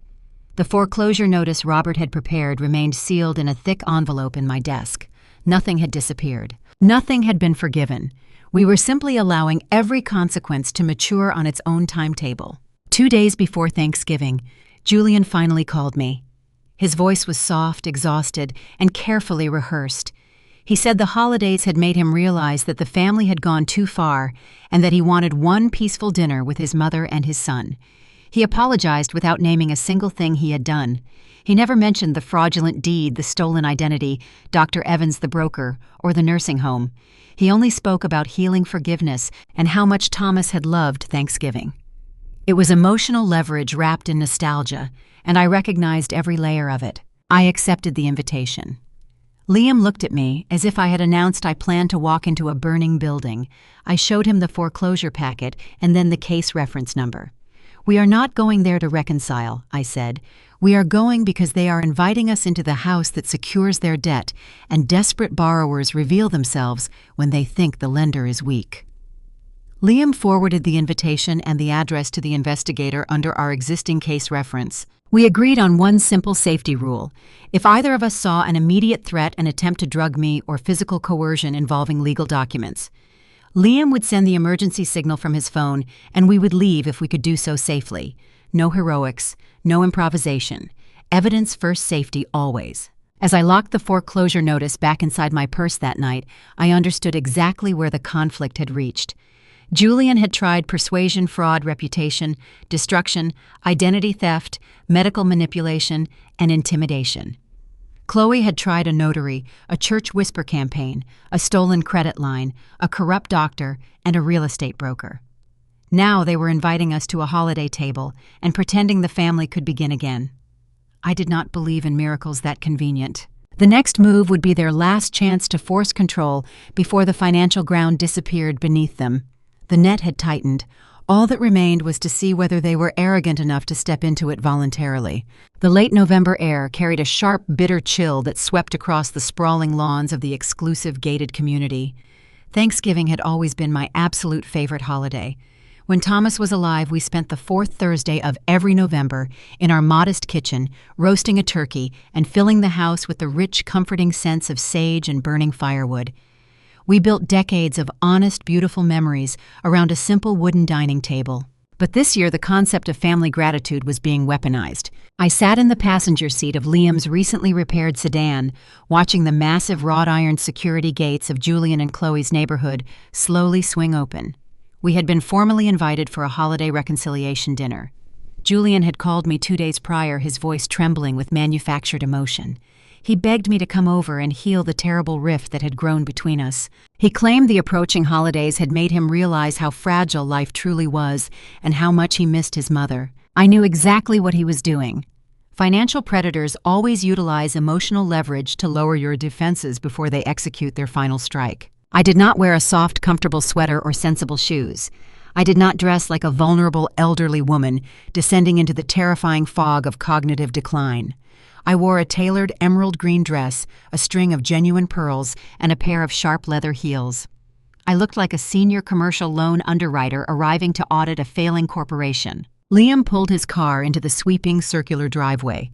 The foreclosure notice Robert had prepared remained sealed in a thick envelope in my desk. Nothing had disappeared. Nothing had been forgiven. We were simply allowing every consequence to mature on its own timetable. 2 days before Thanksgiving, Julian finally called me. His voice was soft, exhausted, and carefully rehearsed. He said the holidays had made him realize that the family had gone too far and that he wanted one peaceful dinner with his mother and his son. He apologized without naming a single thing he had done. He never mentioned the fraudulent deed, the stolen identity, Dr. Evans the broker, or the nursing home. He only spoke about healing forgiveness and how much Thomas had loved Thanksgiving. It was emotional leverage wrapped in nostalgia, and I recognized every layer of it. I accepted the invitation. Liam looked at me as if I had announced I planned to walk into a burning building. I showed him the foreclosure packet and then the case reference number. "We are not going there to reconcile," I said. "We are going because they are inviting us into the house that secures their debt, and desperate borrowers reveal themselves when they think the lender is weak." Liam forwarded the invitation and the address to the investigator under our existing case reference. We agreed on one simple safety rule. If either of us saw an immediate threat, an attempt to drug me, or physical coercion involving legal documents, Liam would send the emergency signal from his phone, and we would leave if we could do so safely. No heroics, no improvisation. Evidence first, safety always. As I locked the foreclosure notice back inside my purse that night, I understood exactly where the conflict had reached. Julian had tried persuasion, fraud, reputation, destruction, identity theft, medical manipulation, and intimidation. Chloe had tried a notary, a church whisper campaign, a stolen credit line, a corrupt doctor, and a real estate broker. Now they were inviting us to a holiday table and pretending the family could begin again. I did not believe in miracles that convenient. The next move would be their last chance to force control before the financial ground disappeared beneath them. The net had tightened. All that remained was to see whether they were arrogant enough to step into it voluntarily. The late November air carried a sharp, bitter chill that swept across the sprawling lawns of the exclusive gated community. Thanksgiving had always been my absolute favorite holiday. When Thomas was alive, we spent the fourth Thursday of every November in our modest kitchen, roasting a turkey and filling the house with the rich, comforting scents of sage and burning firewood. We built decades of honest, beautiful memories around a simple wooden dining table. But this year, the concept of family gratitude was being weaponized. I sat in the passenger seat of Liam's recently repaired sedan, watching the massive wrought iron security gates of Julian and Chloe's neighborhood slowly swing open. We had been formally invited for a holiday reconciliation dinner. Julian had called me 2 days prior, his voice trembling with manufactured emotion. He begged me to come over and heal the terrible rift that had grown between us. He claimed the approaching holidays had made him realize how fragile life truly was and how much he missed his mother. I knew exactly what he was doing. Financial predators always utilize emotional leverage to lower your defenses before they execute their final strike. I did not wear a soft, comfortable sweater or sensible shoes. I did not dress like a vulnerable elderly woman descending into the terrifying fog of cognitive decline. I wore a tailored emerald green dress, a string of genuine pearls, and a pair of sharp leather heels. I looked like a senior commercial loan underwriter arriving to audit a failing corporation. Liam pulled his car into the sweeping circular driveway.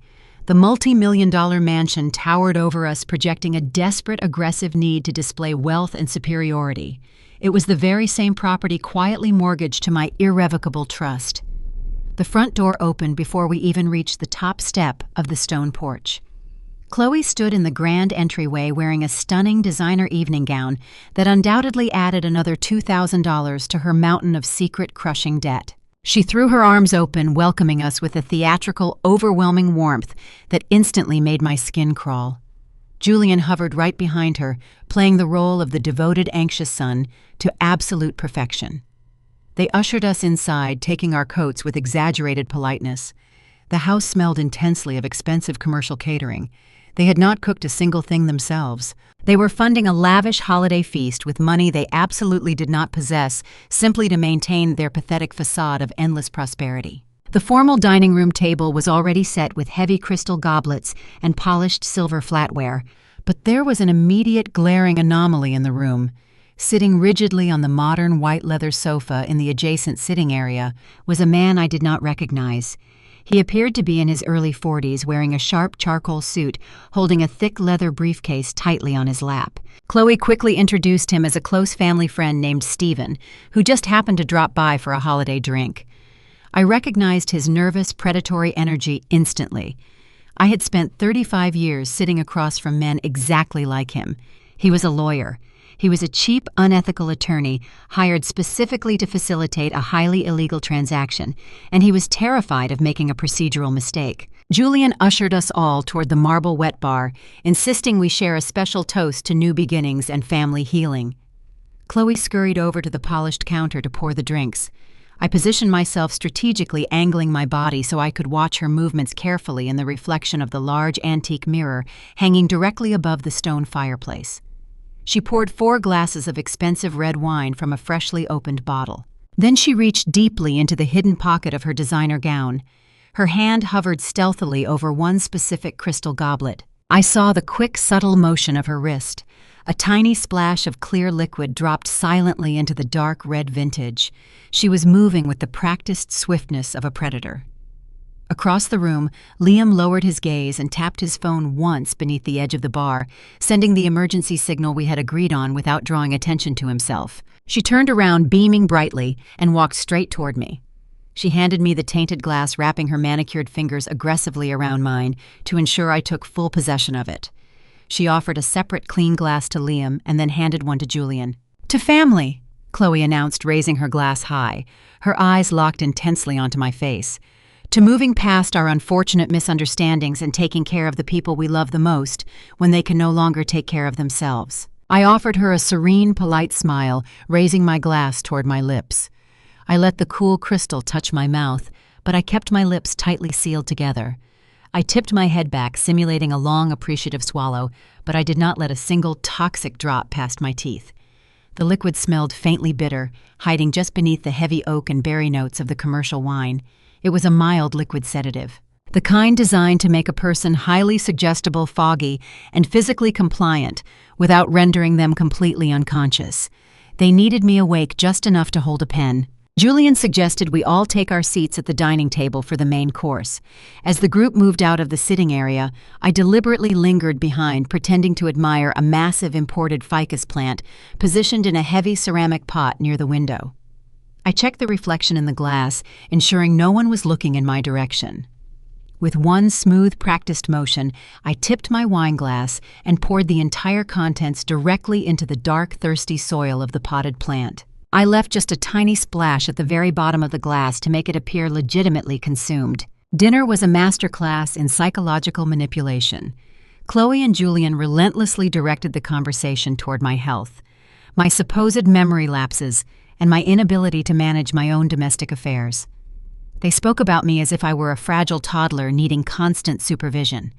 The multi-million-dollar mansion towered over us, projecting a desperate, aggressive need to display wealth and superiority. It was the very same property quietly mortgaged to my irrevocable trust. The front door opened before we even reached the top step of the stone porch. Chloe stood in the grand entryway wearing a stunning designer evening gown that undoubtedly added another $2,000 to her mountain of secret crushing debt. She threw her arms open, welcoming us with a theatrical, overwhelming warmth that instantly made my skin crawl. Julian hovered right behind her, playing the role of the devoted, anxious son to absolute perfection. They ushered us inside, taking our coats with exaggerated politeness. The house smelled intensely of expensive commercial catering. They had not cooked a single thing themselves. They were funding a lavish holiday feast with money they absolutely did not possess, simply to maintain their pathetic facade of endless prosperity. The formal dining room table was already set with heavy crystal goblets and polished silver flatware, but there was an immediate glaring anomaly in the room. Sitting rigidly on the modern white leather sofa in the adjacent sitting area was a man I did not recognize. He appeared to be in his early 40s, wearing a sharp charcoal suit, holding a thick leather briefcase tightly on his lap. Chloe quickly introduced him as a close family friend named Stephen, who just happened to drop by for a holiday drink. I recognized his nervous, predatory energy instantly. I had spent 35 years sitting across from men exactly like him. He was a lawyer. He was a cheap, unethical attorney hired specifically to facilitate a highly illegal transaction, and he was terrified of making a procedural mistake. Julian ushered us all toward the marble wet bar, insisting we share a special toast to new beginnings and family healing. Chloe scurried over to the polished counter to pour the drinks. I positioned myself strategically, angling my body so I could watch her movements carefully in the reflection of the large antique mirror hanging directly above the stone fireplace. She poured 4 glasses of expensive red wine from a freshly opened bottle. Then she reached deeply into the hidden pocket of her designer gown. Her hand hovered stealthily over one specific crystal goblet. I saw the quick, subtle motion of her wrist. A tiny splash of clear liquid dropped silently into the dark red vintage. She was moving with the practiced swiftness of a predator. Across the room, Liam lowered his gaze and tapped his phone once beneath the edge of the bar, sending the emergency signal we had agreed on without drawing attention to himself. She turned around, beaming brightly, and walked straight toward me. She handed me the tainted glass, wrapping her manicured fingers aggressively around mine to ensure I took full possession of it. She offered a separate clean glass to Liam and then handed one to Julian. "To family," Chloe announced, raising her glass high. Her eyes locked intensely onto my face. "To moving past our unfortunate misunderstandings and taking care of the people we love the most when they can no longer take care of themselves." I offered her a serene, polite smile, raising my glass toward my lips. I let the cool crystal touch my mouth, but I kept my lips tightly sealed together. I tipped my head back, simulating a long, appreciative swallow, but I did not let a single toxic drop past my teeth. The liquid smelled faintly bitter, hiding just beneath the heavy oak and berry notes of the commercial wine. It was a mild liquid sedative, the kind designed to make a person highly suggestible, foggy, and physically compliant without rendering them completely unconscious. They needed me awake just enough to hold a pen. Julian suggested we all take our seats at the dining table for the main course. As the group moved out of the sitting area, I deliberately lingered behind, pretending to admire a massive imported ficus plant positioned in a heavy ceramic pot near the window. I checked the reflection in the glass, ensuring no one was looking in my direction. With one smooth, practiced motion, I tipped my wine glass and poured the entire contents directly into the dark, thirsty soil of the potted plant. I left just a tiny splash at the very bottom of the glass to make it appear legitimately consumed. Dinner was a masterclass in psychological manipulation. Chloe and Julian relentlessly directed the conversation toward my health, my supposed memory lapses, and my inability to manage my own domestic affairs. They spoke about me as if I were a fragile toddler needing constant supervision.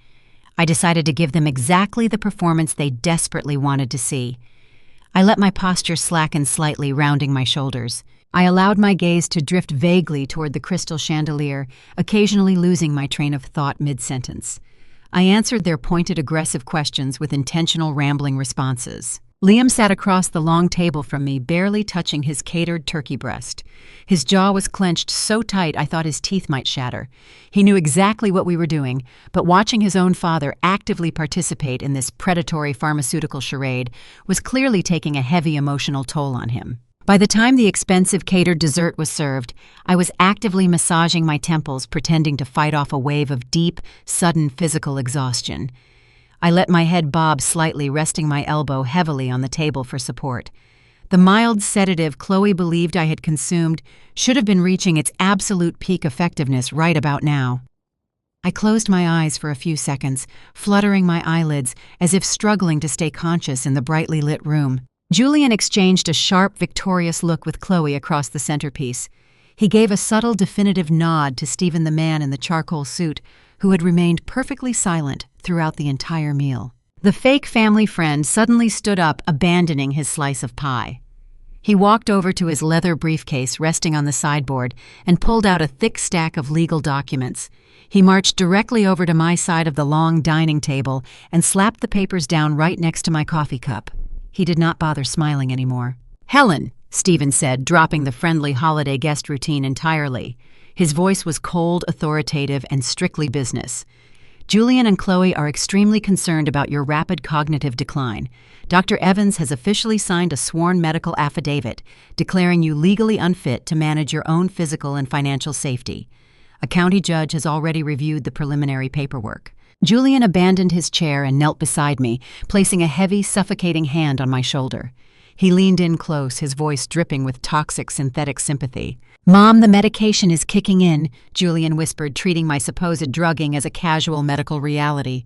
I decided to give them exactly the performance they desperately wanted to see. I let my posture slacken slightly, rounding my shoulders. I allowed my gaze to drift vaguely toward the crystal chandelier, occasionally losing my train of thought mid-sentence. I answered their pointed, aggressive questions with intentional, rambling responses. Liam sat across the long table from me, barely touching his catered turkey breast. His jaw was clenched so tight I thought his teeth might shatter. He knew exactly what we were doing, but watching his own father actively participate in this predatory pharmaceutical charade was clearly taking a heavy emotional toll on him. By the time the expensive catered dessert was served, I was actively massaging my temples, pretending to fight off a wave of deep, sudden physical exhaustion. I let my head bob slightly, resting my elbow heavily on the table for support. The mild sedative Chloe believed I had consumed should have been reaching its absolute peak effectiveness right about now. I closed my eyes for a few seconds, fluttering my eyelids as if struggling to stay conscious in the brightly lit room. Julian exchanged a sharp, victorious look with Chloe across the centerpiece. He gave a subtle, definitive nod to Stephen, the man in the charcoal suit, who had remained perfectly silent throughout the entire meal. The fake family friend suddenly stood up, abandoning his slice of pie. He walked over to his leather briefcase resting on the sideboard and pulled out a thick stack of legal documents. He marched directly over to my side of the long dining table and slapped the papers down right next to my coffee cup. He did not bother smiling anymore. "Helen," Stephen said, dropping the friendly holiday guest routine entirely. His voice was cold, authoritative, and strictly business. "Julian and Chloe are extremely concerned about your rapid cognitive decline. Dr. Evans has officially signed a sworn medical affidavit declaring you legally unfit to manage your own physical and financial safety. A county judge has already reviewed the preliminary paperwork." Julian abandoned his chair and knelt beside me, placing a heavy, suffocating hand on my shoulder. He leaned in close, his voice dripping with toxic synthetic sympathy. "Mom, the medication is kicking in," Julian whispered, treating my supposed drugging as a casual medical reality.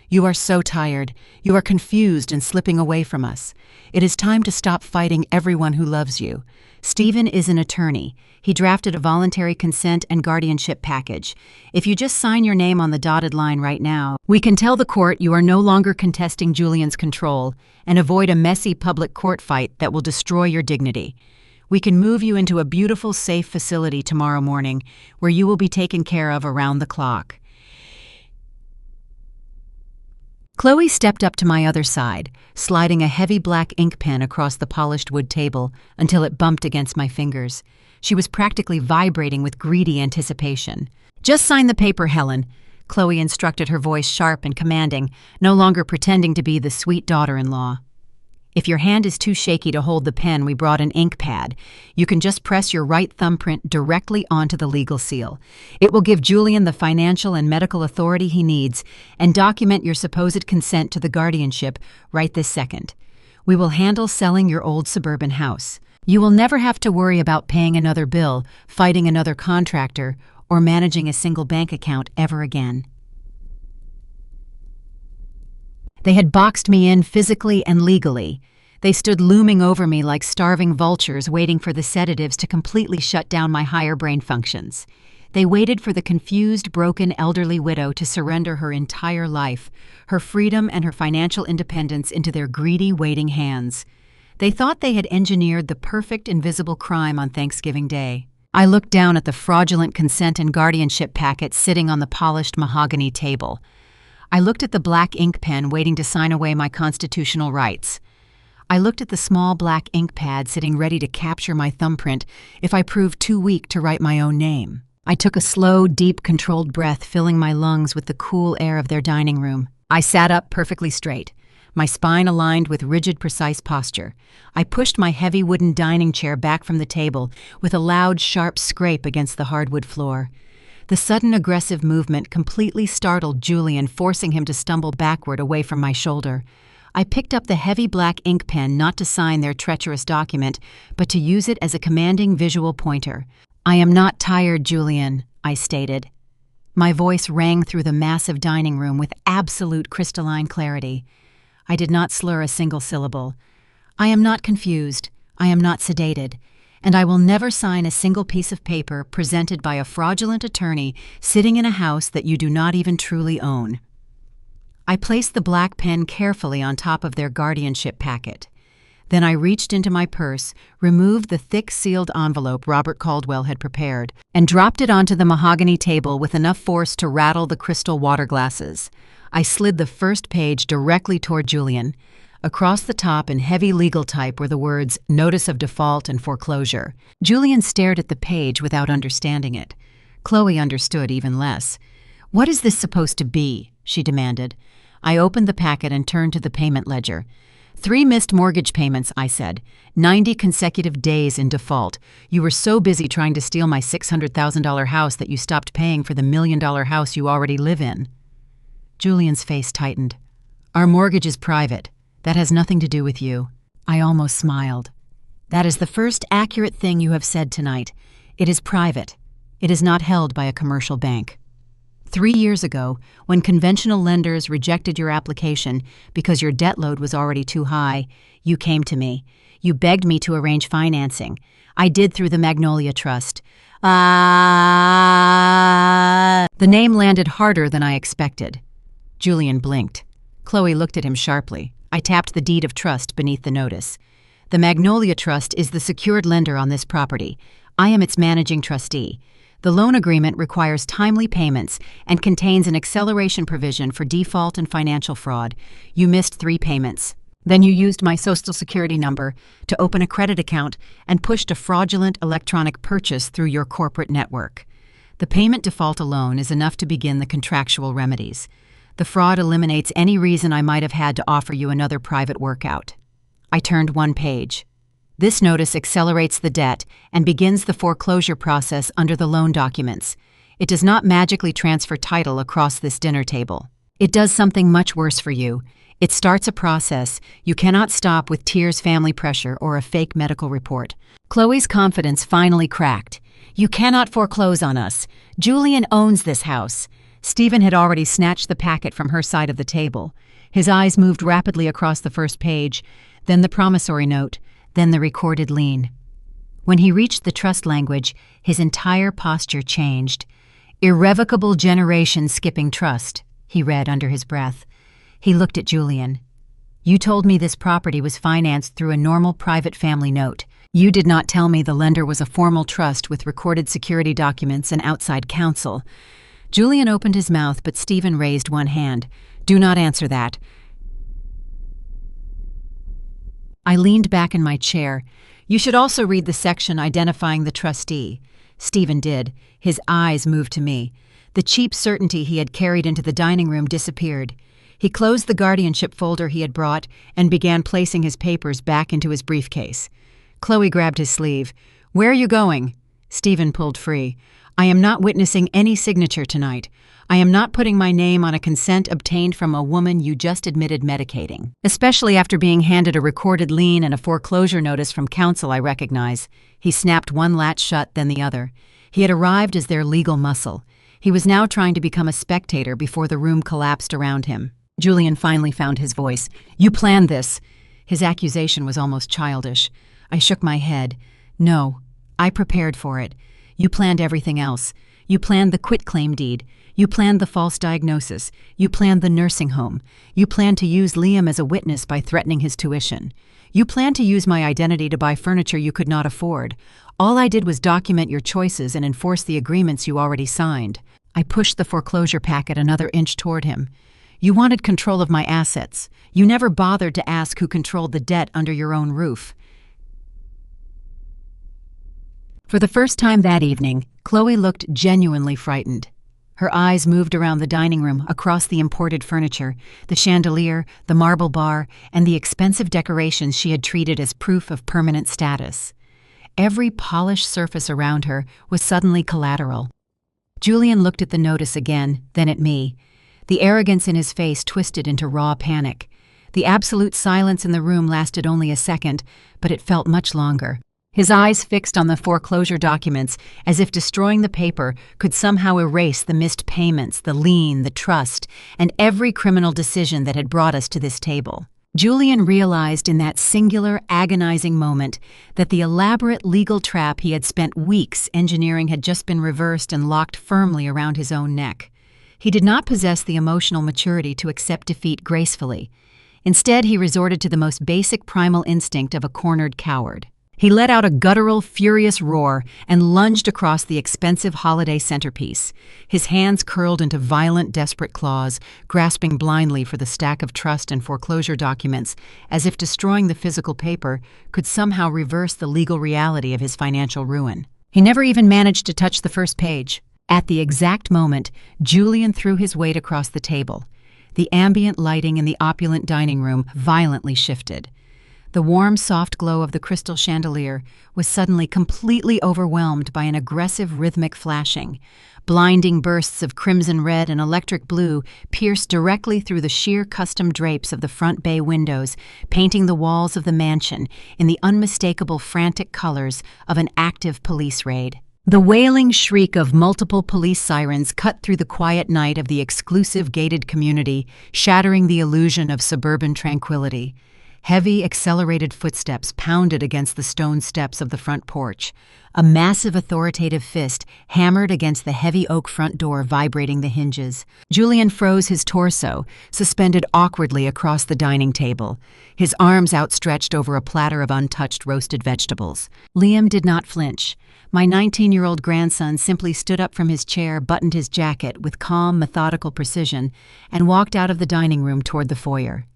"You are so tired. You are confused and slipping away from us. It is time to stop fighting everyone who loves you. Stephen is an attorney. He drafted a voluntary consent and guardianship package. If you just sign your name on the dotted line right now, we can tell the court you are no longer contesting Julian's control and avoid a messy public court fight that will destroy your dignity. We can move you into a beautiful, safe facility tomorrow morning where you will be taken care of around the clock." Chloe stepped up to my other side, sliding a heavy black ink pen across the polished wood table until it bumped against my fingers. She was practically vibrating with greedy anticipation. "Just sign the paper, Helen," Chloe instructed, her voice sharp and commanding, no longer pretending to be the sweet daughter-in-law. "If your hand is too shaky to hold the pen, we brought an ink pad. You can just press your right thumbprint directly onto the legal seal. It will give Julian the financial and medical authority he needs and document your supposed consent to the guardianship right this second. We will handle selling your old suburban house. You will never have to worry about paying another bill, fighting another contractor, or managing a single bank account ever again." They had boxed me in physically and legally. They stood looming over me like starving vultures waiting for the sedatives to completely shut down my higher brain functions. They waited for the confused, broken, elderly widow to surrender her entire life, her freedom and her financial independence into their greedy, waiting hands. They thought they had engineered the perfect invisible crime on Thanksgiving Day. I looked down at the fraudulent consent and guardianship packet sitting on the polished mahogany table. I looked at the black ink pen waiting to sign away my constitutional rights. I looked at the small black ink pad sitting ready to capture my thumbprint if I proved too weak to write my own name. I took a slow, deep, controlled breath, filling my lungs with the cool air of their dining room. I sat up perfectly straight, my spine aligned with rigid, precise posture. I pushed my heavy wooden dining chair back from the table with a loud, sharp scrape against the hardwood floor. The sudden aggressive movement completely startled Julian, forcing him to stumble backward away from my shoulder. I picked up the heavy black ink pen not to sign their treacherous document, but to use it as a commanding visual pointer. "I am not tired, Julian," I stated. My voice rang through the massive dining room with absolute crystalline clarity. I did not slur a single syllable. "I am not confused, I am not sedated, and I will never sign a single piece of paper presented by a fraudulent attorney sitting in a house that you do not even truly own." I placed the black pen carefully on top of their guardianship packet. Then I reached into my purse, removed the thick sealed envelope Robert Caldwell had prepared, and dropped it onto the mahogany table with enough force to rattle the crystal water glasses. I slid the first page directly toward Julian. Across the top in heavy legal type were the words "Notice of Default and Foreclosure." Julian stared at the page without understanding it. Chloe understood even less. "What is this supposed to be?" she demanded. I opened the packet and turned to the payment ledger. 3 missed mortgage payments, I said. 90 consecutive days in default. You were so busy trying to steal my $600,000 house that you stopped paying for the $1 million house you already live in. Julian's face tightened. "Our mortgage is private. That has nothing to do with you." I almost smiled. "That is the first accurate thing you have said tonight. It is private. It is not held by a commercial bank. 3 years ago, when conventional lenders rejected your application because your debt load was already too high, you came to me. You begged me to arrange financing. I did through the Magnolia Trust. The name landed harder than I expected." Julian blinked. Chloe looked at him sharply. I tapped the deed of trust beneath the notice. "The Magnolia Trust is the secured lender on this property. I am its managing trustee. The loan agreement requires timely payments and contains an acceleration provision for default and financial fraud. You missed 3 payments. Then you used my Social Security number to open a credit account and pushed a fraudulent electronic purchase through your corporate network. The payment default alone is enough to begin the contractual remedies. The fraud eliminates any reason I might have had to offer you another private workout." I turned one page. "This notice accelerates the debt and begins the foreclosure process under the loan documents. It does not magically transfer title across this dinner table. It does something much worse for you. It starts a process you cannot stop with tears, family pressure, or a fake medical report." Chloe's confidence finally cracked. "You cannot foreclose on us. Julian owns this house." Stephen had already snatched the packet from her side of the table. His eyes moved rapidly across the first page, then the promissory note, then the recorded lien. When he reached the trust language, his entire posture changed. "Irrevocable generation skipping trust," he read under his breath. He looked at Julian. "You told me this property was financed through a normal private family note. You did not tell me the lender was a formal trust with recorded security documents and outside counsel." Julian opened his mouth, but Stephen raised one hand. "Do not answer that." I leaned back in my chair. "You should also read the section identifying the trustee." Stephen did. His eyes moved to me. The cheap certainty he had carried into the dining room disappeared. He closed the guardianship folder he had brought and began placing his papers back into his briefcase. Chloe grabbed his sleeve. "Where are you going?" Stephen pulled free. "I am not witnessing any signature tonight. I am not putting my name on a consent obtained from a woman you just admitted medicating. Especially after being handed a recorded lien and a foreclosure notice from counsel I recognize." He snapped one latch shut, then the other. He had arrived as their legal muscle. He was now trying to become a spectator before the room collapsed around him. Julian finally found his voice. "You planned this." His accusation was almost childish. I shook my head. "No, I prepared for it. You planned everything else. You planned the quitclaim deed. You planned the false diagnosis. You planned the nursing home. You planned to use Liam as a witness by threatening his tuition. You plan to use my identity to buy furniture you could not afford. All I did was document your choices and enforce the agreements you already signed. I pushed the foreclosure packet another inch toward him. You wanted control of my assets. You never bothered to ask who controlled the debt under your own roof. For the first time that evening, Chloe looked genuinely frightened. Her eyes moved around the dining room, across the imported furniture, the chandelier, the marble bar, and the expensive decorations she had treated as proof of permanent status. Every polished surface around her was suddenly collateral. Julian looked at the notice again, then at me. The arrogance in his face twisted into raw panic. The absolute silence in the room lasted only a second, but it felt much longer. His eyes fixed on the foreclosure documents, as if destroying the paper could somehow erase the missed payments, the lien, the trust, and every criminal decision that had brought us to this table. Julian realized in that singular, agonizing moment that the elaborate legal trap he had spent weeks engineering had just been reversed and locked firmly around his own neck. He did not possess the emotional maturity to accept defeat gracefully. Instead, he resorted to the most basic primal instinct of a cornered coward. He let out a guttural, furious roar and lunged across the expensive holiday centerpiece. His hands curled into violent, desperate claws, grasping blindly for the stack of trust and foreclosure documents, as if destroying the physical paper could somehow reverse the legal reality of his financial ruin. He never even managed to touch the first page. At the exact moment, Julian threw his weight across the table. The ambient lighting in the opulent dining room violently shifted. The warm, soft glow of the crystal chandelier was suddenly completely overwhelmed by an aggressive rhythmic flashing. Blinding bursts of crimson red and electric blue pierced directly through the sheer custom drapes of the front bay windows, painting the walls of the mansion in the unmistakable frantic colors of an active police raid. The wailing shriek of multiple police sirens cut through the quiet night of the exclusive gated community, shattering the illusion of suburban tranquility. Heavy, accelerated footsteps pounded against the stone steps of the front porch. A massive authoritative fist hammered against the heavy oak front door, vibrating the hinges. Julian froze his torso, suspended awkwardly across the dining table, his arms outstretched over a platter of untouched roasted vegetables. Liam did not flinch. My 19-year-old grandson simply stood up from his chair, buttoned his jacket with calm, methodical precision, and walked out of the dining room toward the foyer.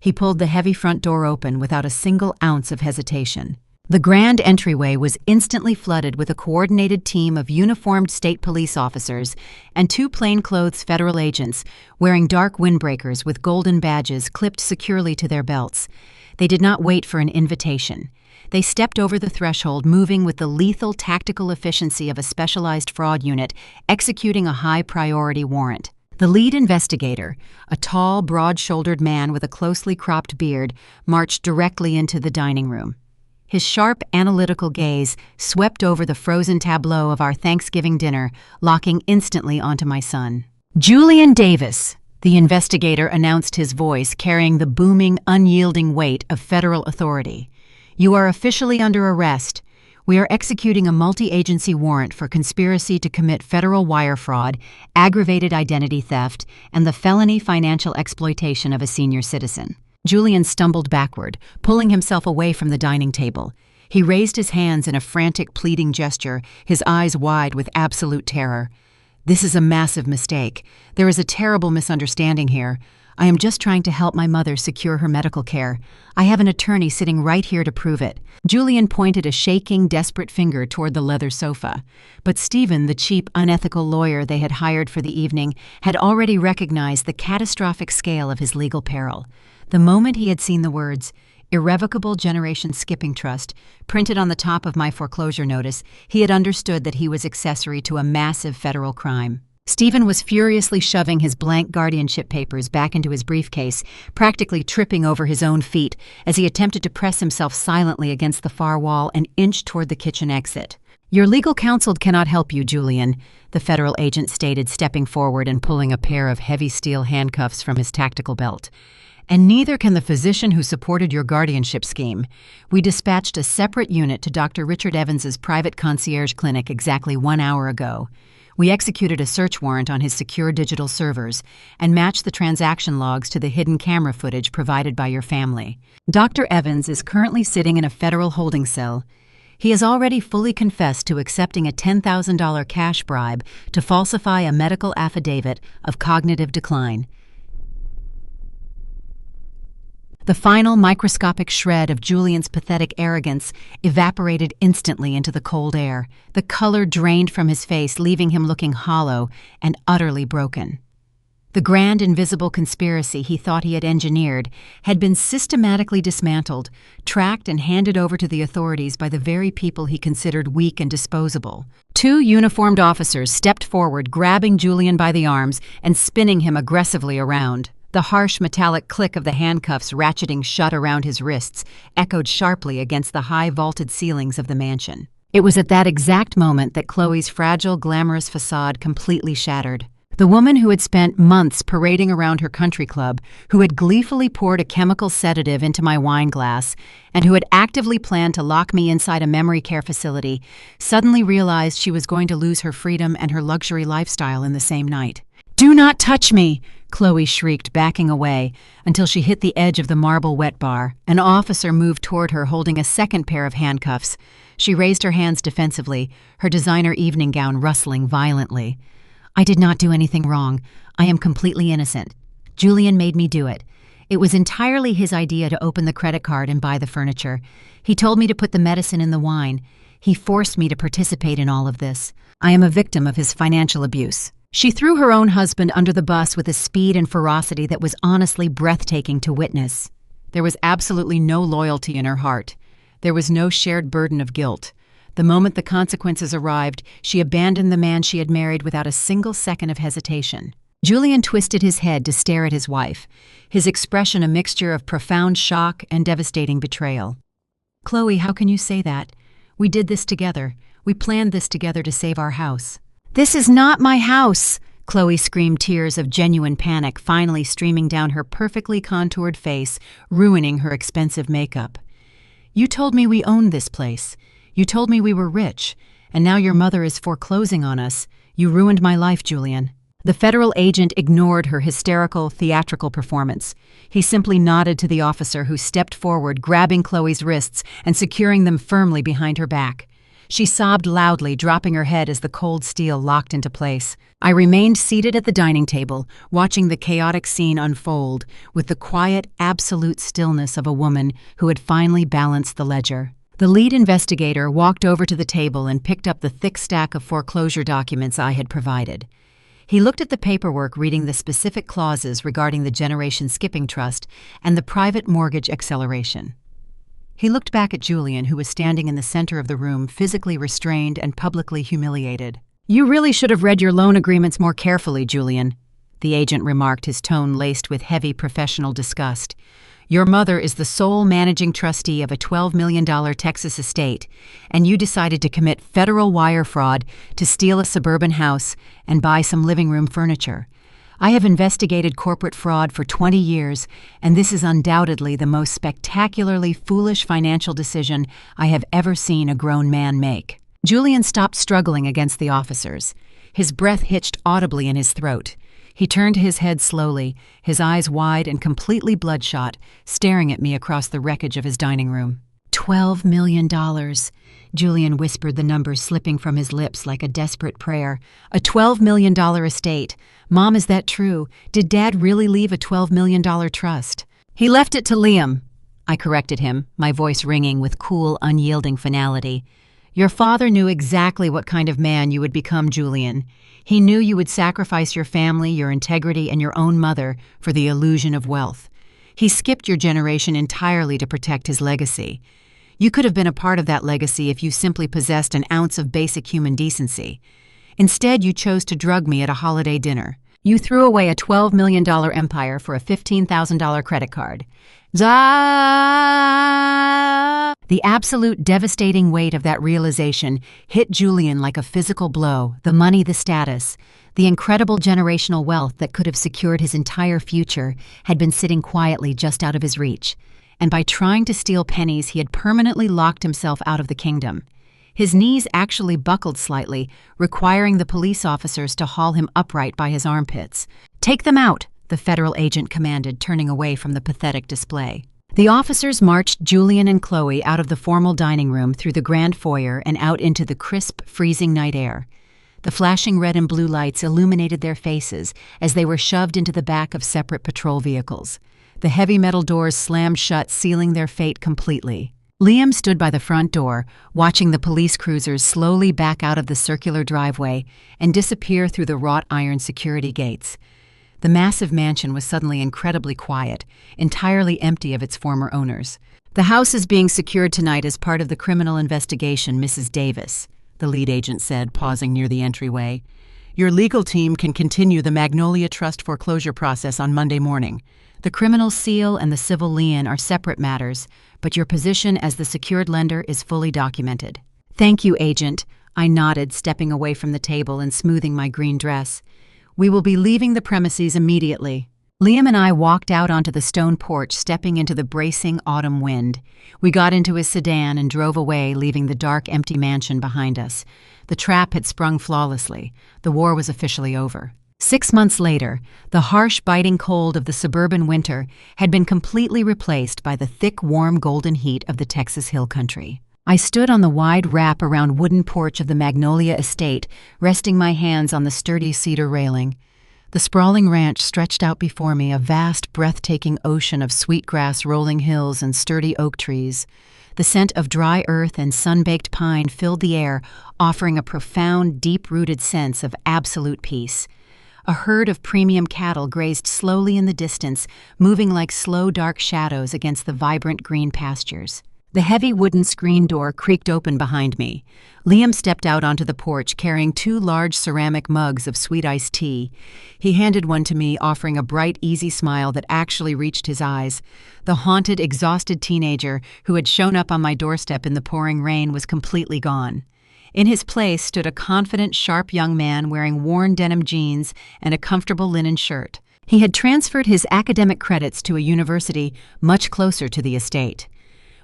He pulled the heavy front door open without a single ounce of hesitation. The grand entryway was instantly flooded with a coordinated team of uniformed state police officers and two plainclothes federal agents wearing dark windbreakers with golden badges clipped securely to their belts. They did not wait for an invitation. They stepped over the threshold, moving with the lethal tactical efficiency of a specialized fraud unit executing a high-priority warrant. The lead investigator, a tall, broad-shouldered man with a closely cropped beard, marched directly into the dining room. His sharp, analytical gaze swept over the frozen tableau of our Thanksgiving dinner, locking instantly onto my son. "Julian Davis," the investigator announced, his voice carrying the booming, unyielding weight of federal authority. "You are officially under arrest. We are executing a multi-agency warrant for conspiracy to commit federal wire fraud, aggravated identity theft, and the felony financial exploitation of a senior citizen." Julian stumbled backward, pulling himself away from the dining table. He raised his hands in a frantic, pleading gesture, his eyes wide with absolute terror. "This is a massive mistake. There is a terrible misunderstanding here. I am just trying to help my mother secure her medical care. I have an attorney sitting right here to prove it." Julian pointed a shaking, desperate finger toward the leather sofa. But Stephen, the cheap, unethical lawyer they had hired for the evening, had already recognized the catastrophic scale of his legal peril. The moment he had seen the words, "Irrevocable Generation Skipping Trust," printed on the top of my foreclosure notice, he had understood that he was accessory to a massive federal crime. Stephen was furiously shoving his blank guardianship papers back into his briefcase, practically tripping over his own feet as he attempted to press himself silently against the far wall and inch toward the kitchen exit. "Your legal counsel cannot help you, Julian," the federal agent stated, stepping forward and pulling a pair of heavy steel handcuffs from his tactical belt. "And neither can the physician who supported your guardianship scheme. We dispatched a separate unit to Dr. Richard Evans's private concierge clinic exactly 1 hour ago. We executed a search warrant on his secure digital servers and matched the transaction logs to the hidden camera footage provided by your family. Dr. Evans is currently sitting in a federal holding cell. He has already fully confessed to accepting a $10,000 cash bribe to falsify a medical affidavit of cognitive decline. The final microscopic shred of Julian's pathetic arrogance evaporated instantly into the cold air. The color drained from his face, leaving him looking hollow and utterly broken. The grand invisible conspiracy he thought he had engineered had been systematically dismantled, tracked and handed over to the authorities by the very people he considered weak and disposable. Two uniformed officers stepped forward, grabbing Julian by the arms and spinning him aggressively around. The harsh metallic click of the handcuffs ratcheting shut around his wrists echoed sharply against the high vaulted ceilings of the mansion. It was at that exact moment that Chloe's fragile, glamorous facade completely shattered. The woman who had spent months parading around her country club, who had gleefully poured a chemical sedative into my wine glass, and who had actively planned to lock me inside a memory care facility, suddenly realized she was going to lose her freedom and her luxury lifestyle in the same night. "Do not touch me!" Chloe shrieked, backing away until she hit the edge of the marble wet bar. An officer moved toward her, holding a second pair of handcuffs. She raised her hands defensively, her designer evening gown rustling violently. "I did not do anything wrong. I am completely innocent. Julian made me do it. It was entirely his idea to open the credit card and buy the furniture. He told me to put the medicine in the wine. He forced me to participate in all of this. I am a victim of his financial abuse." She threw her own husband under the bus with a speed and ferocity that was honestly breathtaking to witness. There was absolutely no loyalty in her heart. There was no shared burden of guilt. The moment the consequences arrived, she abandoned the man she had married without a single second of hesitation. Julian twisted his head to stare at his wife, his expression a mixture of profound shock and devastating betrayal. "Chloe, how can you say that? We did this together. We planned this together to save our house." "This is not my house!" Chloe screamed, tears of genuine panic finally streaming down her perfectly contoured face, ruining her expensive makeup. "You told me we owned this place. You told me we were rich, and now your mother is foreclosing on us. You ruined my life, Julian." The federal agent ignored her hysterical, theatrical performance. He simply nodded to the officer, who stepped forward, grabbing Chloe's wrists and securing them firmly behind her back. She sobbed loudly, dropping her head as the cold steel locked into place. I remained seated at the dining table, watching the chaotic scene unfold with the quiet, absolute stillness of a woman who had finally balanced the ledger. The lead investigator walked over to the table and picked up the thick stack of foreclosure documents I had provided. He looked at the paperwork, reading the specific clauses regarding the Generation Skipping Trust and the private mortgage acceleration. He looked back at Julian, who was standing in the center of the room, physically restrained and publicly humiliated. "You really should have read your loan agreements more carefully, Julian," the agent remarked, his tone laced with heavy professional disgust. "Your mother is the sole managing trustee of a $12 million Texas estate, and you decided to commit federal wire fraud to steal a suburban house and buy some living room furniture. I have investigated corporate fraud for 20 years, and this is undoubtedly the most spectacularly foolish financial decision I have ever seen a grown man make." Julian stopped struggling against the officers. His breath hitched audibly in his throat. He turned his head slowly, his eyes wide and completely bloodshot, staring at me across the wreckage of his dining room. $12 million. Julian whispered the number slipping from his lips like a desperate prayer. A $12 million estate. Mom, is that true? Did Dad really leave a $12 million trust? "He left it to Liam," I corrected him, my voice ringing with cool, unyielding finality. "Your father knew exactly what kind of man you would become, Julian. He knew you would sacrifice your family, your integrity, and your own mother for the illusion of wealth. He skipped your generation entirely to protect his legacy. You could have been a part of that legacy if you simply possessed an ounce of basic human decency. Instead, you chose to drug me at a holiday dinner. You threw away a $12 million empire for a $15,000 credit card. The absolute devastating weight of that realization hit Julian like a physical blow. The money, the status, the incredible generational wealth that could have secured his entire future had been sitting quietly just out of his reach. And by trying to steal pennies, he had permanently locked himself out of the kingdom. His knees actually buckled slightly, requiring the police officers to haul him upright by his armpits. "Take them out," the federal agent commanded, turning away from the pathetic display. The officers marched Julian and Chloe out of the formal dining room through the grand foyer and out into the crisp, freezing night air. The flashing red and blue lights illuminated their faces as they were shoved into the back of separate patrol vehicles. The heavy metal doors slammed shut, sealing their fate completely. Liam stood by the front door, watching the police cruisers slowly back out of the circular driveway and disappear through the wrought iron security gates. The massive mansion was suddenly incredibly quiet, entirely empty of its former owners. "The house is being secured tonight as part of the criminal investigation, Mrs. Davis," the lead agent said, pausing near the entryway. "Your legal team can continue the Magnolia Trust foreclosure process on Monday morning. The criminal seal and the civil lien are separate matters, but your position as the secured lender is fully documented." "Thank you, agent," I nodded, stepping away from the table and smoothing my green dress. "We will be leaving the premises immediately." Liam and I walked out onto the stone porch, stepping into the bracing autumn wind. We got into his sedan and drove away, leaving the dark, empty mansion behind us. The trap had sprung flawlessly. The war was officially over. 6 months later, the harsh, biting cold of the suburban winter had been completely replaced by the thick, warm, golden heat of the Texas hill country. I stood on the wide wrap-around wooden porch of the Magnolia estate, resting my hands on the sturdy cedar railing. The sprawling ranch stretched out before me, a vast, breathtaking ocean of sweetgrass, rolling hills, and sturdy oak trees. The scent of dry earth and sun-baked pine filled the air, offering a profound, deep-rooted sense of absolute peace. A herd of premium cattle grazed slowly in the distance, moving like slow, dark shadows against the vibrant green pastures. The heavy wooden screen door creaked open behind me. Liam stepped out onto the porch carrying 2 large ceramic mugs of sweet iced tea. He handed one to me, offering a bright, easy smile that actually reached his eyes. The haunted, exhausted teenager who had shown up on my doorstep in the pouring rain was completely gone. In his place stood a confident, sharp young man wearing worn denim jeans and a comfortable linen shirt. He had transferred his academic credits to a university much closer to the estate.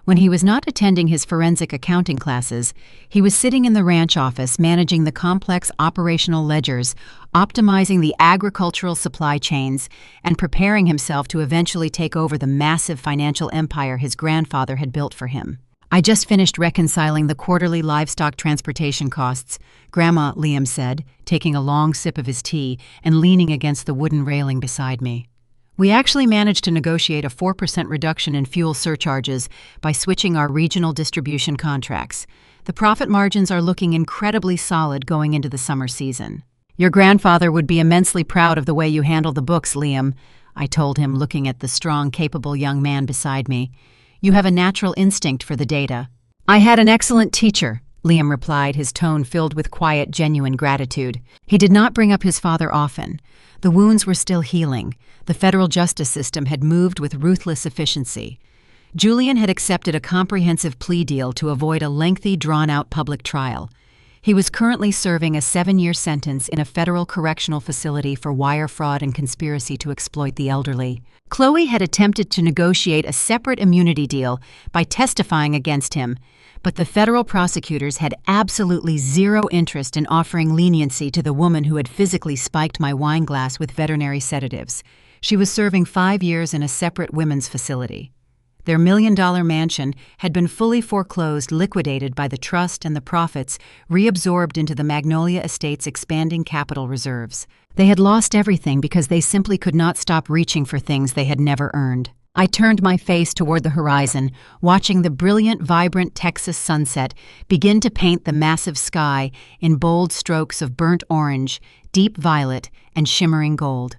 When he was not attending his forensic accounting classes, he was sitting in the ranch office managing the complex operational ledgers, optimizing the agricultural supply chains, and preparing himself to eventually take over the massive financial empire his grandfather had built for him. "I just finished reconciling the quarterly livestock transportation costs," Grandma, Liam said, taking a long sip of his tea and leaning against the wooden railing beside me. "We actually managed to negotiate a 4% reduction in fuel surcharges by switching our regional distribution contracts. The profit margins are looking incredibly solid going into the summer season." "Your grandfather would be immensely proud of the way you handle the books, Liam," I told him, looking at the strong, capable young man beside me. "You have a natural instinct for the data." "I had an excellent teacher," Liam replied, his tone filled with quiet, genuine gratitude. He did not bring up his father often. The wounds were still healing. The federal justice system had moved with ruthless efficiency. Julian had accepted a comprehensive plea deal to avoid a lengthy, drawn-out public trial. He was currently serving a 7-year sentence in a federal correctional facility for wire fraud and conspiracy to exploit the elderly. Chloe had attempted to negotiate a separate immunity deal by testifying against him, but the federal prosecutors had absolutely zero interest in offering leniency to the woman who had physically spiked my wine glass with veterinary sedatives. She was serving 5 years in a separate women's facility. Their $1 million mansion had been fully foreclosed, liquidated by the trust, and the profits reabsorbed into the Magnolia Estate's expanding capital reserves. They had lost everything because they simply could not stop reaching for things they had never earned. I turned my face toward the horizon, watching the brilliant, vibrant Texas sunset begin to paint the massive sky in bold strokes of burnt orange, deep violet, and shimmering gold.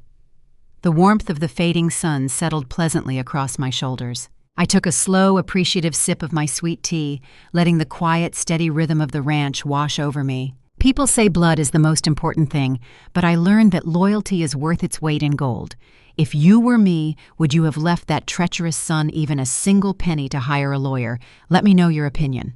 The warmth of the fading sun settled pleasantly across my shoulders. I took a slow, appreciative sip of my sweet tea, letting the quiet, steady rhythm of the ranch wash over me. People say blood is the most important thing, but I learned that loyalty is worth its weight in gold. If you were me, would you have left that treacherous son even a single penny to hire a lawyer? Let me know your opinion.